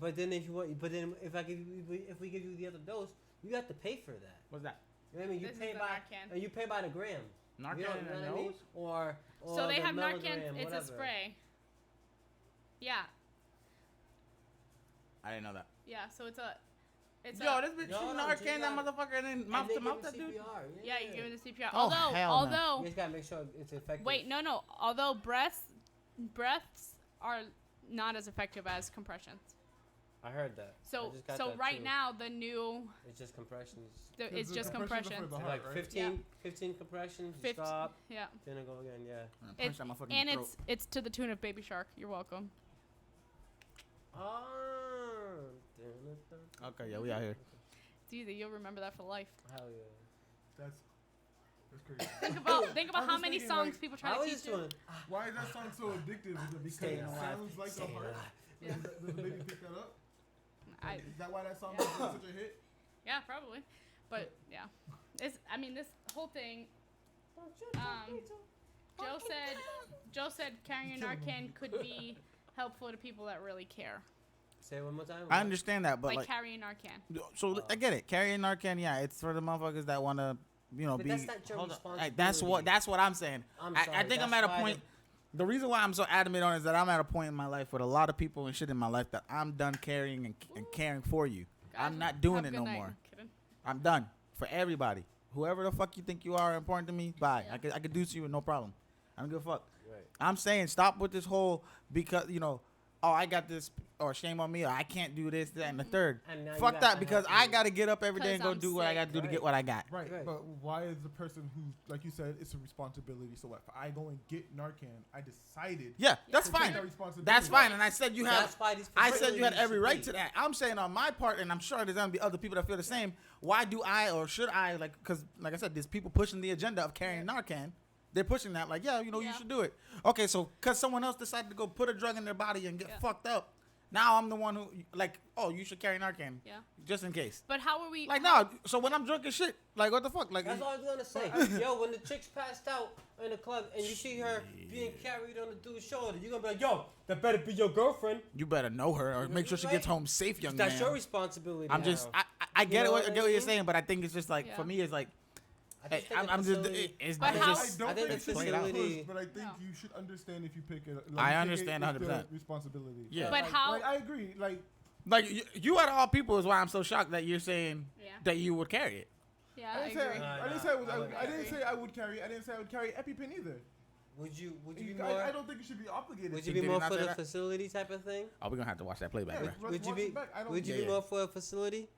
But then if we give you the other dose, you have to pay for that. What's that? You know what I mean? You This pay is the by Narcan. you pay by the gram. Narcan You know in the what I mean? nose? Or So they the have Narcan. milligram, It's whatever. a spray. Yeah, I didn't know that. yeah. So it's a. Yo, this bitch No, shooting no, Narcan, that G-Got- motherfucker, and then And mouth they to give mouth you that dude. CPR, Yeah, you give it a CPR. Oh, although, hell no. although, You just gotta make sure it's effective. wait, no. Although breaths are not as effective as compressions. I heard that. I So just got that right too. now the new It's just compressions. it's the just compressions are compressions. for the It's heart, like right? 15 compressions. You 50 stop, Yeah, then it go again. Yeah. I'm gonna punch It's- that motherfucker in and the throat. it's to the tune of Baby Shark. You're welcome. Ah. Okay, yeah, we out here. It's easy. You'll remember that for life. Hell yeah. That's crazy. Think about I how was many thinking, songs like, people try I to was teach just you. doing. Why is that song so addictive? Is it because Staying it alive. sounds like the Staying heart? alive. Yeah. Does the baby pick that up? I, Is that why that song Yeah. is such a hit? yeah, probably. But yeah, this whole thing. Joe said carrying Narcan could be helpful to people that really care. Say it one more time. I understand that, but like like, carrying Narcan. so I get it. Carrying Narcan, yeah, it's for the motherfuckers that want to, But be. that's not your hold on. responsibility. That's what I'm saying. I'm I sorry, think I'm that's at a why point. The reason why I'm so adamant on it is that I'm at a point in my life with a lot of people and shit in my life that I'm done carrying and caring for you. I'm not doing Have it a good no night. more. Kidding. I'm done for everybody. Whoever the fuck you think you are important to me, bye. Yeah. I could do to you with no problem. I don't give a fuck. Right. I'm saying stop with this whole because oh, I got this or shame on me or I can't do this, that, and the third. And now you Fuck have that to because help I me. gotta get up every day and 'Cause go I'm do what I gotta do to sick. get what I got. Right, Right. but why is the person who, like you said, it's a responsibility? So what? If I go and get Narcan, I decided. Yeah, that's to take fine. that responsibility. That's fine. And I said you have. That's why these I said you had facilities every should right be. to that. I'm saying on my part, and I'm sure there's gonna be other people that feel the same. Why do I or should I because like I said, there's people pushing the agenda of carrying Narcan. They're pushing that like, you Yeah. should do it. Okay, so because someone else decided to go put a drug in their body and get Yeah. fucked up, now I'm the one who like, oh, you should carry Narcan Yeah. just in case. But how are we? Like, how- no. So when I'm drunk as shit, like, what the fuck? Like, That's all I was gonna say. Yo, when the chick's passed out in the club and you see her being carried on the dude's shoulder, you're gonna be like, yo, that better be your girlfriend. you better know her or make sure she gets Right. home safe, young That's man. your responsibility. I'm just, now. I get know it. what I I get what you're mean? saying, but I think it's just like Yeah. for me, it's like I just think I'm the just facility- it's But it's how- just- I don't I think think the it should be facility- pushed, but I think No. you should understand if you pick it. I take understand it with 100%. the responsibility. Yeah. But how? Like, I agree. like you out of all people is why I'm so shocked that you're saying Yeah. that you would carry it. Yeah, I I didn't say agree. I didn't say I would. I I, would I didn't agree. say I would carry. I didn't say I would carry EpiPen either. Would you be I more? don't think you should be obligated. Would to. you be Did he more not for say the that? facility type of thing? Oh, we're gonna have to watch that playback, Yeah, bro. let's Would you watch be? it back. I don't. Would you Yeah, be yeah. more for a facility?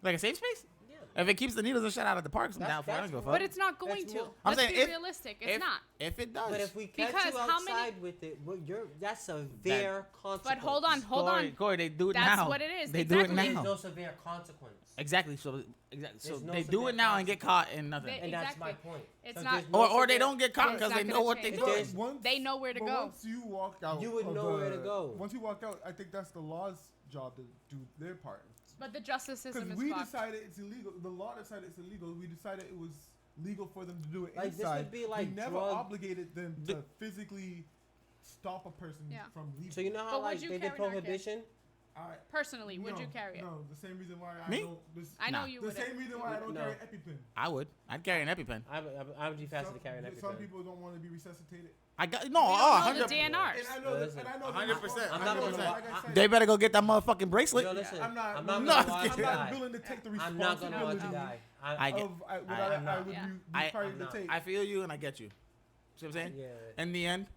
Like a safe space? Yeah. If it keeps the needles and shit out of the parks, I'm That's- down for it. I don't that's give a what- fuck. But it's not going That's to. more- I'm Let's saying be if- realistic. It's if, not. If it does. But if we catch Because you how many- outside with it, well, that's severe consequence. But hold on, Corey, they do it That's now. what it is, They exactly. do it There's now. no severe consequence. Exactly. So There's no they do severe it now and get caught and nothing. They- And that's my Exactly. point. It's So not- there's no or they severe- don't get caught It's because not they gonna know what they change. If do. there's- Once, They know where to but go. Once you walk out, You would of know where the- to go. Once you walk out, I think that's the law's job to do their part. But the justice Because system is we fucked. decided it's illegal. The law decided it's illegal. We decided it was legal for them to do it Like, this inside. would be like we never drug- obligated them to physically stop a person Yeah. from leaving. So you know how But would like you they did carry Narcan? prohibition? Personally, would no, you carry it? No, the same reason why I Me? don't. I know Nah. you The would. same reason why I don't No. carry EpiPen. I would. I'd carry an EpiPen. I would be faster to carry an Some EpiPen. people don't want to be resuscitated. I got no. We don't Oh, know 100. the DNRs. And I know. Listen, And I know. 100%, I'm not gonna Like lie. I said, They better go get that motherfucking bracelet. Yo, listen, I'm not. I'm not No, gonna I'm watch kidding. you I'm not die. willing to take the I'm not gonna watch responsibility you die. I get- of what I'm I not. would Yeah. be I- required I'm to not. take. I feel you and I get you. See what I'm saying? Yeah. In the end,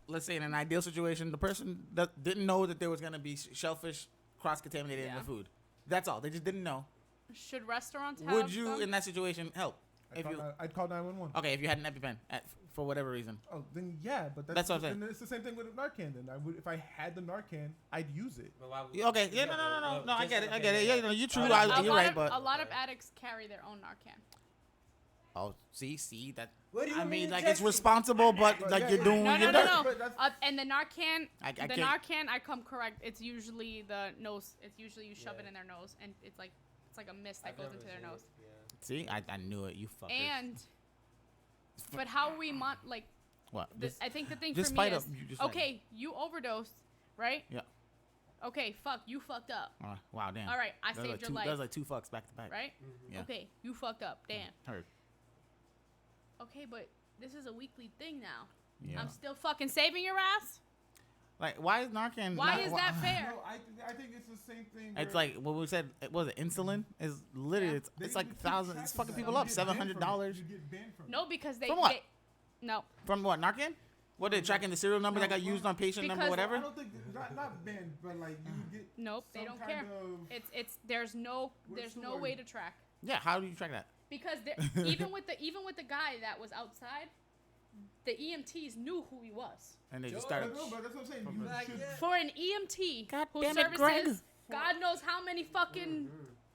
let's say in an ideal situation, the person that didn't know that there was gonna be shellfish cross-contaminated in Yeah. the food. That's all. They just didn't know. Should restaurants have Would you, them? in that situation, help? If you I'd call 911. okay, if you had an EpiPen for whatever reason. Oh, then yeah, but That's what I'm saying. And it's the same thing with Narcan. Then I would, if I had the Narcan, I'd use it. But why would- Okay, yeah, no, I get it, Yeah, you're true. A You're lot right, of, but a lot of addicts carry their own Narcan. oh, see that. What do you I mean, mean, like it's Jesse? responsible, but But like yeah, you're yeah. doing No, your no, dirt. no. But that's- And the Narcan, I the can't- Narcan, I come correct. It's usually the nose. It's usually you shove it Yeah. in their nose, and it's like a mist that I've goes never into their seen nose. it, yeah. See, I knew it. You fuckers. And, but how we like? what? I think the thing just for fight me up. is You just fight. okay. You overdosed, right? Yeah. Okay, fuck. You fucked up. Wow, damn. All right, I That was saved like your two, life, That was like two fucks back to back. right? Yeah. Okay, you fucked up. Damn. Heard. Okay, but this is a weekly thing now. Yeah. I'm still fucking saving your ass. Like, why is Narcan? Why not- is that fair? No, I think it's the same thing. It's where like what we said. It was it insulin? Is literally Yeah. they it's like keep thousands. track It's of fucking that. people You up. get banned from it. $700 You get banned from it. No, because they. From what? No, from what? Narcan? What they tracking the serial number that got used on patient number, Because- whatever? I don't think not banned, but like you get. nope, they some don't kind care. of- It's there's no What's the no word? way to track Yeah. How do you track that? because even with the guy that was outside, the EMTs knew who he was. And they just Joe, started. No, but that's what I'm saying. From You the- Like, should. yeah. For an EMT God who damn it, Greg. services God knows how many fucking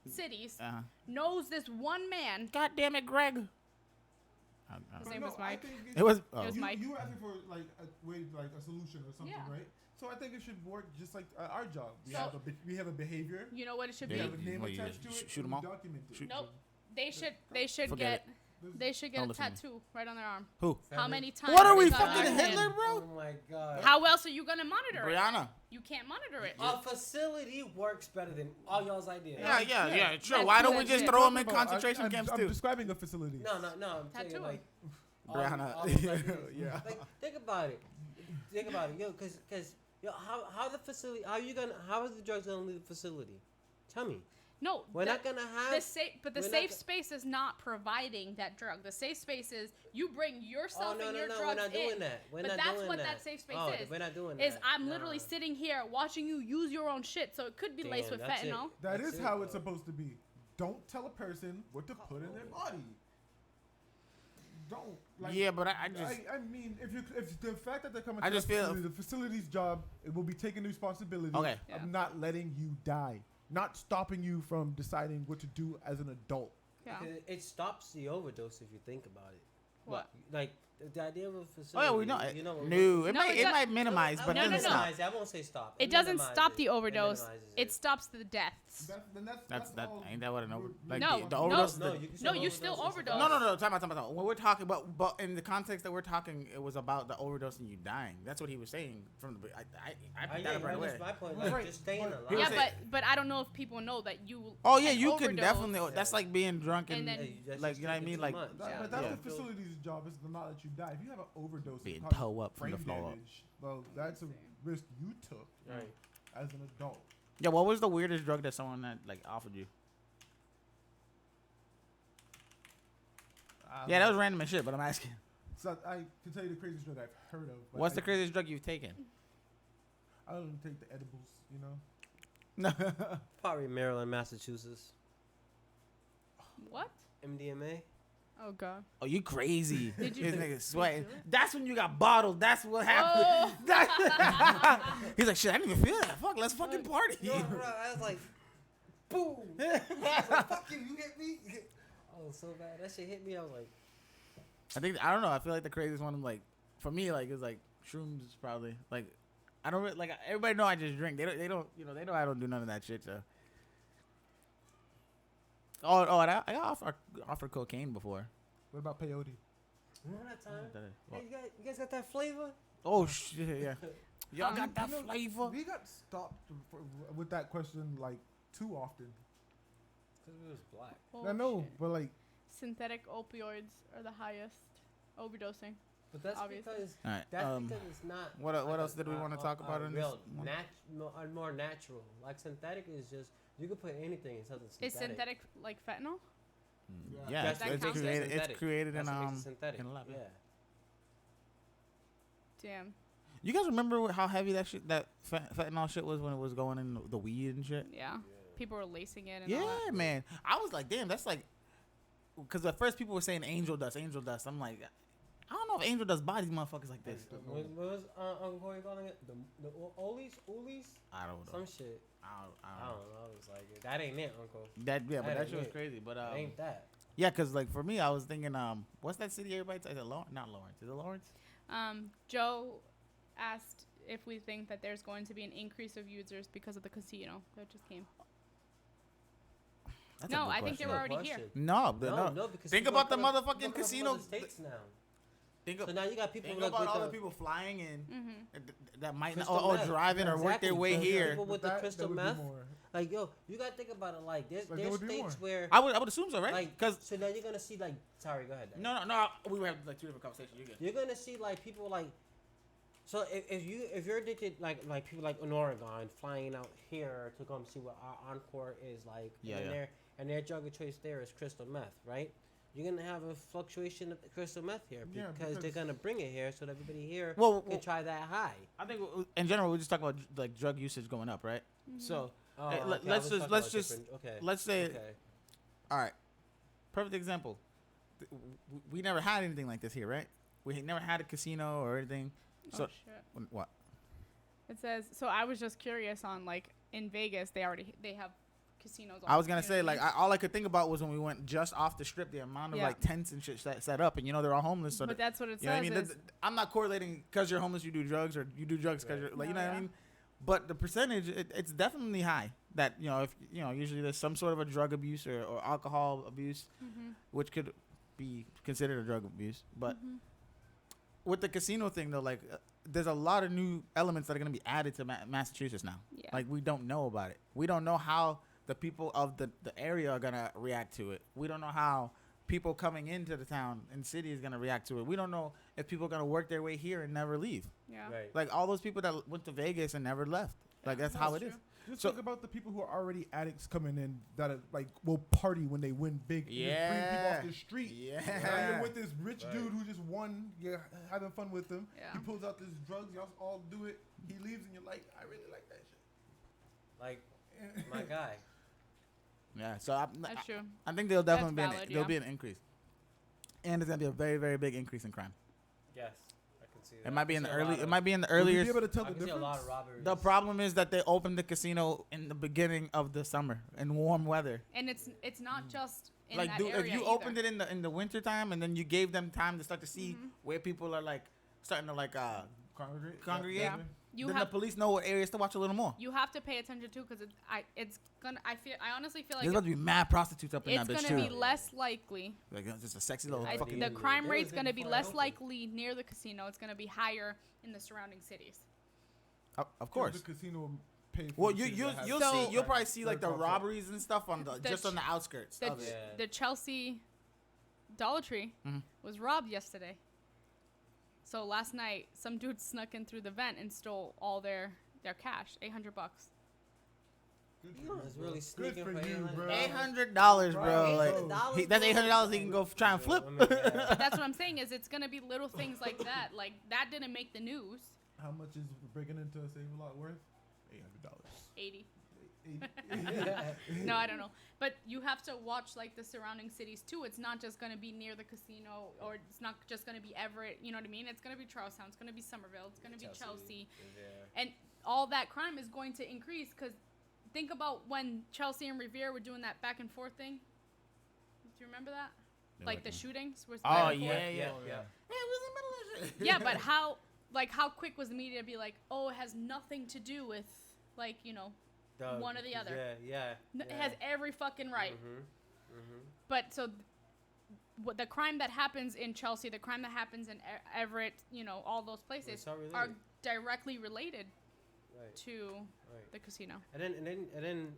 cities, knows this one man. God damn it, Greg. His But name no, was I Mike. think It was. It Oh. was you, Mike. you were asking for like a way, like a solution or something, Yeah. right? So I think it should work just like our job. We So- have we have a behavior. You know what it should Yeah, We be? have a name what, you attached to it. shoot and 'em we all? document it. Shoot- Nope. They should Forget get They should get Don't a listen to me. tattoo right on their arm. Who? How many times? What are they we got fucking vaccinated. Hitler, bro? Oh my god. How else are you gonna monitor it? Brianna. You can't monitor it. A facility works better than all y'all's ideas. Yeah. Sure. That's Why don't we good just shit. throw them in Talking about- concentration camps I'm too? describing a facility. No. I'm saying Tattoo. like. Brianna. all those ideas. Yeah. Like, think about it, yo, cause yo, how the facility? How is the drugs gonna leave the facility? Tell me. No, We're not gonna have. the safe, but the we're not safe go- space is not providing that drug. The safe space is you bring yourself no, and your no, drugs we're not doing in. that. We're But not that's doing what that. that safe space Oh, is. we're not doing Is that. I'm Nah. literally sitting here watching you use your own shit, so it could be laced Damn, with that's it. fentanyl. That That's is it, how it's though. supposed to be. Don't tell a person what to put in their body. Don't. Like, Yeah, but I just. I mean, if the fact that they're coming I to just the feel- facility, the facility's job, it will be taking the responsibility Okay. of Yeah. not letting you die, not stopping you from deciding what to do as an adult. Yeah. Because it stops the overdose if you think about it. What? Like the idea of a Oh facility. yeah, we know. You know, No, it No, might it might minimize, but No, it no, doesn't no. stop. Minimize it. I won't say stop. It doesn't minimizes stop it. the overdose. minimizes It stops the deaths. That's that. all Ain't that what an over? you're- Like No, the no. overdose. No, the- you can No, still you still overdose. overdose. No. Time out. When we're talking about, but in the context that we're talking, it was about the overdose and you dying. That's what he was saying from the. I picked that up right away. That's my point. Like, Right, just staying but- alive. He was Yeah, saying- but I don't know if people know that you. Oh yeah, can you can overdose. definitely. That's like being drunk and, And then- Hey, that's like just you know what I taking mean, too like much. Yeah. But that's Yeah. the facility's job, is to not let you die. If you have an overdose, being and cause toe up from the brain floor up. damage, well, that's a risk you took Right. as an adult. Yeah, what was the weirdest drug that someone that like offered you? Yeah, that was random as shit, but I'm asking. So I can tell you the craziest drug I've heard of. But What's the I- craziest drug you've taken? I don't take the edibles, you know. No. Probably Maryland, Massachusetts. What? MDMA. Oh god. Oh, you crazy? Did you This do- nigga did you sweating. do it? That's when you got bottled. That's what happened. Oh. He's like, shit, I didn't even feel that. Fuck, let's fucking party. Yo, bro, I was like, boom. I was like, fuck you, you hit me. Oh, so bad. That shit hit me. I was like, I don't know. I feel like the craziest one, like for me, like is like shrooms is probably like I don't really, like everybody know I just drink. They don't they know I don't do none of that shit. So. And I got offered cocaine before. What about peyote? remember that time? Hey, you guys got that flavor? Oh shit, yeah. Y'all got that You know, flavor. We got stopped with that question like too often. Because it was black. I know, Bullshit. but like Synthetic opioids are the highest overdosing. But that's Obviously. because All right. that's because it's not. what like else did we wanna talk about in this real one? more natural. Like synthetic is just you can put anything in something synthetic. Is synthetic like fentanyl? Yeah, That's That it's counts as created. It's synthetic. created That's in what makes it synthetic. in a lab. Yeah. Damn. You guys remember how heavy that shit, that fentanyl shit was when it was going in the weed and shit? Yeah. People were lacing it and all Yeah, that. man. I was like, damn, that's like, because at first people were saying angel dust, angel dust. I'm like, I don't know if angel dust bodies motherfuckers like this. What was Uncle Corey calling it? The Oolies? I don't know. Some shit. I I don't know. don't know. It's like that ain't it, Uncle. That yeah, but That that ain't shit was it. crazy. But That ain't that. yeah, cause like for me, I was thinking, what's that city everybody? Is it Lawrence? Not Lawrence. Is it Lawrence? Joe asked if we think that there's going to be an increase of users because of the casino that just came. That's a No, good I think they question. were already here. No, No, because Think people about the are coming- motherfucking people coming casino. from other states now. Think, So now you got people think like about with all the the people flying in Mm-hmm. that might not, crystal or meth. driving or work their way Exactly. here. People with the that crystal would be meth. more. Like yo, you gotta think about it. Like there's Like, there would be states more. where I would assume so, right? like Because so now you're gonna see like sorry, go ahead. Dan. no, we were having like two different conversations. You good? You're gonna see like people like so if you're addicted like people like in Oregon flying out here to come see what our Encore is like Yeah, and yeah. their drug of choice there is crystal meth, right? You're gonna have a fluctuation of the crystal meth here Yeah, because they're because- gonna bring it here so that everybody here Well, can try that high. I think in general we just talk about like drug usage going up, right? So Oh, Hey, okay, let's I was just- talking let's about just- different- okay. let's say, Okay. all right, perfect example. We never had anything like this here, right? We never had a casino or anything. So Oh shit. what? It says so. I was just curious on like in Vegas they have casinos. I was gonna you know say what I like mean? all I could think about was when we went just off the strip, the amount of Yeah. like tents and shit set up, and they're all homeless. So but that's what it you know what I says. mean? Is, I'm not correlating because you're homeless, you do drugs, or you do drugs because Right. you're like, you No, know what I yeah. mean? But the percentage, it's definitely high. That if usually there's some sort of a drug abuse or alcohol abuse, mm-hmm. which could be considered a drug abuse. But Mhm. with the casino thing, though, like, there's a lot of new elements that are going to be added to Massachusetts now. Yeah. Like, we don't know about it. We don't know how the people of the area are going to react to it. We don't know how people coming into the town and city is going to react to it. We don't know if people are going to work their way here and never leave. Yeah. Right. Like, all those people that went to Vegas and never left. Like, that's how it is. true. Just So- think about the people who are already addicts coming in that are, like will party when they win big. And just bring people off the street. Now you're with this rich Right. dude who just won. You're having fun with him. Yeah. He pulls out this drugs. Y'all all do it. He leaves and you're like, I really like that Like shit. my guy. Yeah, so That's true. I think there'll definitely That's be valid, there'll yeah. be an increase, and there's gonna be a very, very big increase in crime. Yes, I can see that. It might be I in the see a lot early. of- It might be in the Would you earlier. be able to tell I the can see a lot difference? of robberies. The problem is that they opened the casino in the beginning of the summer in warm weather. And it's not just in Like, that dude, if area you either. opened it in the winter time and then you gave them time to start to see Mhm. where people are like starting to like Congregate. Congregate? Yeah. You then have the police know what areas to watch a little more. you have to pay attention too, because I honestly feel like There's about to be mad prostitutes up in it's that bitch gonna too. be less likely. Like, it's just a sexy little I- fucking. The There crime was rate's a gonna be before less open. likely near the casino. It's gonna be higher in the surrounding cities. Of course. The casino will pay for Well, the you cities you that have you'll So- see you'll probably see like the They're called- robberies and stuff on the The just on the outskirts The, of it. Yeah. the Chelsea Dollar Tree Mhm. was robbed yesterday. So last night, some dude snuck in through the vent and stole all their cash, $800. Good You for was you, really bro. sneaking Good for for you, $800. bro. $800, bro. Bro, Like, $800, that's bro. $800 he can go try and flip. I mean, yeah. That's what I'm saying is it's gonna be little things like that. Like that didn't make the news. How much is breaking into a Save a Lot worth? $800. 80. Yeah. No, I don't know. But you have to watch like the surrounding cities too. It's not just gonna be near the casino, or it's not just gonna be Everett. You know what I mean? It's gonna be Charlestown. It's gonna be Somerville. It's gonna be Chelsea. Yeah. And all that crime is going to increase because think about when Chelsea and Revere were doing that back and forth thing. Do you remember that? Like the shootings? Was Oh, back and forth? yeah. Yeah. Yeah, we was in the middle of that shit. Yeah, but how quick was the media to be like, oh, it has nothing to do with like, you know, one or the other. Yeah. It has every fucking right. Mm-hmm. But so what the crime that happens in Chelsea, the crime that happens in Everett, you know, all those places It's all related. are directly related Right. to Right. the casino. And then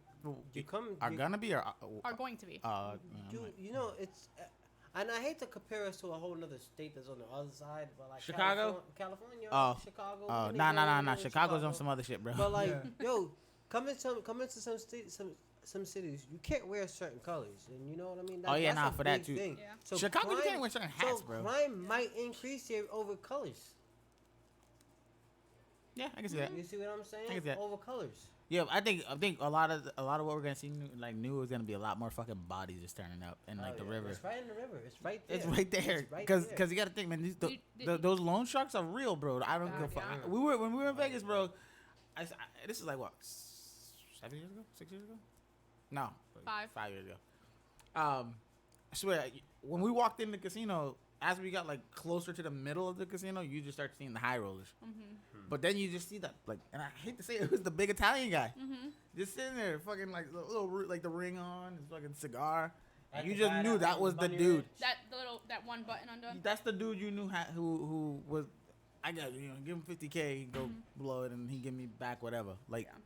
you come. Are you, gonna be or Are going to be. you know it's. And I hate to compare us to a whole other state that's on the other side, but like Chicago? California, Oh. Chicago. Oh, anywhere, nah. you know, Chicago's on Chicago. some other shit, bro. But like, Yeah. yo, come into some states, some cities, you can't wear certain colors, and you know what I mean. Oh, yeah, that's nah, a for that big too. Thing. Yeah. So Chicago, you crime, can't wear certain hats, so bro. crime might increase here over colors. Yeah, I can see that. You see what I'm saying? I can see that. Over colors. Yeah, I think a lot of what we're gonna see new is gonna be a lot more fucking bodies just turning up in like Oh, the yeah. river. It's right in the river. It's right there. It's right there, It's right because there. you gotta think, man. Did- Those loan sharks are real, bro. I don't God, give a fuck. yeah. When we were in Vegas, bro. This is like what 7 years ago, 6 years ago? No, 5 years ago. I swear, when we walked in the casino, as we got like closer to the middle of the casino, you just start seeing the high rollers. Mm-hmm. But then you just see that, like, and I hate to say it was the big Italian guy, Mm-hmm. just sitting there, fucking like like the ring on, his fucking cigar. Like You the just guy knew that was the bunny dude. ranch. That one button undone. That's the dude you knew who was. I got give him $50K, go blow it, and he give me back whatever. Like, Yeah.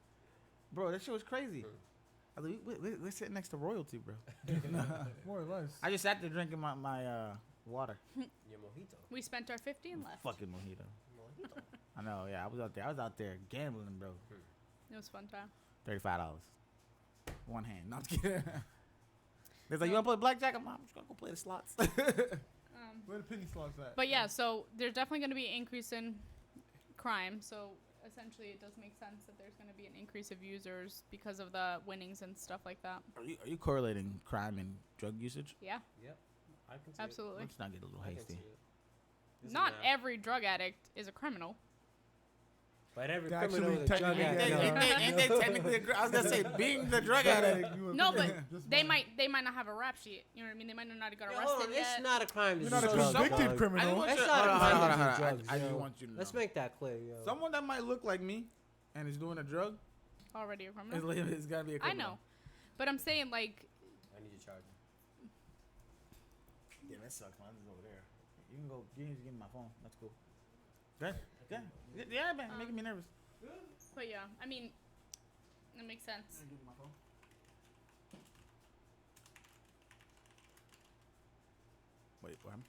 bro, that shit was crazy. I was like, we're sitting next to royalty, bro. More or less. I just sat there drinking my water, Your mojito. We spent our 50 and left. fucking mojito. Mojito. I know, yeah. I was out there gambling, bro. It was a fun time. $35, one hand. Not kidding. They're like, you wanna play blackjack? I'm just gonna go play the slots. Where the penny slots at? But yeah, so there's definitely going to be an increase in crime. So essentially, it does make sense that there's going to be an increase of users because of the winnings and stuff like that. Are you correlating crime and drug usage? Yeah, Yep. I can see absolutely. Let's not get a little it. I can hasty. see it. This Not is now- every drug addict is a criminal. But every Actually, criminal is a drug technically, addict. yeah. Ain't they technically? I was gonna say being the drug addict. No, but they might not have a rap sheet. You know what I mean? They might not have got Yo, arrested hold on, yet. It's not a crime. to You're not a do drugs, convicted dog. criminal. I just want That's you- not hold a on, crime hold to on, do hold on. drugs, I just yo. want you to know. Let's make that clear, yo. Someone that might look like me and is doing a drug Already a criminal. is gotta be a I criminal. know, but I'm saying like I need your charger. Yeah, that sucks. Mine's is over there. You can go. You can just give me my phone. That's cool. Good. Yeah, man, making me nervous. But yeah, I mean, it makes sense. Give me my phone. Wait, what happened?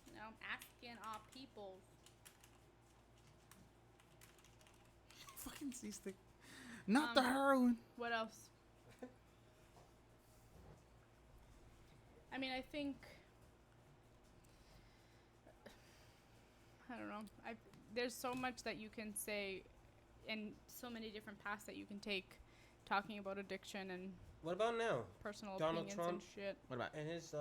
You know, asking our people. Fucking C-stick. Not the heroin. What else? I mean, I think I don't know. There's so much that you can say, and so many different paths that you can take, talking about addiction and What about now? personal Donald opinions Trump? and shit. What about? And his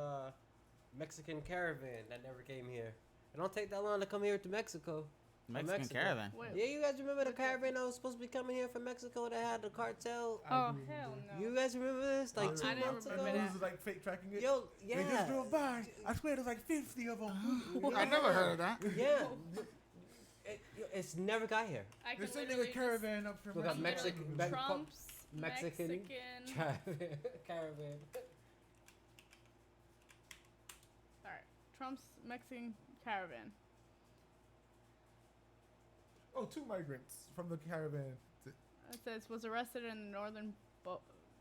Mexican caravan that never came here. It don't take that long to come here to Mexico. Mexican Mexico. caravan. Wait, Yeah, you guys remember the caravan that was supposed to be coming here from Mexico that had the cartel? oh do hell remember. no. You guys remember this? Like I 2 didn't months remember ago? that. This is like fake tracking it. Yo, yeah. They just drove by. I swear there's like 50 of them. I never heard of that. Yeah. It's never got here. I They're can sending a literally just caravan up from We got Mexico. Mexican- Trump's Mexican caravan. Alright, Trump's Mexican caravan. Oh, 2 migrants from the caravan. It says was arrested in the northern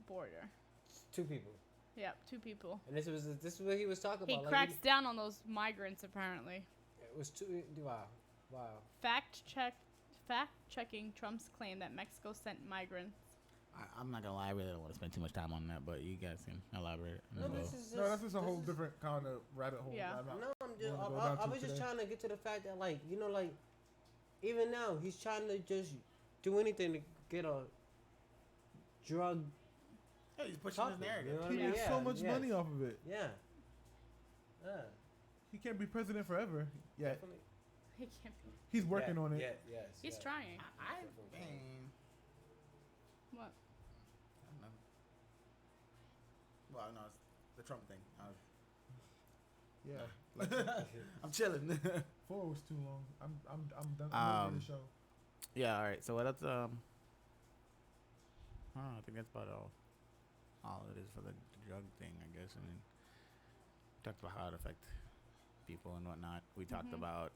border. 2 people. Yep, 2 people. And this is what he was talking He about. cracks down on those migrants apparently. It was 2. Wow. Fact checking Trump's claim that Mexico sent migrants. I'm not gonna lie. I really don't want to spend too much time on that, but you guys can elaborate. No, this is No, that's just a whole different kind of rabbit hole. Yeah. I'm not No, I'm just, wanna go down I to was just today. trying to get to the fact that, like, you know, like, even now, he's trying to just do anything to get a drug. Yeah, he's pushing Topic, his narrative. you know what I He mean? makes Yeah, so much yes. money off of it. Yeah. Yeah. He can't be president forever yet. Definitely. He can't be. He's working on it. Yeah, yes. He's yeah. trying. I Definitely. mean, What? I don't know. Well, no, it's the Trump thing. Yeah. I'm chilling. 4 was too long. I'm done. I'm over the show. Yeah. All right. So what else? I don't know. I think that's about all it is for the drug thing. I guess. I mean, talked about how it affects people and whatnot. We talked Mhm. about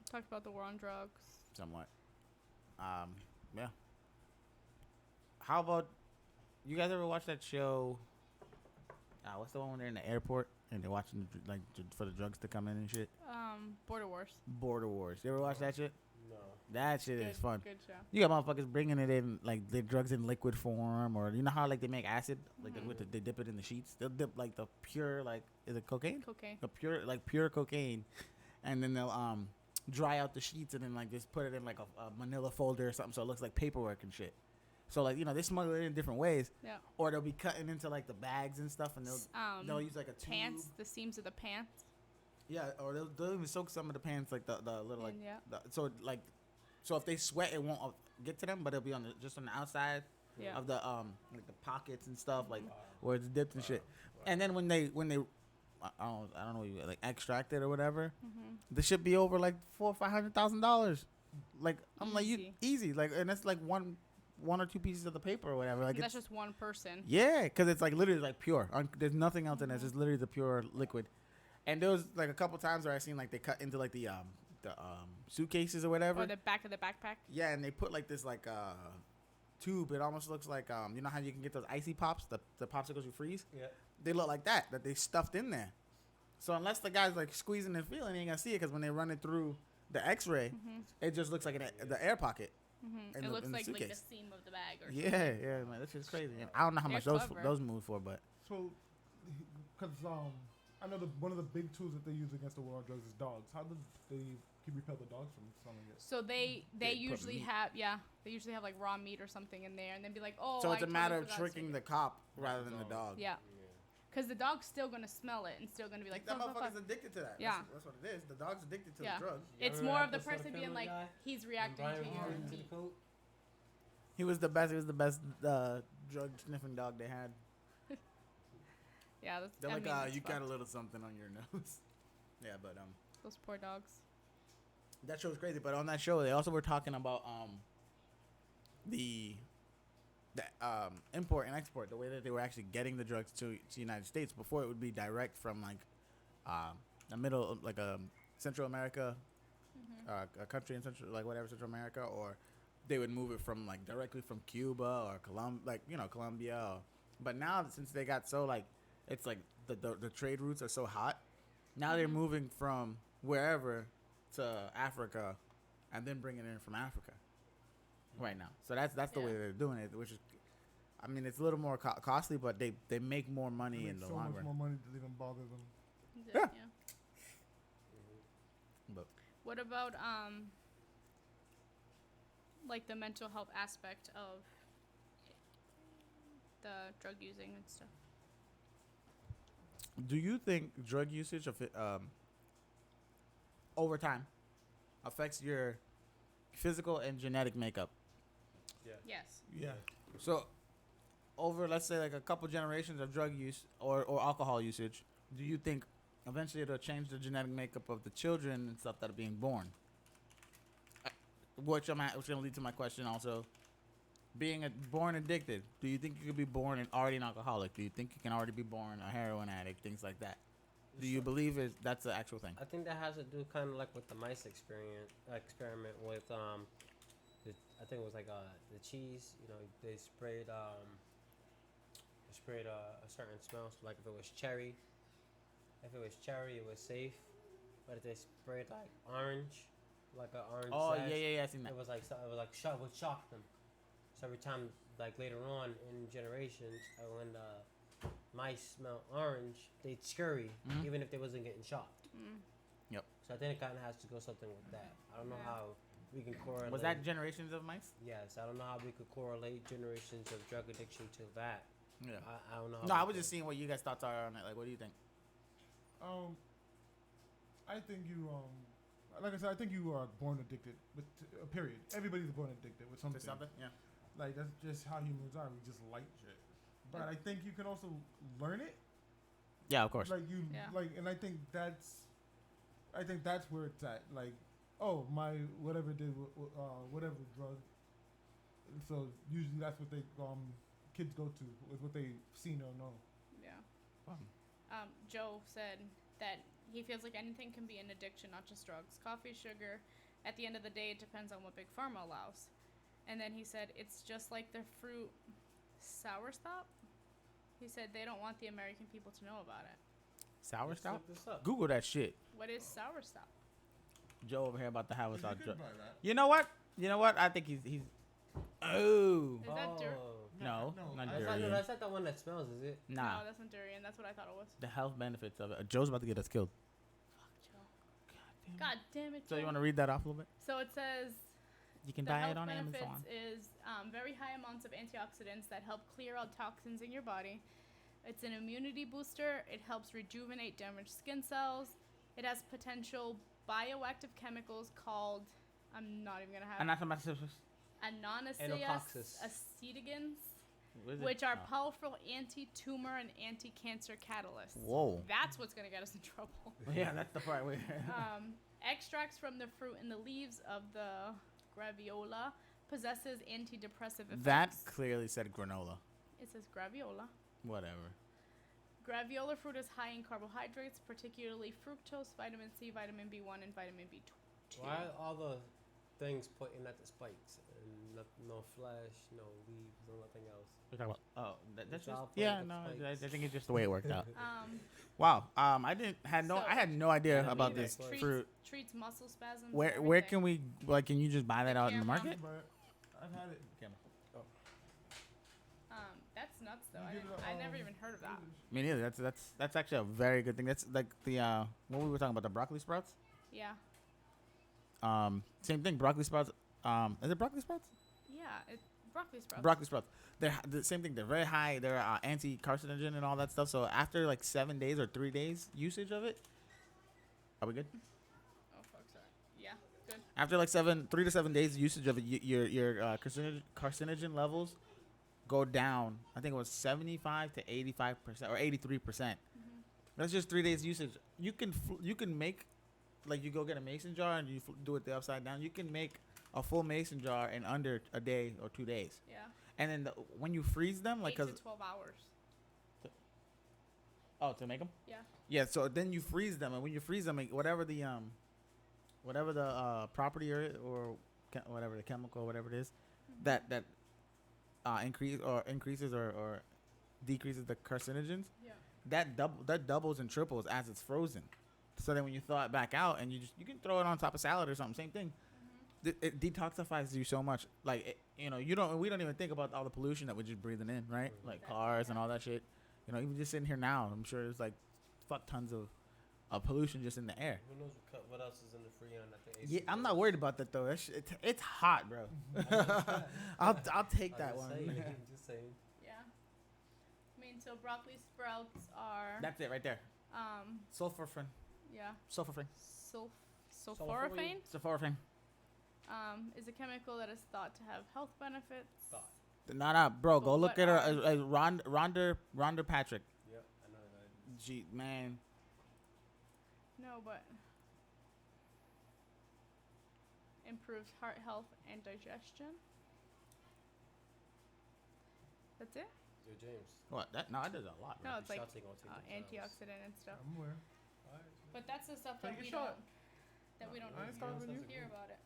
Talked about the war on drugs. somewhat. Yeah. How about you guys ever watch that show? What's the one when they're in the airport and they're watching for the drugs to come in and shit? Border Wars. Border Wars. You ever watch that shit? No. That shit is fun. Good show. You got motherfuckers bringing it in like the drugs in liquid form, or you know how like they make acid, like they dip it in the sheets. They'll dip like the pure is it cocaine? Cocaine. The pure cocaine, and then they'll dry out the sheets and then like just put it in like a manila folder or something so it looks like paperwork and shit. So like they smuggle it in different ways, Yeah. or they'll be cutting into like the bags and stuff, and they'll use like a tube. Pants. The seams of the pants. Yeah, or they'll even soak some of the pants like the little like And yeah. so if they sweat it won't get to them, but it'll be just on the outside Yeah. of the like the pockets and stuff like where it's dipped and shit. And then when they I don't know like extract it or whatever, the shit be over like $400,000-$500,000. Like I'm like you easy like, and that's like one or two pieces of the paper or whatever. Like And it's that's just one person. yeah, because it's like literally like pure. There's nothing else in it. It's just literally the pure liquid. And there was like a couple times where I seen like they cut into like the suitcases or whatever. Or the back of the backpack. Yeah, and they put like this like tube. It almost looks like you know how you can get those icy pops, the popsicles you freeze. Yeah. They look like that they stuffed in there. So unless the guy's like squeezing and feeling, you ain't gonna see it because when they run it through the X-ray, it just looks like the air pocket. It looks like the suitcase. seam of the bag or Yeah, man, that's just crazy. And I don't know how They're much clever. those move for, but So, because I know one of the big tools that they use against the war on drugs is dogs. How do they repel the dogs from selling it? So they They put usually meat. they usually have like raw meat or something in there, and then be like, oh. so I it's a totally matter of forgot to tricking take the it. cop rather than the dog. Yeah, because the dog's still gonna smell it and still gonna be like. That "Fuck, fuck, motherfucker's fuck." addicted to that. Yeah. That's what it is. The dog's addicted to Yeah. the drugs. It's Remember more that of the episode of person being Family like, Guy? he's reacting to your Brian meat. the coat? He was the best. He was the best drug sniffing dog they had. Yeah, that's. They're I like, mean, that's you got a fucked. little something on your nose. Yeah, but Those poor dogs. that show's crazy. But on that show, they also were talking about the import and export, the way that they were actually getting the drugs to the United States. Before it would be direct from like a middle, like a Central America, Mm-hmm. a country in Central, like whatever Central America, or they would move it from like directly from Cuba or Colombia. But now since they got so like, it's like the trade routes are so hot. Now they're Mhm. moving from wherever to Africa, and then bringing it in from Africa. Right now, so that's the way Yeah. they're doing it, which is, I mean, it's a little more costly, but they make more money They in make the so long much run. more money to even bother them. Yeah. Mm-hmm. But What about like the mental health aspect of the drug using and stuff? do you think drug usage over time affects your physical and genetic makeup? Yeah. Yes. Yeah. So over, let's say, like a couple generations of drug use or alcohol usage, do you think eventually it'll change the genetic makeup of the children and stuff that are being born? Which which gonna lead to my question also. Being born addicted, do you think you could be born and already an alcoholic? Do you think you can already be born a heroin addict, things like that? Do you believe that's the actual thing? I think that has to do kind of like with the mice experiment with I think it was like the cheese. You know, they sprayed a certain smell. So like if it was cherry, it was safe. But if they sprayed like orange, like an orange Oh zest, yeah, I seen that. it was like would shock them. So every time, like later on in generations, when the mice smell orange, they'd scurry, Mhm. even if they wasn't getting shocked. Mm. So I think it kind of has to go something with that. I don't know Yeah. how we can correlate. Was that generations of mice? Yes, I don't know how we could correlate generations of drug addiction to that. Yeah. I don't know. How No, we I was could. just seeing what you guys' thoughts are on it. Like, what do you think? I think you like I said, I think you are born addicted with period. Everybody's born addicted with something. To something? Yeah. Like that's just how humans are. We just like shit. But I think you can also learn it. Yeah, of course. Like you Yeah. like, and I think that's where it's at. Like, oh my, whatever did whatever drug. So usually that's what they kids go to is what they've seen or know. Yeah. Um, Joe said that he feels like anything can be an addiction, not just drugs. Coffee, sugar. At the end of the day, it depends on what Big Pharma allows. And then he said it's just like the fruit soursop. He said they don't want the American people to know about it. Sour Let's stout? look this up. Google that shit. What is soursop? Joe over here about the house. You could buy that. You know what? I think he's. Oh. Is that dirt? No, No, not That's durian. that's not the one that smells, is it? Nah. No, that's not durian. That's what I thought it was. The health benefits of it. Joe's about to get us killed. Fuck, Joe. God damn it, So Joe. you want to read that off a little bit? So it says You can the buy health it on benefits Amazon. is very high amounts of antioxidants that help clear out toxins in your body. It's an immunity booster. It helps rejuvenate damaged skin cells. It has potential bioactive chemicals called, I'm not even going to have anonymous Anocoxis. acetogens, which are powerful anti-tumor and anti-cancer catalysts. Whoa. That's what's going to get us in trouble. Yeah, that's the part where. Extracts from the fruit and the leaves of the graviola possesses antidepressive effects. That clearly said granola. It says graviola. Whatever. Graviola fruit is high in carbohydrates, particularly fructose, vitamin C, vitamin B1, and vitamin B2. Why are all the things put in at the spikes and no flesh, no leaves, no nothing else? We're talking about. Oh, that's It's just. all Yeah, put no, with I spikes. think it's just the way it worked out. Um, Wow. I So- had no idea Yeah, about me this neither. fruit. treats muscle spasms. and Where everything. can we can you just buy that out in the camera. market? But I've had it. That's nuts though. You get it, I never even heard of that. Me neither. That's actually a very good thing. That's like the what we were talking about, the broccoli sprouts. Yeah. Same thing. Broccoli sprouts. Is it broccoli sprouts? Yeah. Broccoli sprouts. Broccoli sprouts. They're the same thing. They're very high. They're anti-carcinogen and all that stuff. So after like 7 days or 3 days usage of it, are we good? Oh fuck, sorry. Yeah. Good. After like 3 to 7 days usage of it, your carcinogen levels go down. I think it was 75 to 85% or 83%. That's just 3 days usage. You can make, like, you go get a mason jar and you do it the upside down. You can make a full mason jar in under a day or 2 days. Yeah. And then when you freeze them, like, 8 to cause 12 hours. Oh, to make them. Yeah. Yeah. So then you freeze them, and when you freeze them, whatever the property or whatever the chemical, whatever it is, that increases or decreases the carcinogens. Yeah. That doubles and triples as it's frozen. So then when you thaw it back out, and you can throw it on top of salad or something, same thing. It detoxifies you so much. Like we don't even think about all the pollution that we're just breathing in, right? Like cars and all that shit. Even just sitting here now, I'm sure there's like fuck tons of pollution just in the air. Who knows what else is in the Freon that the AC Yeah, I'm not worried about that though. That shit, it's hot, bro. I'll take that one. Just saying. Yeah. I mean, so broccoli sprouts are. That's it right there. Sulforaphane. Yeah. Sulforaphane. Sulforaphane. Sulforaphane. Is a chemical that is thought to have health benefits. Nah, bro. Go But look what at her. Rhonda Patrick. Yep, I know that. Gee, man. No, but improves heart health and digestion. That's it. Yo, James. What? That does a lot, bro. No, it's like Shots ain't gonna take them shots. antioxidant and stuff. I'm aware. But that's the stuff that Take a we shot. don't I ain't stopping you. hear about it.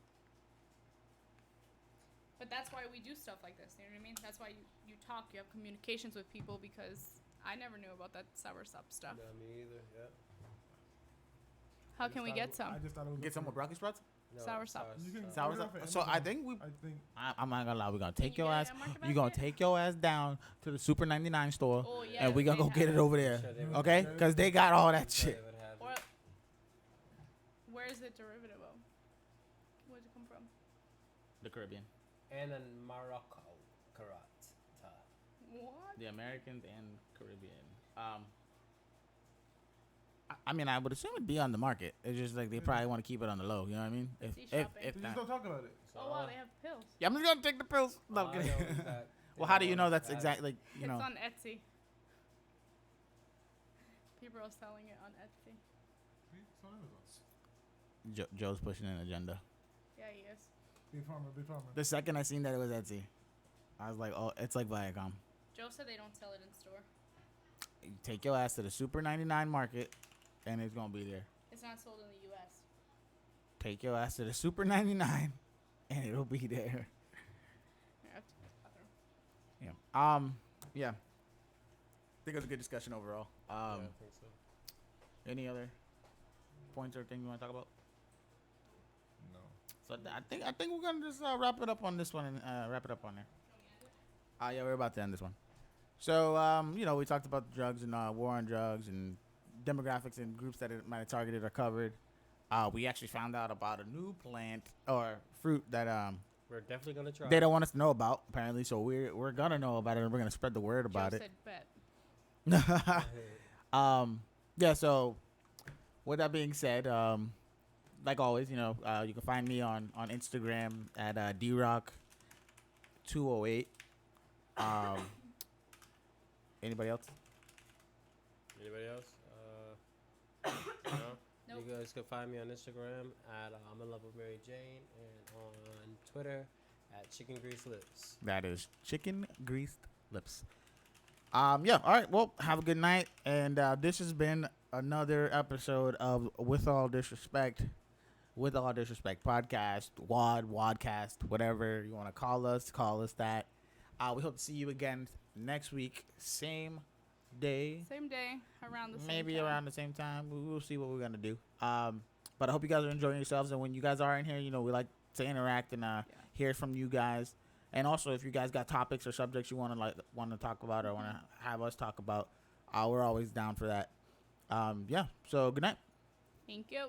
But that's why we do stuff like this. You know what I mean? That's why you talk, you have communications with people, because I never knew about that sour stuff. No, me either. Yeah. How can we get some? I just thought it was Get some more broccoli sprouts. No, Sour sauce. You can Sour order sauce. off of So I Amazon. think I think I'm not gonna lie. We're gonna take Can your you get ass. it at Market You're gonna Basket? take your ass down to the Super 99 store, Oh yeah. and we're gonna go get it over there. Sure, they would Okay? have it. Because they got all that Sure, shit. they would have it. Or where is it derivative of? Where does it come from? The Caribbean, And in Morocco, Karat. What? the Americans, and Caribbean. I mean, I would assume it'd be on the market. It's just like they probably want to keep it on the low. You know what I mean? Sea shopping. they just not. don't talk about it. So, Oh wow, they have pills. Yeah, I'm just gonna take the pills. No, I'm all I kidding. know is that they Well, how do don't you want know that's that. exactly It's know? on Etsy. People are selling it on Etsy. See? It's on Amazon. Joe's pushing an agenda. Yeah, he is. Big farmer, big farmer. The second I seen that it was Etsy, I was like, oh, it's like Viacom. Joe said they don't sell it in store. You take your ass to the Super 99 market, and it's gonna be there. It's not sold in the U.S. Take your ass to the Super 99, and it'll be there. Here, I have to use the bathroom. Yeah. Yeah. I think it was a good discussion overall. Yeah, I think so. Any other points or things you want to talk about? No. So I think we're gonna just wrap it up on this one and wrap it up on there. Yeah, we're about to end this one. So we talked about drugs and war on drugs and demographics and groups that it might have targeted or covered. We actually found out about a new plant or fruit that We're definitely gonna try. they don't want us to know about apparently. So we're gonna know about it and we're gonna spread the word about Joe it. said bet. Yeah, so with that being said, like always, you can find me on Instagram at drock208. Anybody else? Anybody else? No? Nope. You guys can find me on Instagram at I'm in love with Mary Jane, and on Twitter at Chicken Grease Lips. That is chicken greased lips. Yeah, all right, well, have a good night, and this has been another episode of With All Disrespect podcast, Wadcast, whatever you want to call us that. We hope to see you again next week, same day, Same day, around the same maybe time. around the same time. We'll see what we're gonna do. But I hope you guys are enjoying yourselves, and when you guys are in here, we like to interact and hear from you guys. And also, if you guys got topics or subjects you want to talk about or want to have us talk about, we're always down for that. Yeah. So good night. Thank you.